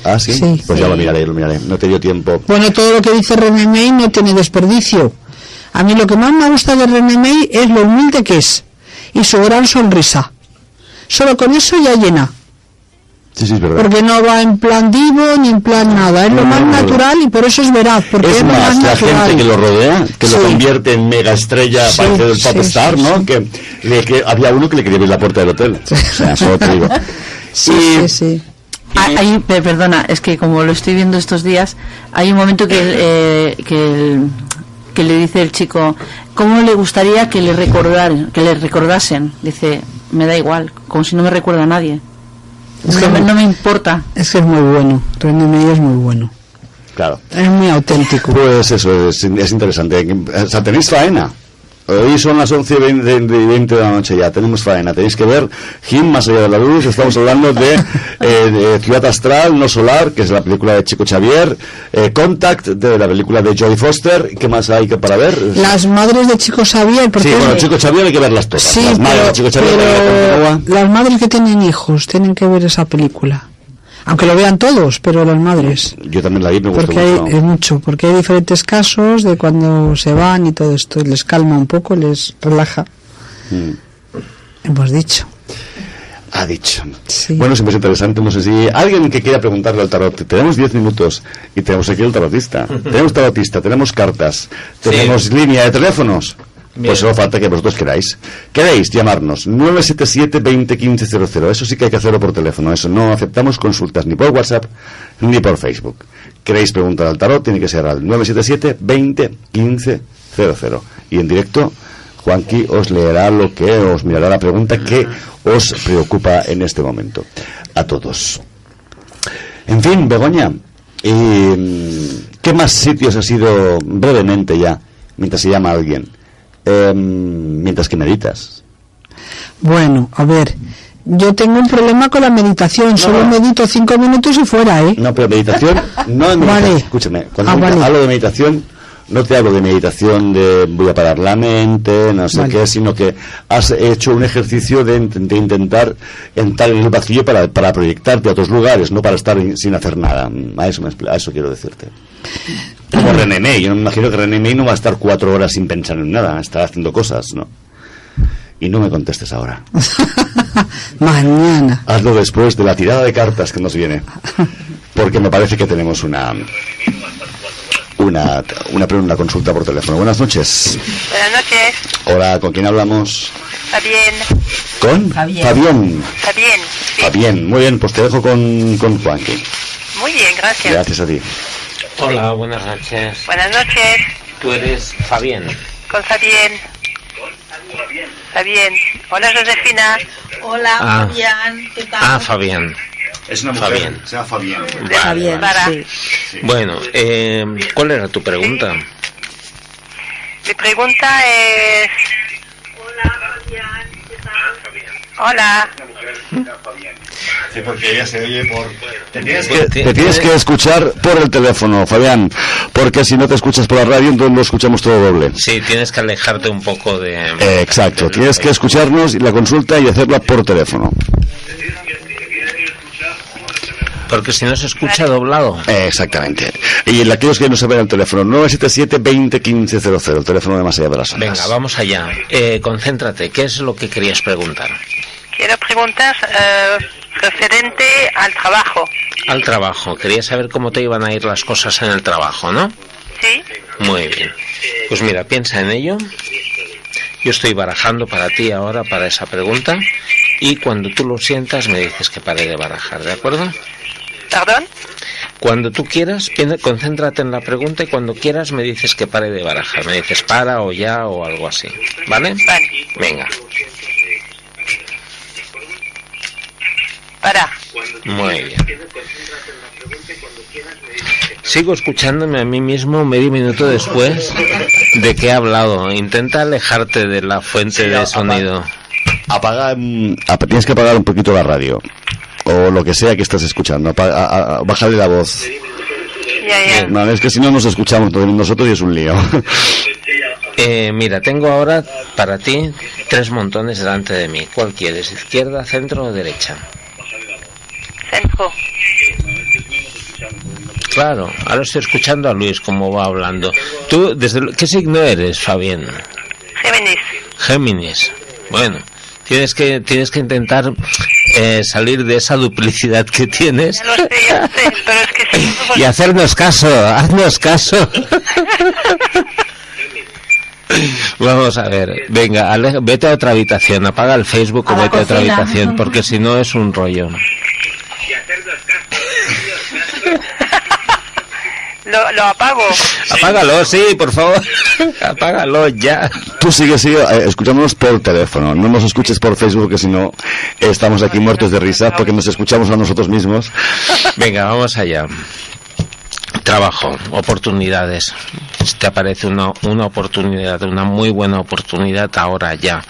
Ah, ¿sí? Sí. Pues ya lo miraré. No te dio tiempo. Bueno, todo lo que dice René May no tiene desperdicio. A mí lo que más me gusta de René May es lo humilde que es y su gran sonrisa. Solo con eso ya llena. Sí, es verdad. Porque no va en plan divo ni en plan nada. Es lo más natural y por eso es veraz. Porque Es es lo más, más la natural. gente que lo rodea, que lo Sí. convierte en mega estrella, Sí, parece del sí, pop star, sí, ¿no? sí. Que había uno que le quería abrir la puerta del hotel. O sea, eso te digo. Sí. Perdona, es que como lo estoy viendo estos días, hay un momento que le dice el chico, ¿cómo le gustaría que le recordasen? Dice, me da igual, como si no me recuerda a nadie. Es que No me importa. Es que es muy bueno. René May es muy bueno. Claro. Es muy auténtico. Pues eso, es interesante. O sea, tenéis faena. Hoy son las 11:20 de la noche ya, tenemos faena, tenéis que ver Jim, Más allá de la luz. Estamos hablando de Ciudad Astral, No Solar, que es la película de Chico Xavier, Contact, de la película de Jodie Foster. ¿Qué más hay que para ver? Las madres de Chico Xavier. Porque Sí, bueno, Chico Xavier hay que verlas todas. Sí, las madres de Chico Xavier pero las madres que tienen hijos tienen que ver esa película. Aunque lo vean todos, pero las madres. Yo también la vi, me gustó Porque mucho. porque hay diferentes casos de cuando se van y todo esto, y les calma un poco, les relaja. Hemos dicho. Ha dicho. Sí. Bueno, siempre es interesante. No sé si alguien que quiera preguntarle al tarot. Tenemos 10 minutos y tenemos aquí el tarotista. Tenemos cartas, tenemos línea de teléfonos. Bien. Pues solo falta que vosotros queráis llamarnos 977-20-1500. Eso sí que hay que hacerlo por teléfono. Eso no aceptamos consultas ni por WhatsApp ni por Facebook. Queréis preguntar al tarot, tiene que ser al 977-20-1500. Y en directo Juanqui os leerá os mirará la pregunta que os preocupa en este momento a todos. En fin, Begoña, ¿qué más sitios has ido brevemente ya mientras se llama alguien? Mientras que meditas. Bueno, a ver, yo tengo un problema con la meditación, solo medito 5 minutos y fuera, ¿eh? No, pero meditación, no es meditación. Vale. Escúchame, cuando Vale. hablo de meditación, no te hablo de meditación de voy a parar la mente, no sé Vale. qué, sino que has hecho un ejercicio de intentar entrar en el vacío para proyectarte a otros lugares, no para estar sin hacer nada. A eso quiero decirte. Como René May, yo no me imagino que René May no va a estar 4 horas sin pensar en nada, estará haciendo cosas, ¿no? Y no me contestes ahora. Mañana. Hazlo después de la tirada de cartas que nos viene. Porque me parece que tenemos una consulta por teléfono. Buenas noches. Buenas noches. Hola, ¿con quién hablamos? Fabián. ¿Con? Fabián. Sí. Fabián, muy bien, pues te dejo con Juanqui. Muy bien, gracias. Gracias a ti. Hola, buenas noches. Buenas noches. Tú eres Fabián. Con Fabián. Fabián. Hola, Josefina. Hola, Ah. Fabián. ¿Qué tal? Fabián. Es una mujer, Fabián. se llama Fabián. Fabián, sí. Bueno, ¿cuál era tu pregunta? Mi pregunta es... Hola, Fabián. ¿Qué tal? Hola. Sí, porque ella se oye por... Te tienes que escuchar por el teléfono, Fabián, porque si no te escuchas por la radio, entonces lo escuchamos todo doble. Sí, tienes que alejarte un poco de... Exacto, tienes que escucharnos la consulta y hacerla por teléfono. Porque si no se escucha doblado. Exactamente. Y en aquellos que no se ven el teléfono, 977 20 15 00, el teléfono de Más Allá de las Ondas. Venga, vamos allá. Concéntrate, ¿qué es lo que querías preguntar? Quiero preguntar referente al trabajo. Al trabajo. Quería saber cómo te iban a ir las cosas en el trabajo, ¿no? Sí. Muy bien. Pues mira, piensa en ello. Yo estoy barajando para ti ahora para esa pregunta y cuando tú lo sientas me dices que pare de barajar, ¿de acuerdo? ¿Perdón? Cuando tú quieras, concéntrate en la pregunta y cuando quieras me dices que pare de barajar. Me dices para o ya o algo así, ¿vale? Vale. Venga. Para. Muy bien. Sigo escuchándome a mí mismo medio minuto después de que he hablado. Intenta alejarte de la fuente de sonido. Tienes que apagar un poquito la radio o lo que sea que estás escuchando. Bájale la voz. Ya. No, es que si no nos escuchamos nosotros y es un lío. Mira, tengo ahora para ti 3 montones delante de mí. ¿Cuál quieres? ¿Izquierda, centro o derecha? Centro. Claro, ahora estoy escuchando a Luis cómo va hablando. ¿Tú, qué signo eres, Fabián? Géminis. Géminis. Bueno, tienes que intentar salir de esa duplicidad que tienes. Ya lo sé, pero es que sí. Y haznos caso, haznos caso. Vamos a ver, venga, vete a otra habitación, apaga el Facebook o vete a otra habitación, porque si no es un rollo. Lo apago. Apágalo, sí, por favor. Apágalo ya. Tú sigue escuchándonos por teléfono. No nos escuches por Facebook, que si no estamos aquí muertos de risa porque nos escuchamos a nosotros mismos. Venga, vamos allá. Trabajo, oportunidades. Te aparece una oportunidad, una muy buena oportunidad ahora ya.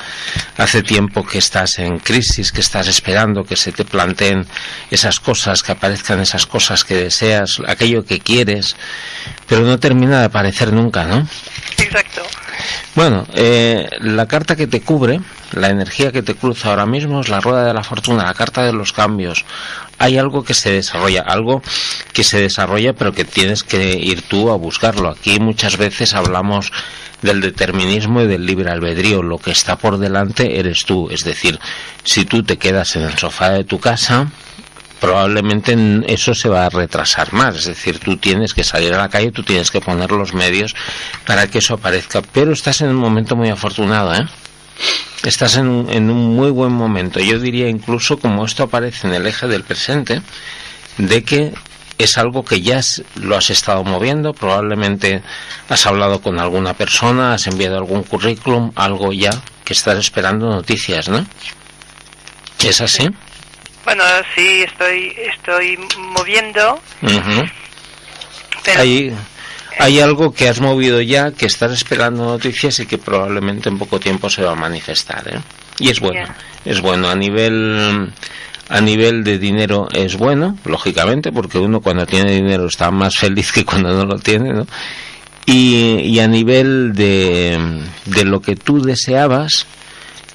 Hace tiempo que estás en crisis, que estás esperando que se te planteen esas cosas, que aparezcan esas cosas que deseas, aquello que quieres, pero no termina de aparecer nunca, ¿no? Exacto. Bueno, la carta que te cubre, la energía que te cruza ahora mismo es la rueda de la fortuna, la carta de los cambios. Hay algo que se desarrolla, pero que tienes que ir tú a buscarlo. Aquí muchas veces hablamos del determinismo y del libre albedrío. Lo que está por delante eres tú. Es decir, si tú te quedas en el sofá de tu casa, probablemente eso se va a retrasar más. Es decir, tú tienes que salir a la calle, tú tienes que poner los medios para que eso aparezca. Pero estás en un momento muy afortunado, ¿eh? Estás en un muy buen momento. Yo diría incluso, como esto aparece en el eje del presente, de que es algo que ya lo has estado moviendo. Probablemente has hablado con alguna persona, has enviado algún currículum, algo ya que estás esperando noticias, ¿no? ¿Es así? Bueno, sí, estoy moviendo. Uh-huh. Pero... Hay algo que has movido ya, que estás esperando noticias y que probablemente en poco tiempo se va a manifestar, ¿eh? Y es bueno, es bueno. A nivel de dinero es bueno, lógicamente, porque uno cuando tiene dinero está más feliz que cuando no lo tiene, ¿no? Y a nivel de lo que tú deseabas,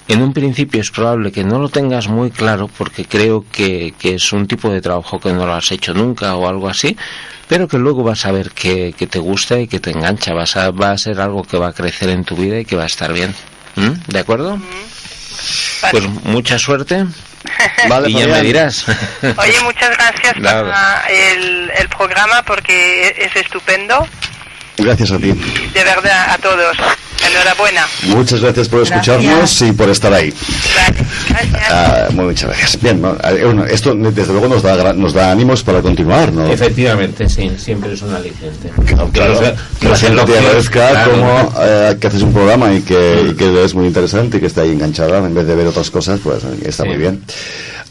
en un principio es probable que no lo tengas muy claro, porque creo que es un tipo de trabajo que no lo has hecho nunca o algo así, pero que luego vas a ver que te gusta y que te engancha, va a ser algo que va a crecer en tu vida y que va a estar bien. ¿De acuerdo? Vale. Pues mucha suerte. Vale, y ya me dirás. Oye, muchas gracias por el programa, porque es estupendo. Gracias a ti. De verdad, a todos. Enhorabuena. Muchas gracias por escucharnos y por estar ahí. Gracias. Muchas gracias. Bien, bueno, esto desde luego nos da ánimos para continuar, ¿no? Efectivamente, sí, siempre es un aliciente. Claro, que la gente te agradezca como que haces un programa y que es muy interesante y que está ahí enganchada en vez de ver otras cosas, pues está muy bien.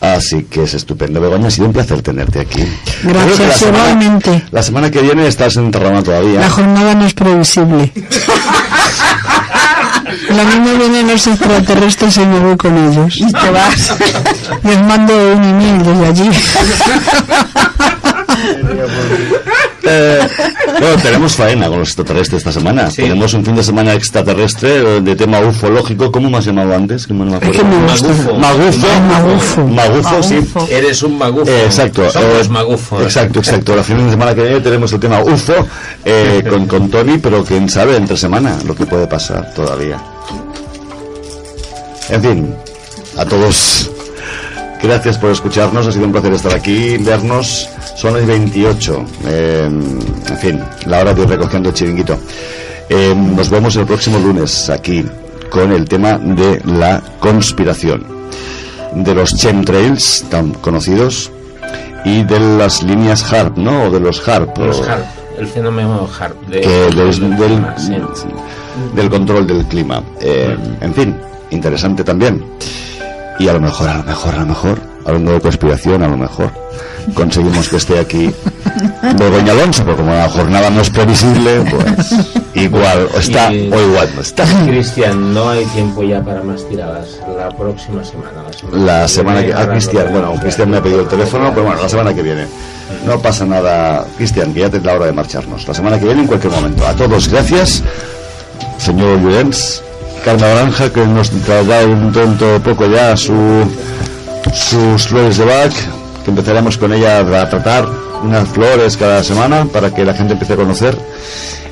Así que es estupendo. Begoña, ha sido un placer tenerte aquí. Gracias, igualmente. La semana que viene estás en Tarragona todavía. La jornada no es previsible. La niña viene los extraterrestres y me voy con ellos. Y te vas. Les mando un email desde allí. Bueno, tenemos faena con los extraterrestres esta semana. Sí. Tenemos un fin de semana extraterrestre de tema ufológico. ¿Cómo me has llamado antes? Que no me acuerdo. Magufo, sí. Eres un magufo. Exacto. Somos magufos. Exacto. La fin de semana que viene tenemos el tema UFO con Tony, pero quién sabe entre semana lo que puede pasar todavía. En fin, a todos, gracias por escucharnos. Ha sido un placer estar aquí, vernos. Son las 28. En fin, la hora de ir recogiendo el chiringuito. Nos vemos el próximo lunes aquí con el tema de la conspiración, de los chemtrails tan conocidos y de las líneas HARP, ¿no? O de los HARP. Los HARP, el fenómeno HARP. Del control del clima. En fin, interesante también. Y a lo mejor, hablando de conspiración, a lo mejor conseguimos que esté aquí Begoña Alonso, porque como la jornada no es previsible, pues igual está o igual no está. Cristian, no hay tiempo ya para más tiradas. La próxima semana. La semana que Cristian, Cristian me ha pedido el teléfono, pero bueno, la semana que viene. No pasa nada, Cristian, que ya es la hora de marcharnos. La semana que viene, en cualquier momento. A todos, gracias. Señor Llorens, Carmen Granja, que nos traerá un tonto poco ya sus flores de Bach, que empezaremos con ella a tratar unas flores cada semana para que la gente empiece a conocer.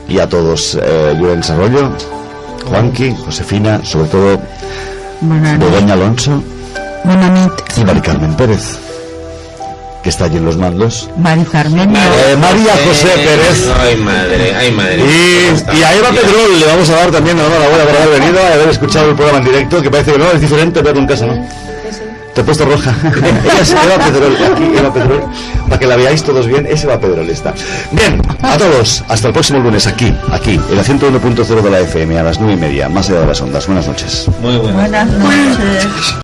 Y a todos, Llorens Arroyo, Juanqui, Josefina, sobre todo Begoña Alonso y Mari Carmen Pérez, que está allí en los mandos. María José Pérez. Ay, madre. Y a Eva Pedrol le vamos a dar también la enhorabuena por haber venido, a haber escuchado el programa en directo, que parece que no, es diferente verlo en casa, ¿no? Te he puesto roja. Ella es Eva Pedrol, aquí Eva Pedrol, para que la veáis todos bien, es Eva Pedrol esta. Bien, a todos, hasta el próximo lunes aquí, en la 101.0 de la FM, a las 9:30, más allá de las ondas. Buenas noches. Muy buenas. Buenas noches.